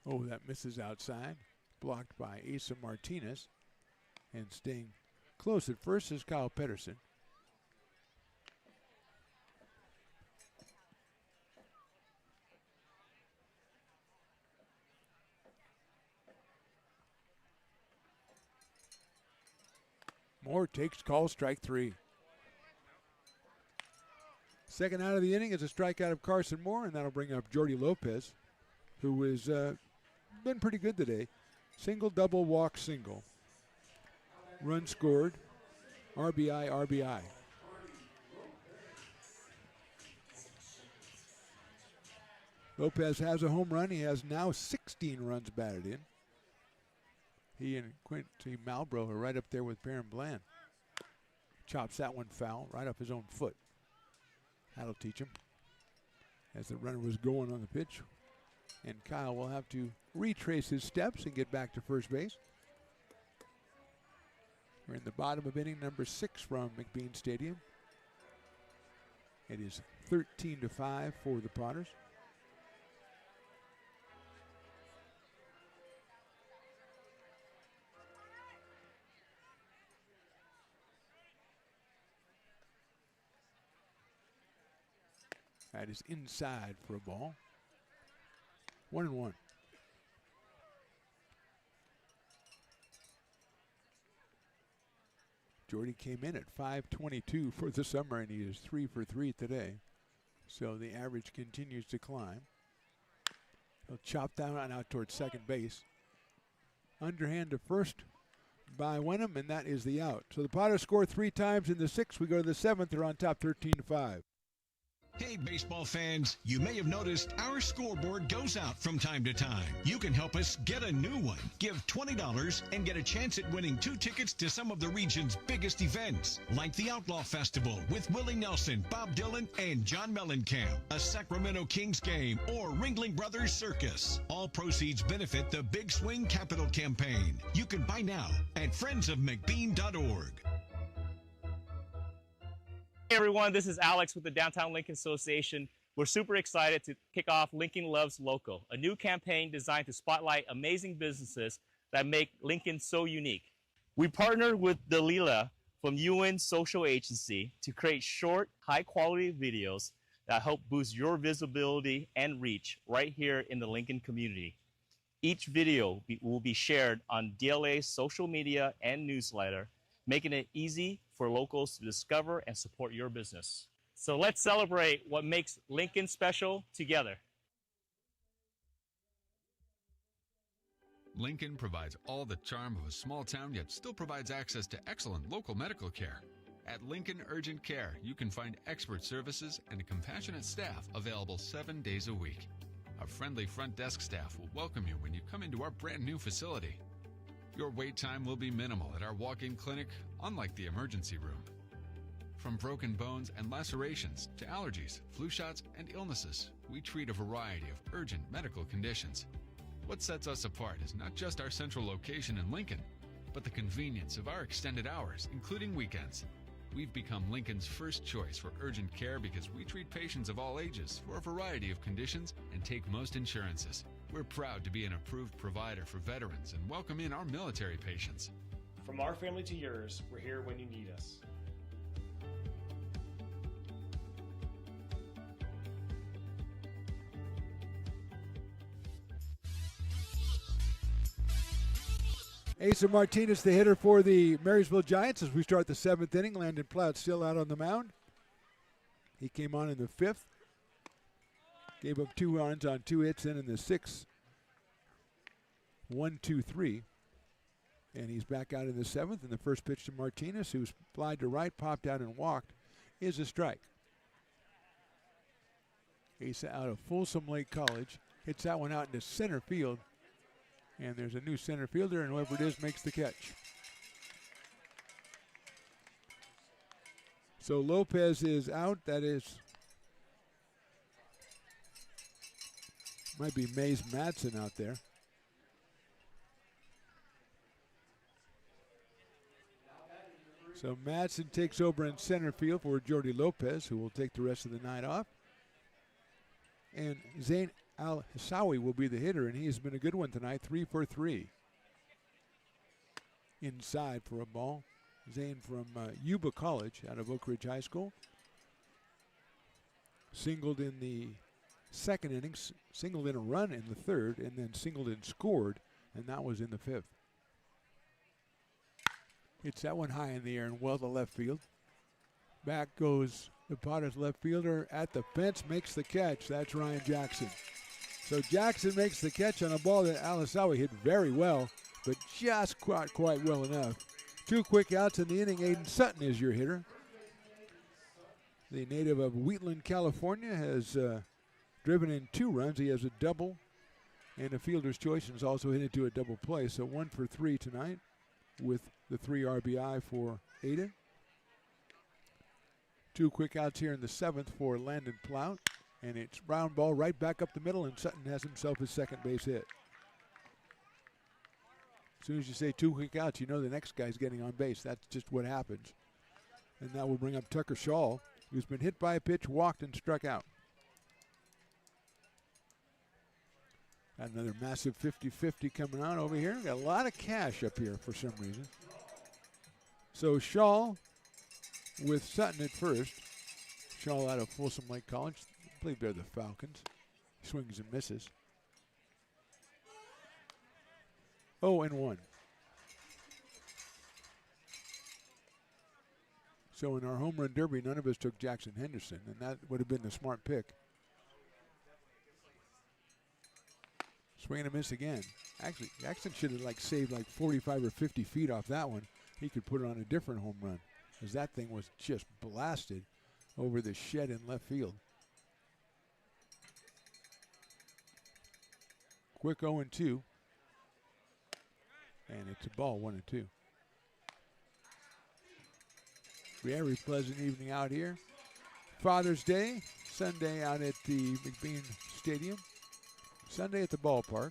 Oh, that misses outside. Blocked by Asa Martinez. And staying close at first is Kyle Pedersen. Moore takes call, strike 3. Second out of the inning is a strikeout of Carson Moore, and that'll bring up Jordy Lopez, who has been pretty good today. Single, double, walk, single. Run scored, RBI, RBI. Lopez has a home run. He has now 16 runs batted in. He and Quincy Malbrough are right up there with Perrin Bland. Chops that one foul right off his own foot. That'll teach him. As the runner was going on the pitch. And Kyle will have to retrace his steps and get back to first base. We're in the bottom of inning number 6 from McBean Stadium. It is 13-5 for the Potters. That is inside for a ball. 1-1. Jordy came in at .522 for the summer, and he is 3 for 3 today. So the average continues to climb. He'll chop down and out towards second base. Underhand to first by Wenham, and that is the out. So the Potters score 3 times in the 6th. We go to the 7th. They're on top 13-5. Hey, baseball fans, you may have noticed our scoreboard goes out from time to time. You can help us get a new one. Give $20 and get a chance at winning 2 tickets to some of the region's biggest events, like the Outlaw Festival with Willie Nelson, Bob Dylan, and John Mellencamp, a Sacramento Kings game, or Ringling Brothers Circus. All proceeds benefit the Big Swing Capital Campaign. You can buy now at friendsofmcbean.org. Hey everyone, this is Alex with the Downtown Lincoln Association. We're super excited to kick off Lincoln Loves Local, a new campaign designed to spotlight amazing businesses that make Lincoln so unique. We partnered with Dalila from UN Social Agency to create short, high-quality videos that help boost your visibility and reach right here in the Lincoln community. Each video will be shared on DLA's social media and newsletter, making it easy for locals to discover and support your business. So let's celebrate what makes Lincoln special together. Lincoln provides all the charm of a small town, yet still provides access to excellent local medical care. At Lincoln Urgent Care, you can find expert services and a compassionate staff available 7 days a week. A friendly front desk staff will welcome you when you come into our brand new facility. Your wait time will be minimal at our walk-in clinic, unlike the emergency room. From broken bones and lacerations to allergies, flu shots, and illnesses, we treat a variety of urgent medical conditions. What sets us apart is not just our central location in Lincoln, but the convenience of our extended hours, including weekends. We've become Lincoln's first choice for urgent care because we treat patients of all ages for a variety of conditions and take most insurances. We're proud to be an approved provider for veterans and welcome in our military patients. From our family to yours, we're here when you need us. Asa Martinez, the hitter for the Marysville Giants as we start the 7th inning. Landon Plout still out on the mound. He came on in the 5th. Gave up 2 runs on 2 hits, then in the 6th. 1-2-3. And he's back out in the 7th. And the first pitch to Martinez, who's flied to right, popped out and walked, is a strike. Asa out of Folsom Lake College. Hits that one out into center field. And there's a new center fielder, and whoever it is makes the catch. So Lopez is out. That is, might be Mays Madsen out there. So Madsen takes over in center field for Jordy Lopez, who will take the rest of the night off. And Zane Al-Hassawi will be the hitter, and he has been a good one tonight, 3 for 3. Inside for a ball. Zane from Yuba College out of Oak Ridge High School. Singled in the 2nd inning, singled in a run in the 3rd, and then singled and scored, and that was in the 5th. Hits that one high in the air and well to left field. Back goes the Potters left fielder at the fence, makes the catch. That's Ryan Jackson. So Jackson makes the catch on a ball that Al-Hassawi hit very well, but just quite well enough. 2 quick outs in the inning. Aiden Sutton is your hitter. The native of Wheatland, California, has driven in 2 runs. He has a double and a fielder's choice, and has also hit into a double play. So 1 for 3 tonight with the 3 RBI for Aiden. 2 quick outs here in the 7th for Landon Plout. And it's ground ball right back up the middle, and Sutton has himself his second base hit. As soon as you say 2 quick outs, you know the next guy's getting on base. That's just what happens. And that will bring up Tucker Shaw, who's been hit by a pitch, walked, and struck out. Got another massive 50-50 coming out over here. Got a lot of cash up here for some reason. So Shaw with Sutton at first. Shaw out of Folsom Lake College. I believe they're the Falcons. Swings and misses. 0-1. So in our home run derby, none of us took Jackson Henderson, and that would have been the smart pick. Swing and a miss again. Actually, Jackson should have saved 45 or 50 feet off that one. He could put it on a different home run, because that thing was just blasted over the shed in left field. Quick 0-2. And it's a ball, 1-2. Very pleasant evening out here. Father's Day, Sunday out at the McBean Stadium. Sunday at the ballpark.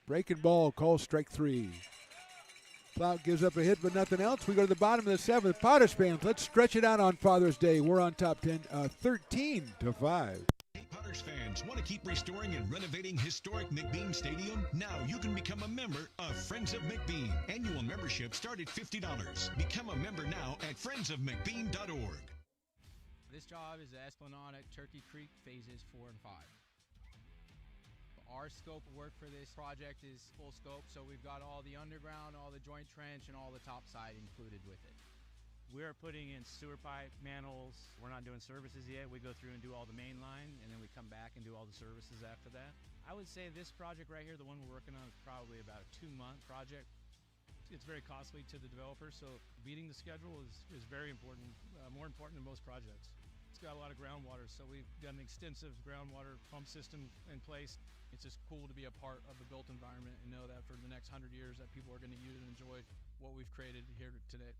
Breaking ball, call strike 3. Plout gives up a hit, but nothing else. We go to the bottom of the 7th. Potters fans, let's stretch it out on Father's Day. We're on top 10, 13-5. Potters fans, want to keep restoring and renovating historic McBean Stadium? Now you can become a member of Friends of McBean. Annual membership start at $50. Become a member now at friendsofmcbean.org. This job is the Esplanade at Turkey Creek phases 4 and 5. Our scope of work for this project is full scope, so we've got all the underground, all the joint trench, and all the top side included with it. We're putting in sewer pipe, manholes. We're not doing services yet. We go through and do all the main line, and then we come back and do all the services after that. I would say this project right here, the one we're working on, is probably about a 2-month project. It's very costly to the developer, so beating the schedule is very important, more important than most projects. It's got a lot of groundwater, so we've got an extensive groundwater pump system in place. It's just cool to be a part of the built environment and know that for the next 100 years that people are going to use and enjoy what we've created here today.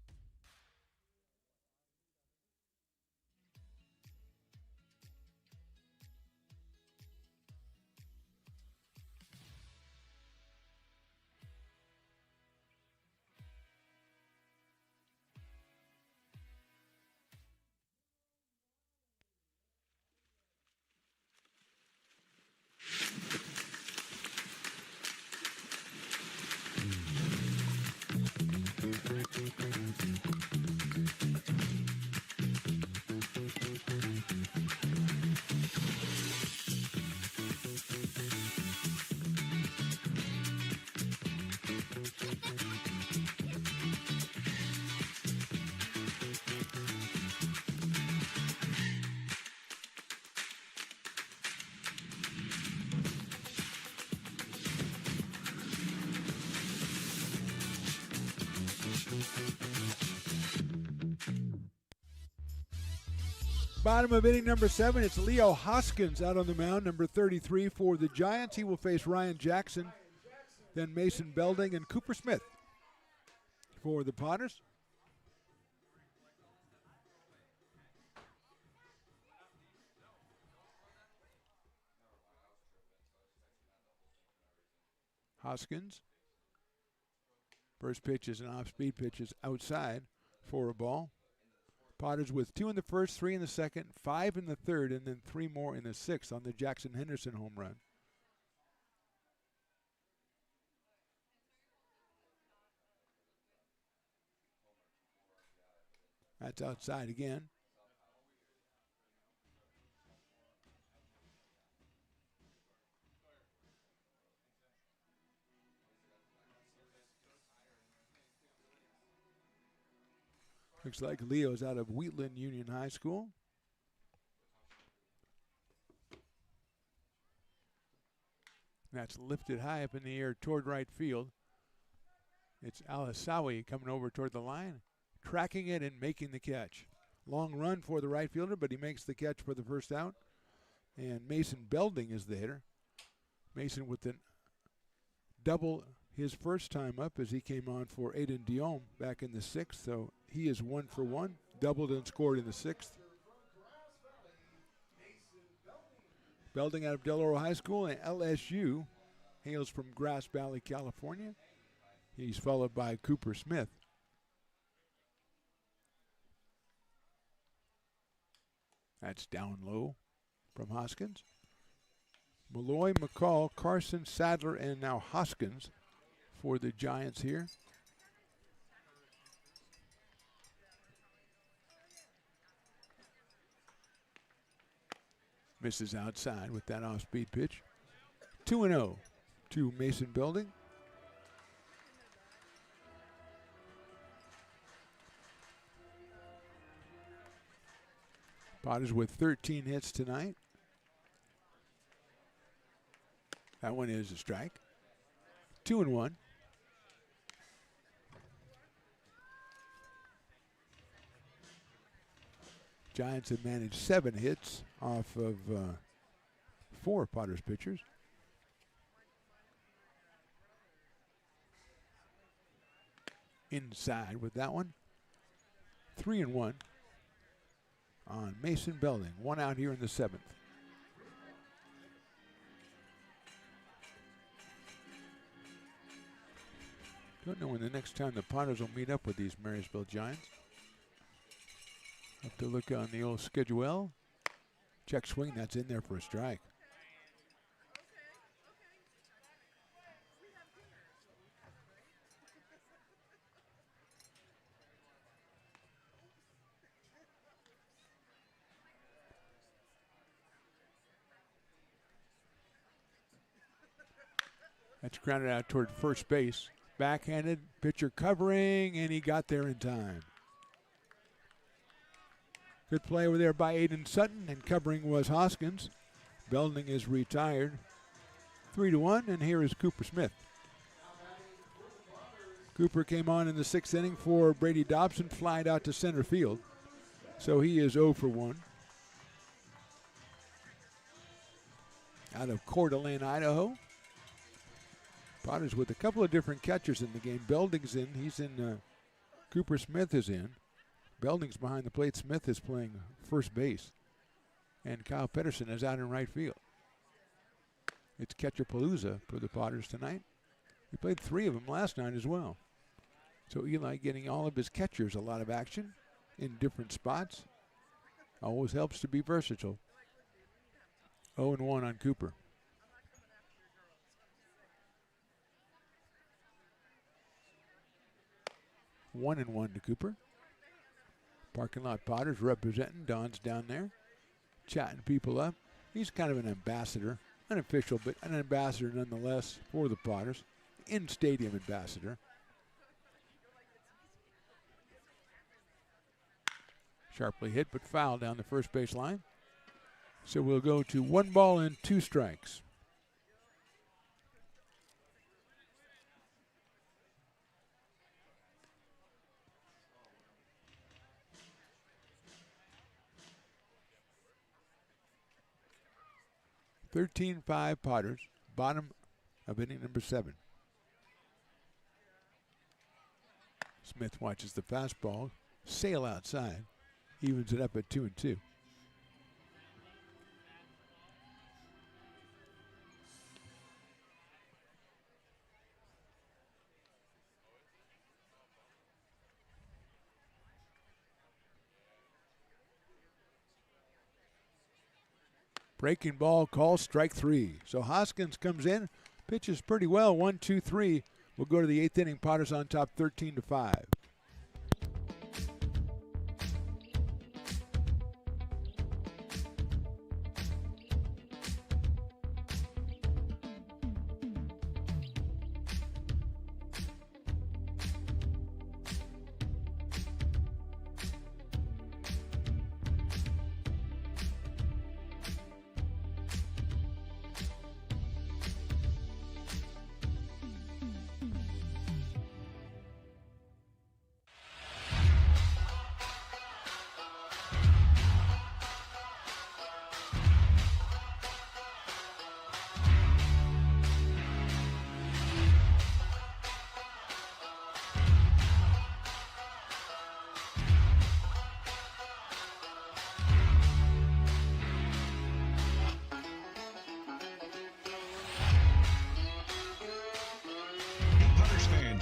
Bottom of inning number 7, it's Leo Hoskins out on the mound, number 33 for the Giants. He will face Ryan Jackson, then Mason Belding and Cooper Smith for the Potters. Hoskins. First pitch is an off-speed pitch, is outside for a ball. Potters with 2 in the first, 3 in the second, 5 in the third, and then 3 more in the sixth on the Jackson Henderson home run. That's outside again. Looks like Leo's out of Wheatland Union High School. That's lifted high up in the air toward right field. It's Alisawi coming over toward the line, tracking it and making the catch. Long run for the right fielder, but he makes the catch for the first out. And Mason Belding is the hitter. Mason with the double his first time up as he came on for Aiden Diome back in the 6th. So he is 1 for 1, doubled and scored in the 6th. Belding out of Del Oro High School and LSU, hails from Grass Valley, California. He's followed by Cooper Smith. That's down low from Hoskins. Malloy, McCall, Carson, Sadler, and now Hoskins for the Giants here. Misses outside with that off-speed pitch. 2-0 to Mason Belding. Potters with 13 hits tonight. That one is a strike. 2-1. Giants have managed 7 hits off of 4 Potters pitchers. Inside with that one. 3-1 on Mason Belding. 1 out here in the 7th. Don't know when the next time the Potters will meet up with these Marysville Giants. Have to look on the old schedule. Check swing, that's in there for a strike. That's grounded out toward first base. Backhanded, pitcher covering, and he got there in time. Good play over there by Aiden Sutton, and covering was Hoskins. Belding is retired. 3-1, and here is Cooper Smith. Cooper came on in the 6th inning for Brady Dobson, flied out to center field. So he is 0 for 1. Out of Coeur d'Alene, Idaho. Potters with a couple of different catchers in the game. Belding's in. He's in. Cooper Smith is in. Belding's behind the plate. Smith is playing first base. And Kyle Pedersen is out in right field. It's Catcher-Palooza for the Potters tonight. He played 3 of them last night as well. So Eli getting all of his catchers a lot of action in different spots. Always helps to be versatile. 0-1 on Cooper. 1-1 to Cooper. Parking lot Potters representing. Don's down there, chatting people up. He's kind of an ambassador, unofficial, but an ambassador nonetheless for the Potters. In-stadium ambassador. Sharply hit, but foul down the first base line. So we'll go to 1 ball and 2 strikes. 13-5 Potters, bottom of inning number 7. Smith watches the fastball sail outside, evens it up at 2-2. Breaking ball call, strike 3. So Hoskins comes in, pitches pretty well, 1-2-3. We'll go to the 8th inning. Potters on top 13-5.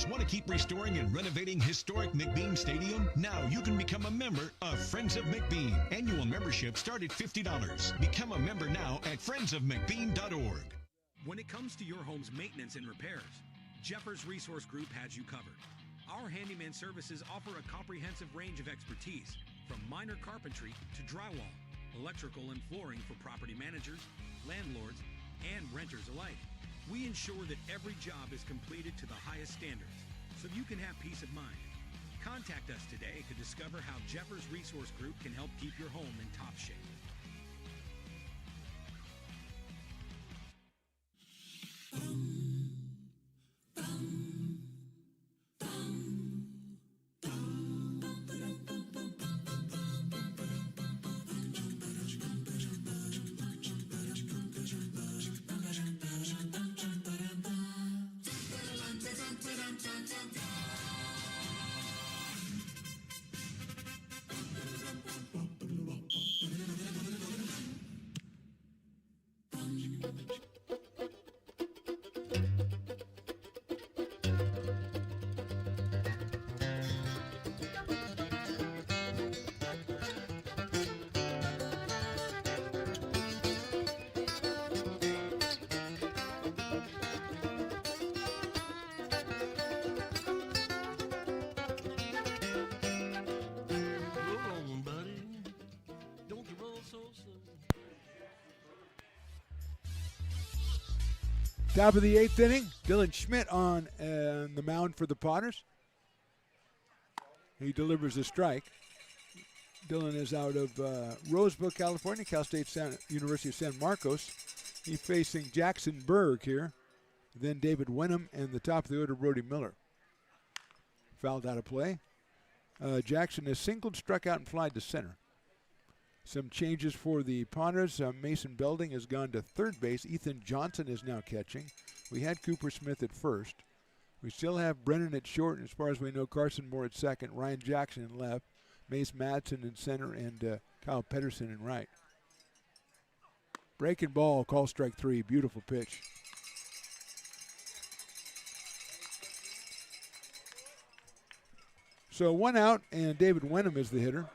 Want to keep restoring and renovating historic McBean Stadium? Now you can become a member of Friends of McBean. Annual membership start at $50. Become a member now at friendsofmcbean.org. When it comes to your home's maintenance and repairs, Jeffers Resource Group has you covered. Our handyman services offer a comprehensive range of expertise, from minor carpentry to drywall, electrical and flooring for property managers, landlords, and renters alike. We ensure that every job is completed to the highest standards, so you can have peace of mind. Contact us today to discover how Jeffers Resource Group can help keep your home in top shape. Top of the 8th inning, Dylan Schmidt on the mound for the Potters. He delivers a strike. Dylan is out of Roseville, California, Cal State University of San Marcos. He's facing Jackson Berg here, then David Wenham, and the top of the order, Brody Miller. Fouled out of play. Jackson has singled, struck out, and flied to center. Some changes for the Potters. Mason Belding has gone to third base. Ethan Johnson is now catching. We had Cooper Smith at first. We still have Brennan at short, and as far as we know, Carson Moore at second, Ryan Jackson in left, Mace Madsen in center, and Kyle Pedersen in right. Breaking ball, call strike 3. Beautiful pitch. So 1 out, and David Wenham is the hitter.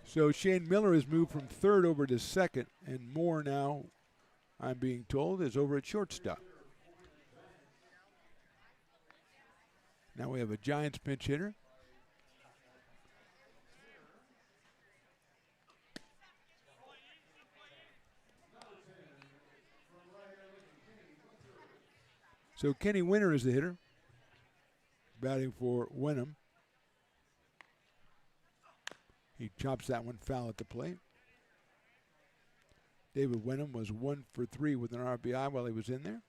So Shane Miller has moved from third over to second, and Moore now, I'm being told, is over at shortstop. Now we have a Giants pinch hitter. So Kenny Winter is the hitter, batting for Wenham. He chops that one foul at the plate. David Wenham was 1 for 3 with an RBI while he was in there.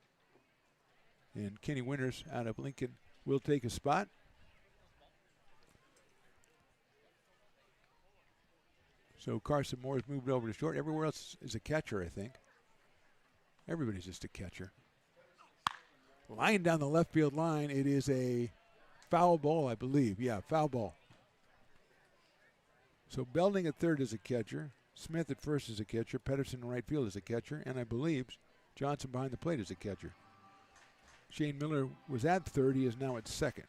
And Kenny Winters out of Lincoln will take a spot. So Carson Moore's moved over to short. Everywhere else is a catcher, I think. Everybody's just a catcher. Line down the left field line. It is a foul ball, I believe. Yeah, foul ball. So Belding at third is a catcher. Smith at first is a catcher. Pedersen in right field is a catcher. And I believe Johnson behind the plate is a catcher. Shane Miller was at third. He is now at second.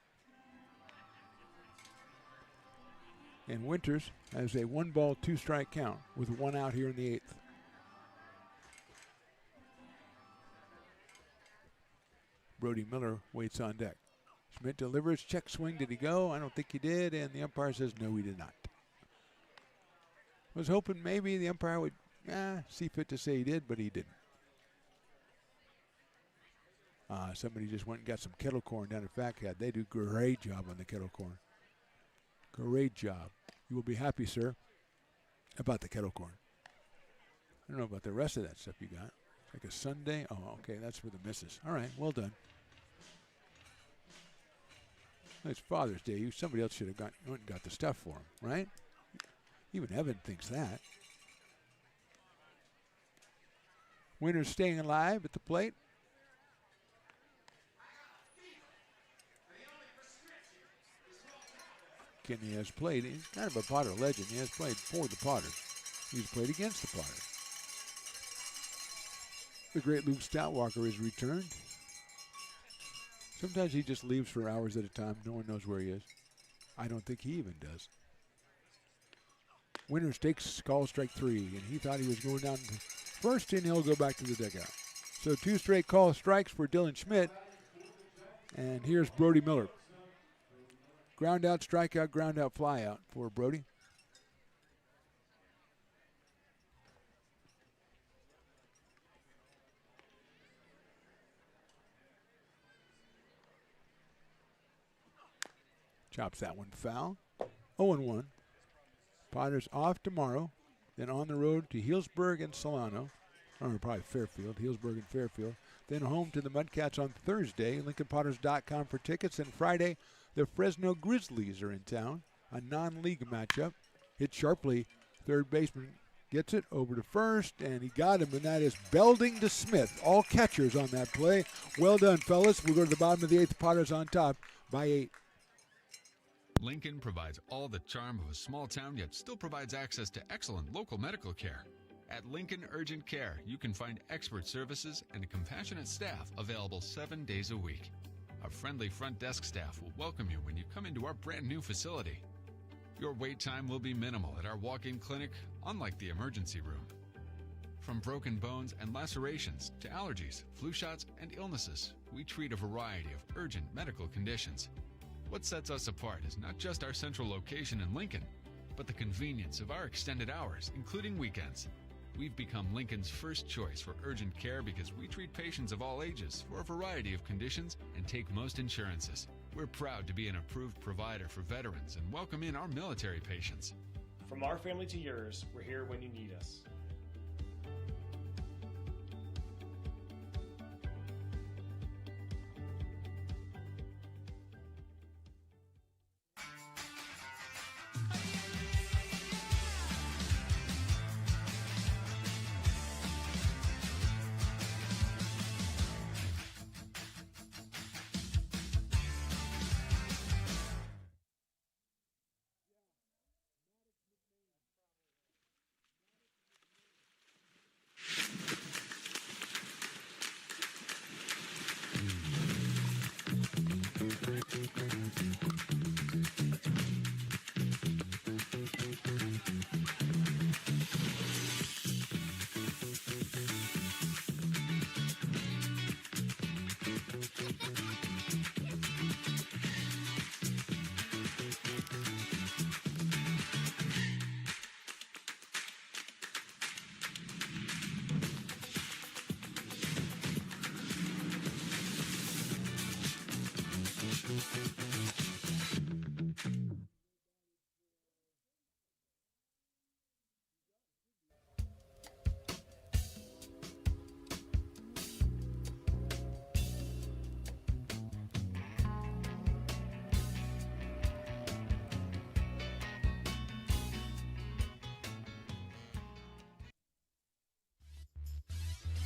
And Winters has a 1-ball, 2-strike count with 1 out here in the 8th. Brody Miller waits on deck. Schmidt delivers, check swing. Did he go? I don't think he did. And the umpire says no, he did not. Was hoping maybe the umpire would see fit to say he did, but he didn't. Somebody just went and got some kettle corn down at Fat Cat. They do great job on the kettle corn. Great job. You will be happy, sir, about the kettle corn. I don't know about the rest of that stuff you got. Like a sundae. Oh, okay, that's for the missus. All right, well done. It's Father's Day. Somebody else should have went and got the stuff for him, right? Even Evan thinks that. Winters staying alive at the plate. Kenny has played. He's kind of a Potter legend. He has played for the Potters. He's played against the Potters. The great Luke Stoutwalker has returned. Sometimes he just leaves for hours at a time. No one knows where he is. I don't think he even does. Winters takes call strike 3, and he thought he was going down to first, and he'll go back to the dugout. So 2 straight call strikes for Dylan Schmidt. And here's Brody Miller. Ground out, strikeout, ground out, fly out for Brody. Chops that one foul. 0-1. Potters off tomorrow, then on the road to Healdsburg and Solano, or probably Fairfield, Healdsburg and Fairfield. Then home to the Mudcats on Thursday, LincolnPotters.com for tickets. And Friday, the Fresno Grizzlies are in town, a non-league matchup. Hit sharply, third baseman gets it over to first, and he got him, and that is Belding to Smith. All catchers on that play. Well done, fellas. We'll go to the bottom of the 8th. Potters on top by 8. Lincoln provides all the charm of a small town, yet still provides access to excellent local medical care. At Lincoln Urgent Care, you can find expert services and a compassionate staff available 7 days a week. Our friendly front desk staff will welcome you when you come into our brand new facility. Your wait time will be minimal at our walk-in clinic, unlike the emergency room. From broken bones and lacerations to allergies, flu shots, and illnesses, we treat a variety of urgent medical conditions. What sets us apart is not just our central location in Lincoln, but the convenience of our extended hours, including weekends. We've become Lincoln's first choice for urgent care because we treat patients of all ages for a variety of conditions and take most insurances. We're proud to be an approved provider for veterans and welcome in our military patients. From our family to yours, we're here when you need us.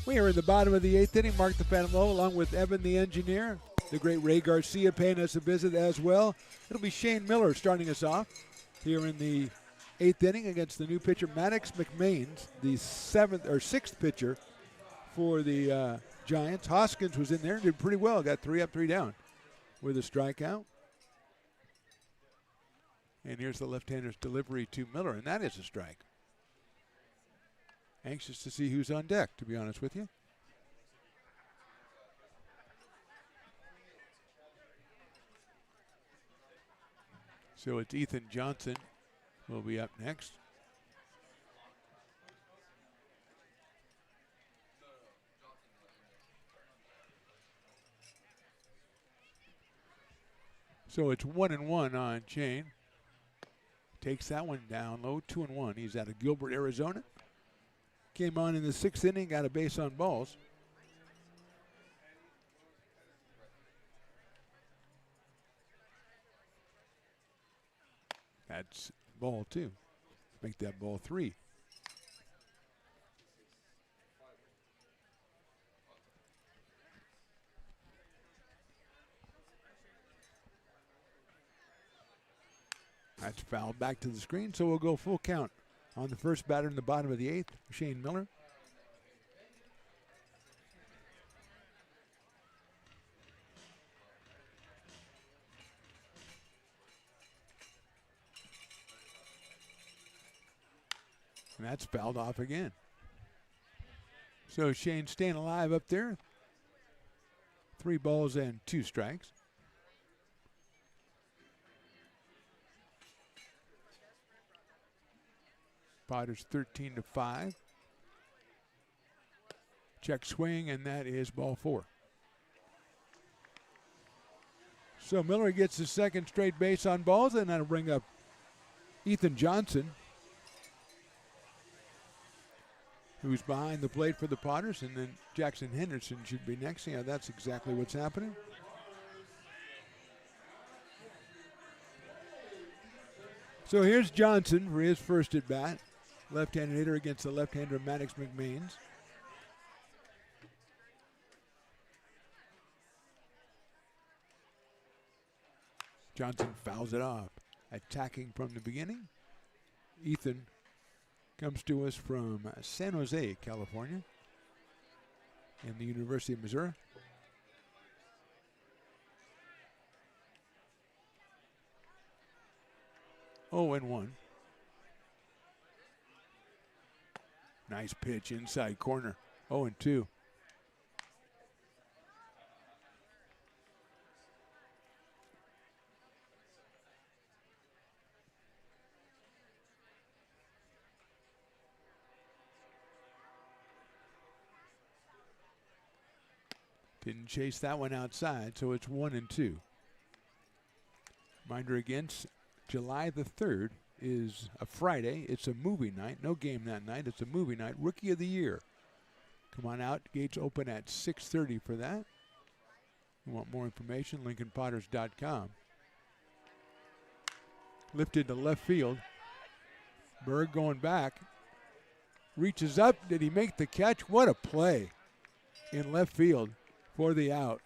We are in the bottom of the 8th inning. Mark the Phantom Low along with Evan the engineer. The great Ray Garcia paying us a visit as well. It'll be Shane Miller starting us off here in the 8th inning against the new pitcher Maddox McMains, the 6th pitcher for the Giants. Hoskins was in there, did pretty well, got 3 up, 3 down with a strikeout. And here's the left-hander's delivery to Miller, and that is a strike. Anxious to see who's on deck, to be honest with you. So it's Ethan Johnson will be up next. So it's 1-1 on Shane. Takes that one down low, 2-1. He's out of Gilbert, Arizona. Came on in the 6th inning, got a base on balls. That's ball 2. Make that ball 3. That's fouled back to the screen, so we'll go full count on the first batter in the bottom of the 8th, Shane Miller. And that's fouled off again. So Shane staying alive up there. 3 balls and 2 strikes. Potters 13-5. Check swing, and that is ball 4. So Miller gets his 2nd straight base on balls, and that'll bring up Ethan Johnson, who's behind the plate for the Potters, and then Jackson Henderson should be next. Yeah, that's exactly what's happening. So here's Johnson for his first at bat. Left-handed hitter against the left-hander Maddox McMains. Johnson fouls it off. Attacking from the beginning. Ethan comes to us from San Jose, California, in the University of Missouri. Oh, and 1. Nice pitch inside corner. 0-2. Didn't chase that one outside, so it's 1-2. Reminder again, July the 3rd is a Friday. It's a movie night. No game that night. It's a movie night. Rookie of the Year. Come on out. Gates open at 6:30 for that. You want more information? LincolnPotters.com. Lifted to left field. Berg going back. Reaches up. Did he make the catch? What a play in left field for the out.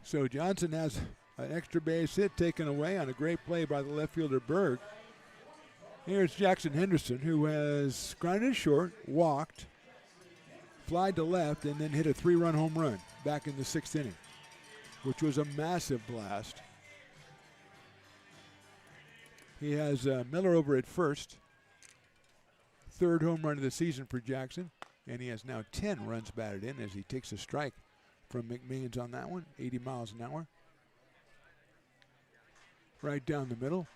So Johnson has an extra base hit taken away on a great play by the left fielder Berg. Here's Jackson Henderson, who has grounded short, walked, flied to left, and then hit a 3-run home run back in the 6th inning, which was a massive blast. He has Miller over at first. 3rd home run of the season for Jackson, and he has now 10 runs batted in as he takes a strike from McMains on that one, 80 miles an hour. Right down the middle.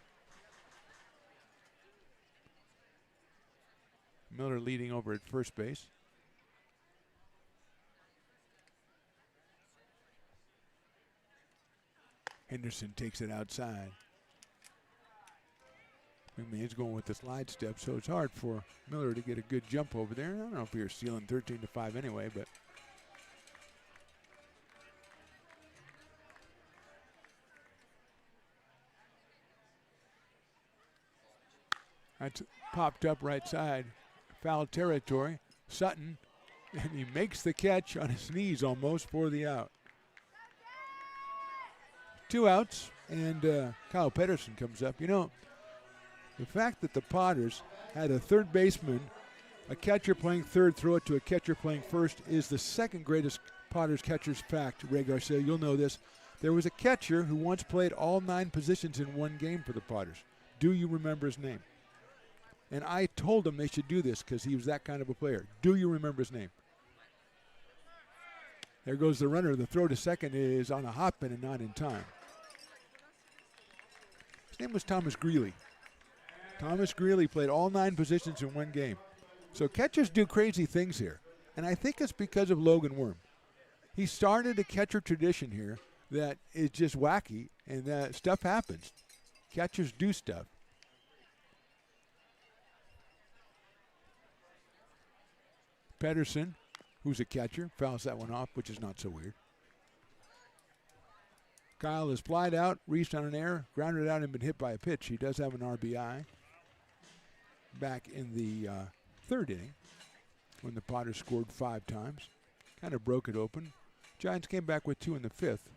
Miller leading over at first base. Henderson takes it outside. McMains going with the slide step, so it's hard for Miller to get a good jump over there. I don't know if we were stealing 13-5 anyway, but That's popped up right side. Foul territory. Sutton, and he makes the catch on his knees almost for the out. 2 outs, and Kyle Pedersen comes up. You know, the fact that the Potters had a third baseman, a catcher playing third, throw it to a catcher playing first, is the second greatest Potters catcher's fact, Ray Garcia. You'll know this. There was a catcher who once played all 9 positions in one game for the Potters. Do you remember his name? And I told him they should do this because he was that kind of a player. Do you remember his name? There goes the runner. The throw to second is on a hop and not in time. His name was Thomas Greeley. Thomas Greeley played all 9 positions in one game. So catchers do crazy things here. And I think it's because of Logan Worm. He started a catcher tradition here that is just wacky, and stuff happens. Catchers do stuff. Pedersen, who's a catcher, fouls that one off, which is not so weird. Kyle has flied out, reached on an error, grounded out, and been hit by a pitch. He does have an RBI back in the third inning when the Potters scored 5 times. Kind of broke it open. Giants came back with 2 in the 5th.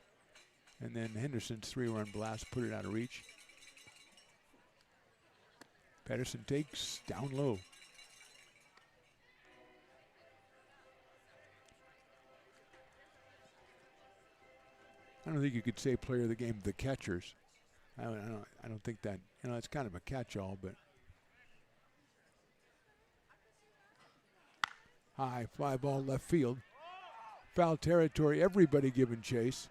And then Henderson's 3-run blast put it out of reach. Pedersen takes down low. I don't think you could say player of the game, the catchers. I don't think that, it's kind of a catch-all, but. High fly ball left field. Foul territory, everybody giving chase.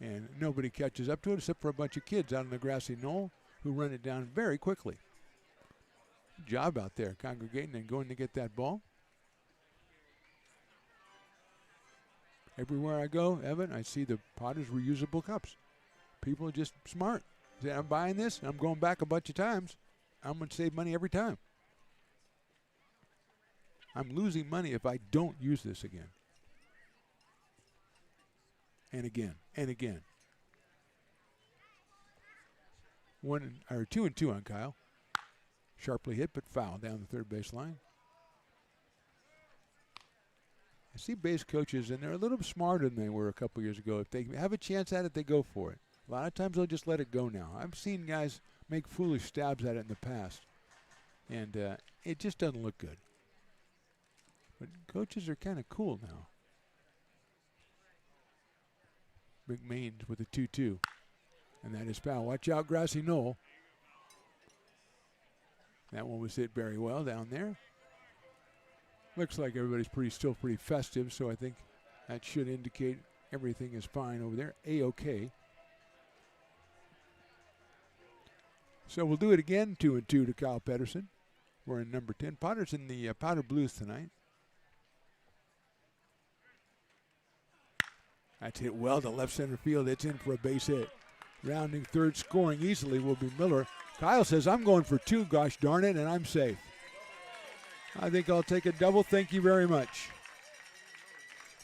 And nobody catches up to it except for a bunch of kids out on the grassy knoll who run it down very quickly. Good job out there, congregating and going to get that ball. Everywhere I go, Evan, I see the Potters reusable cups. People are just smart. Say, I'm buying this, and I'm going back a bunch of times. I'm going to save money every time. I'm losing money if I don't use this again. And again, and again. 2 and 2 on Kyle. Sharply hit, but foul down the third base line. I see base coaches, and they're a little smarter than they were a couple years ago. If they have a chance at it, they go for it. A lot of times they'll just let it go now. I've seen guys make foolish stabs at it in the past, and it just doesn't look good. But coaches are kind of cool now. McMains with a 2-2, and that is foul. Watch out, grassy knoll. That one was hit very well down there. Looks like everybody's still pretty festive, so I think that should indicate everything is fine over there. A-OK. So we'll do it again, 2 and 2 to Kyle Pedersen. We're in number 10. Potter's in the powder blues tonight. That's hit well to left center field. It's in for a base hit. Rounding third, scoring easily will be Miller. Kyle says, I'm going for 2, gosh darn it, and I'm safe. I think I'll take a double. Thank you very much.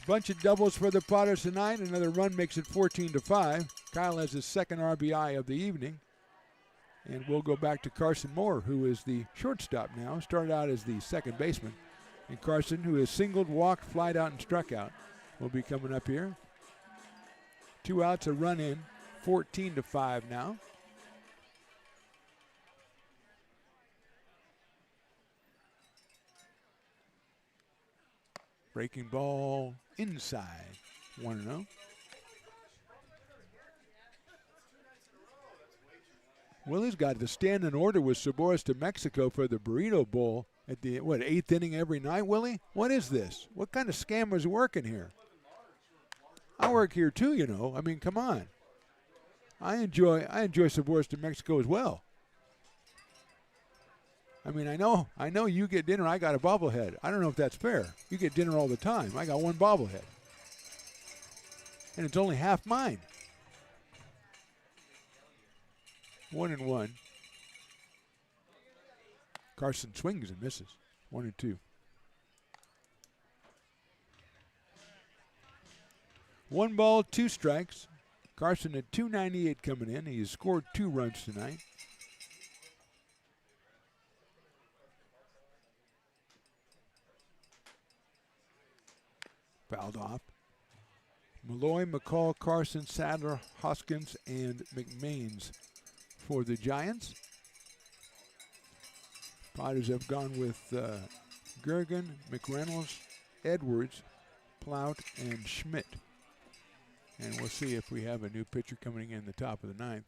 Bunch of doubles for the Potters tonight. Another run makes it 14-5. Kyle has his second RBI of the evening. And we'll go back to Carson Moore, who is the shortstop now. Started out as the second baseman. And Carson, who has singled, walked, flied out, and struck out, will be coming up here. 2 outs, a run in. 14-5 now. Breaking ball inside. 1-0. Willie's got the standing order with Saboris to Mexico for the Burrito Bowl at the, 8th inning every night, Willie? What is this? What kind of scammer's working here? I work here too, you know. I mean, come on. I enjoy Saboris to Mexico as well. I mean, I know you get dinner, I got a bobblehead. I don't know if that's fair. You get dinner all the time. I got one bobblehead. And it's only half mine. 1-1. Carson swings and misses. 1-2. 1 ball, 2 strikes. Carson at 298 coming in. He has scored 2 runs tonight. Fouled off. Malloy, McCall, Carson, Sadler, Hoskins, and McMains for the Giants. Potters have gone with Gergen, McReynolds, Edwards, Plout, and Schmidt. And we'll see if we have a new pitcher coming in the top of the ninth.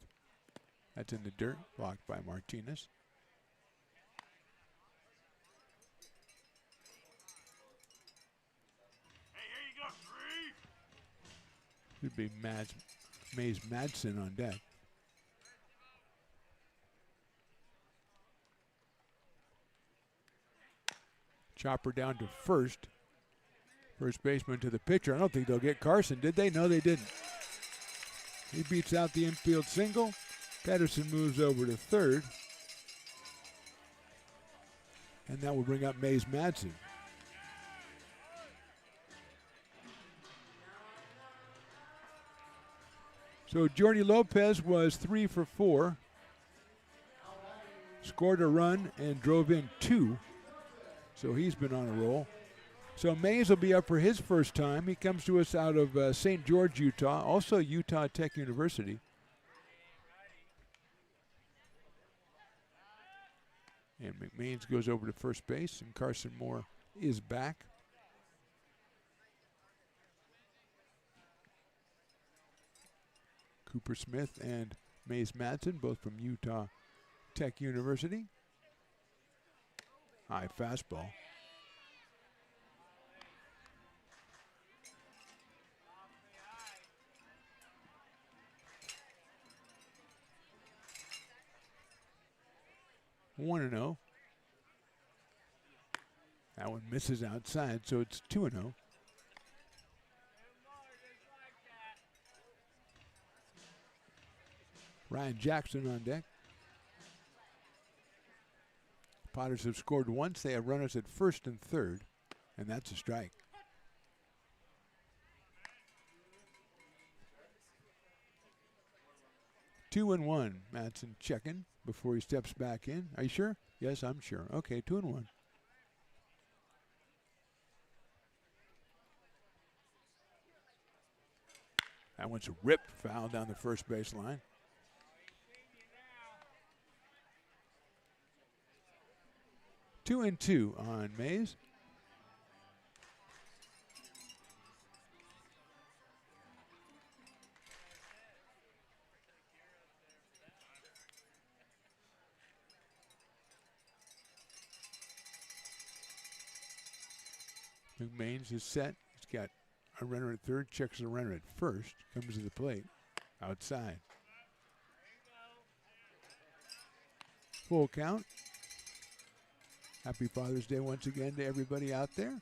That's in the dirt, blocked by Martinez. Should be Mays Madsen on deck. Chopper down to first. First baseman to the pitcher. I don't think they'll get Carson, did they? No, they didn't. He beats out the infield single. Pedersen moves over to third. And that will bring up Mays Madsen. So Jordy Lopez was 3 for 4. Scored a run and drove in 2. So he's been on a roll. So Mays will be up for his first time. He comes to us out of St. George, Utah, also Utah Tech University. And McMains goes over to first base, and Carson Moore is back. Cooper Smith and Mays Madsen, both from Utah Tech University. High fastball. 1-0. That one misses outside, so it's 2-0. Ryan Jackson on deck. Potters have scored once. They have runners at first and third, and that's a strike. Two and one. Madsen checking before he steps back in. Are you sure? Yes, I'm sure. Okay, 2-1. That one's a rip foul down the first base line. Two and two on Mays. McMains is set. He's got a runner at third, checks the runner at first, comes to the plate, outside. Full count. Happy Father's Day once again to everybody out there.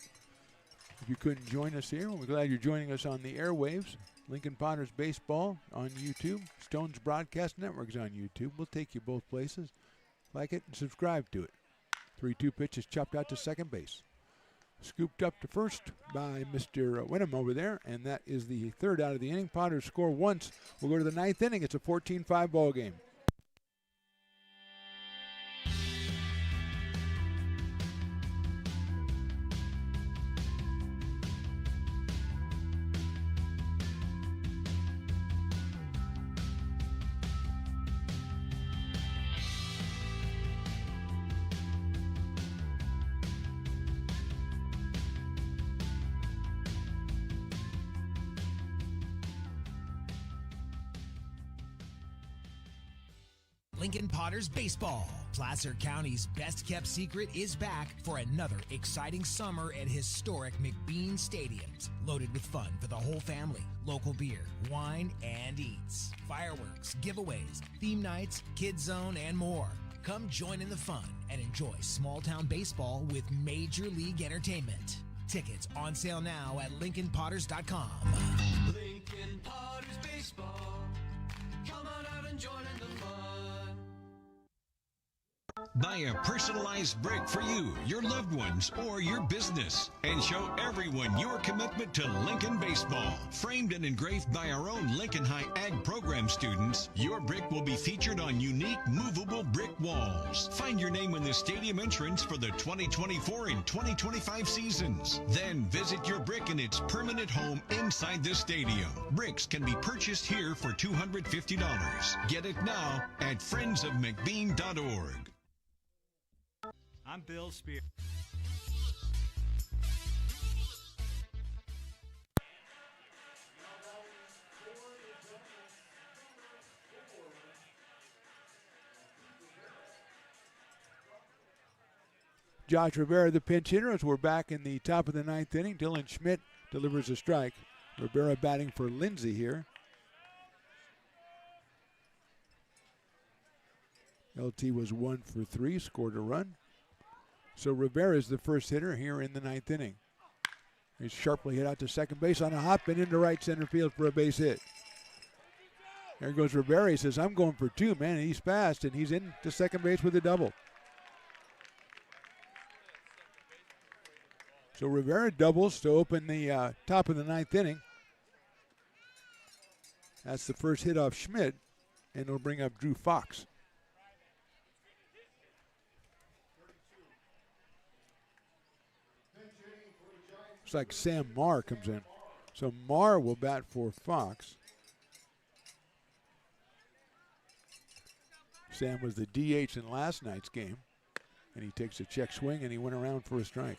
If you couldn't join us here, we're glad you're joining us on the airwaves. Lincoln Potters Baseball on YouTube. Stones Broadcast Network is on YouTube. We'll take you both places. Like it and subscribe to it. 3-2 pitch is chopped out to second base. Scooped up to first by Mr. Wenham over there, and that is the third out of the inning. Potters score once. We'll go to the ninth inning. It's a 14-5 ball game. Lincoln Potters Baseball. Placer County's best-kept secret is back for another exciting summer at historic McBean Stadiums. Loaded with fun for the whole family. Local beer, wine, and eats. Fireworks, giveaways, theme nights, kids zone, and more. Come join in the fun and enjoy small-town baseball with Major League Entertainment. Tickets on sale now at LincolnPotters.com. Lincoln Potters Baseball. Come on out and join in the fun. Buy a personalized brick for you, your loved ones, or your business, and show everyone your commitment to Lincoln baseball. Framed and engraved by our own Lincoln High Ag program students, your brick will be featured on unique movable brick walls. Find your name in the stadium entrance for the 2024 and 2025 seasons. Then visit your brick in its permanent home inside the stadium. Bricks can be purchased here for $250. Get it now at friendsofmcbean.org. I'm Bill Spear. Josh Rivera, the pinch hitter, as we're back in the top of the ninth inning. Dylan Schmidt delivers a strike. Rivera batting for Lindsay here. LT was 1 for 3, scored a run. So Rivera is the first hitter here in the ninth inning. He's sharply hit out to second base on a hop and into right center field for a base hit. There goes Rivera. He says, I'm going for 2, man. And he's fast, and he's in to second base with a double. So Rivera doubles to open the top of the ninth inning. That's the first hit off Schmidt, and it'll bring up Drew Fox. Looks like Sam Marr comes in. So Marr will bat for Fox. Sam was the DH in last night's game, and he takes a check swing, and he went around for a strike.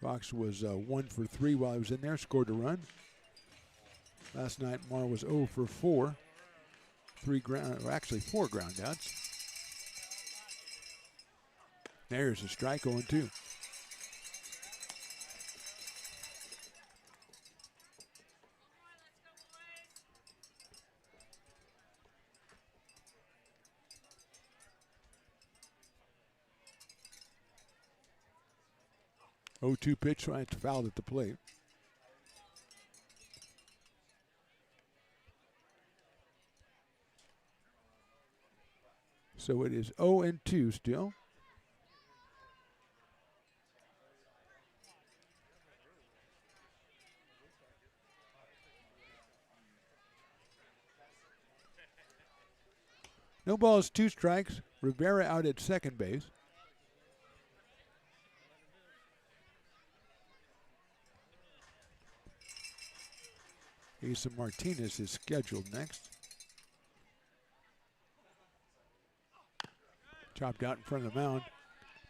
Fox was 1 for 3 while he was in there, scored a run. Last night, Marr was 0 for 4. 4 ground outs. There's a strike, 0-2. Pitch, trying to foul at the plate. So it is 0-2 still. No balls, 2 strikes. Rivera out at second base. Asa Martinez is scheduled next. Chopped out in front of the mound.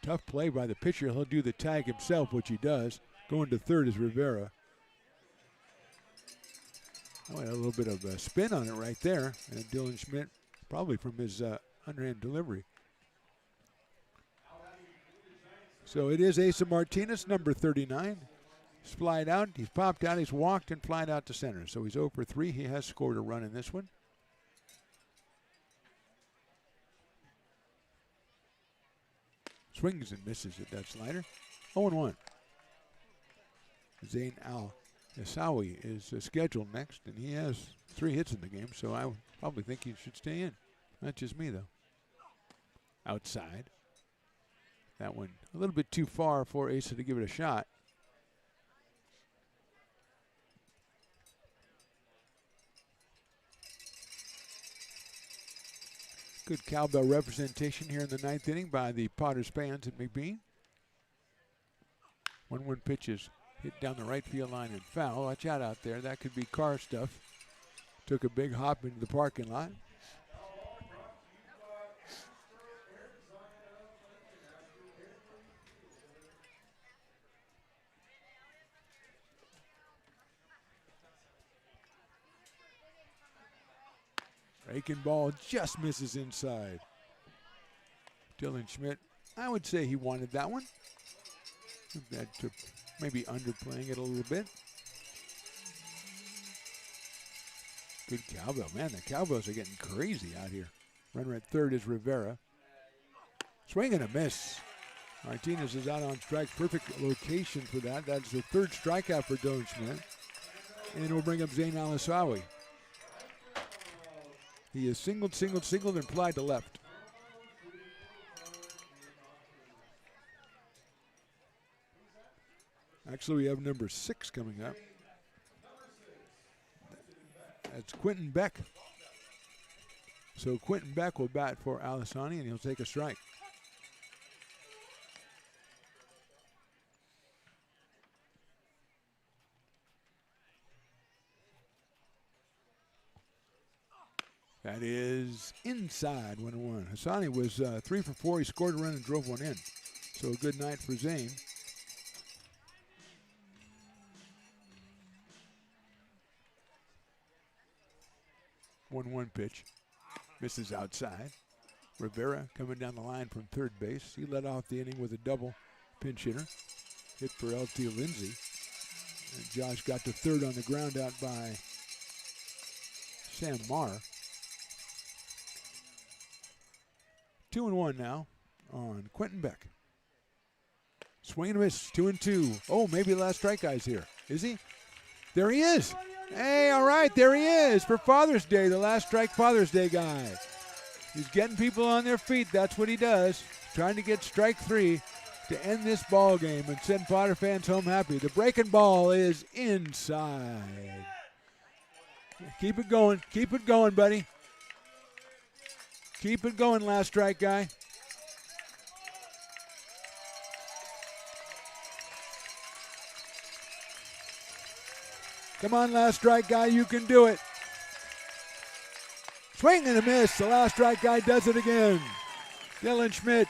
Tough play by the pitcher. He'll do the tag himself, which he does. Going to third is Rivera. Oh, had a little bit of a spin on it right there. And Dylan Schmidt, probably from his underhand delivery. So it is Asa Martinez, number 39. He's flied out, he's popped out, he's walked and flied out to center. So he's 0 for 3. He has scored a run in this one. Swings and misses at that slider. 0-1. Zayn Al-Asawi is scheduled next, and he has 3 hits in the game, so I probably think he should stay in. Not just me, though. Outside. That one a little bit too far for Asa to give it a shot. Good cowbell representation here in the ninth inning by the Potters fans at McBean. 1-1 pitches hit down the right field line and foul. Watch out there. That could be car stuff. Took a big hop into the parking lot. Breaking ball just misses inside. Dylan Schmidt, I would say he wanted that one. That took maybe underplaying it a little bit. Good cowbell. Man, the cowbells are getting crazy out here. Runner at third is Rivera. Swing and a miss. Martinez is out on strike. Perfect location for that. That's the third strikeout for Dylan Schmidt. And we'll bring up Zayn Al-Asawi. He is singled, and applied to left. Actually, we have number 6 coming up. That's Quentin Beck. So Quentin Beck will bat for Alisani, and he'll take a strike. That is inside 1-1. Hassani was 3 for 4. He scored a run and drove one in. So a good night for Zane. One pitch. Misses outside. Rivera coming down the line from third base. He led off the inning with a double pinch hitter. Hit for L.T. Lindsay. And Josh got to third on the ground out by Sam Marr. 2-1 now on Quentin Beck. Swing and a miss, 2-2. Oh, maybe the last strike guy's here. Is he? There he is. Hey, all right, there he is for Father's Day, the last strike Father's Day guy. He's getting people on their feet. That's what he does. Trying to get strike 3 to end this ball game and send Potter fans home happy. The breaking ball is inside. Keep it going. Keep it going, buddy. Keep it going, last strike guy. Come on, last strike guy, you can do it. Swing and a miss. The last strike guy does it again. Dylan Schmidt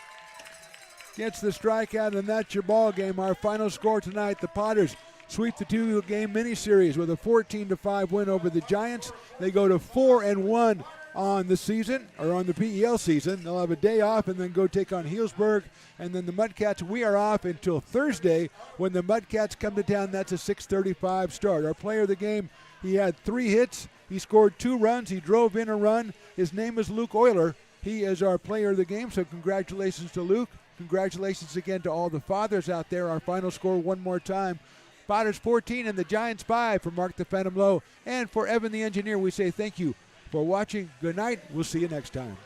gets the strikeout, and that's your ball game. Our final score tonight, the Potters sweep the 2-game miniseries with a 14-5 win over the Giants. They go to 4-1 on the season, or on the PEL season. They'll have a day off and then go take on Healdsburg. And then the Mudcats, we are off until Thursday when the Mudcats come to town. That's a 6:35 start. Our player of the game, he had 3 hits. He scored 2 runs. He drove in a run. His name is Luke Euler. He is our player of the game, so congratulations to Luke. Congratulations again to all the fathers out there. Our final score one more time. Potters 14 and the Giants 5 for Mark the Phantom Lowe. And for Evan the Engineer, we say thank you for watching. Good night. We'll see you next time.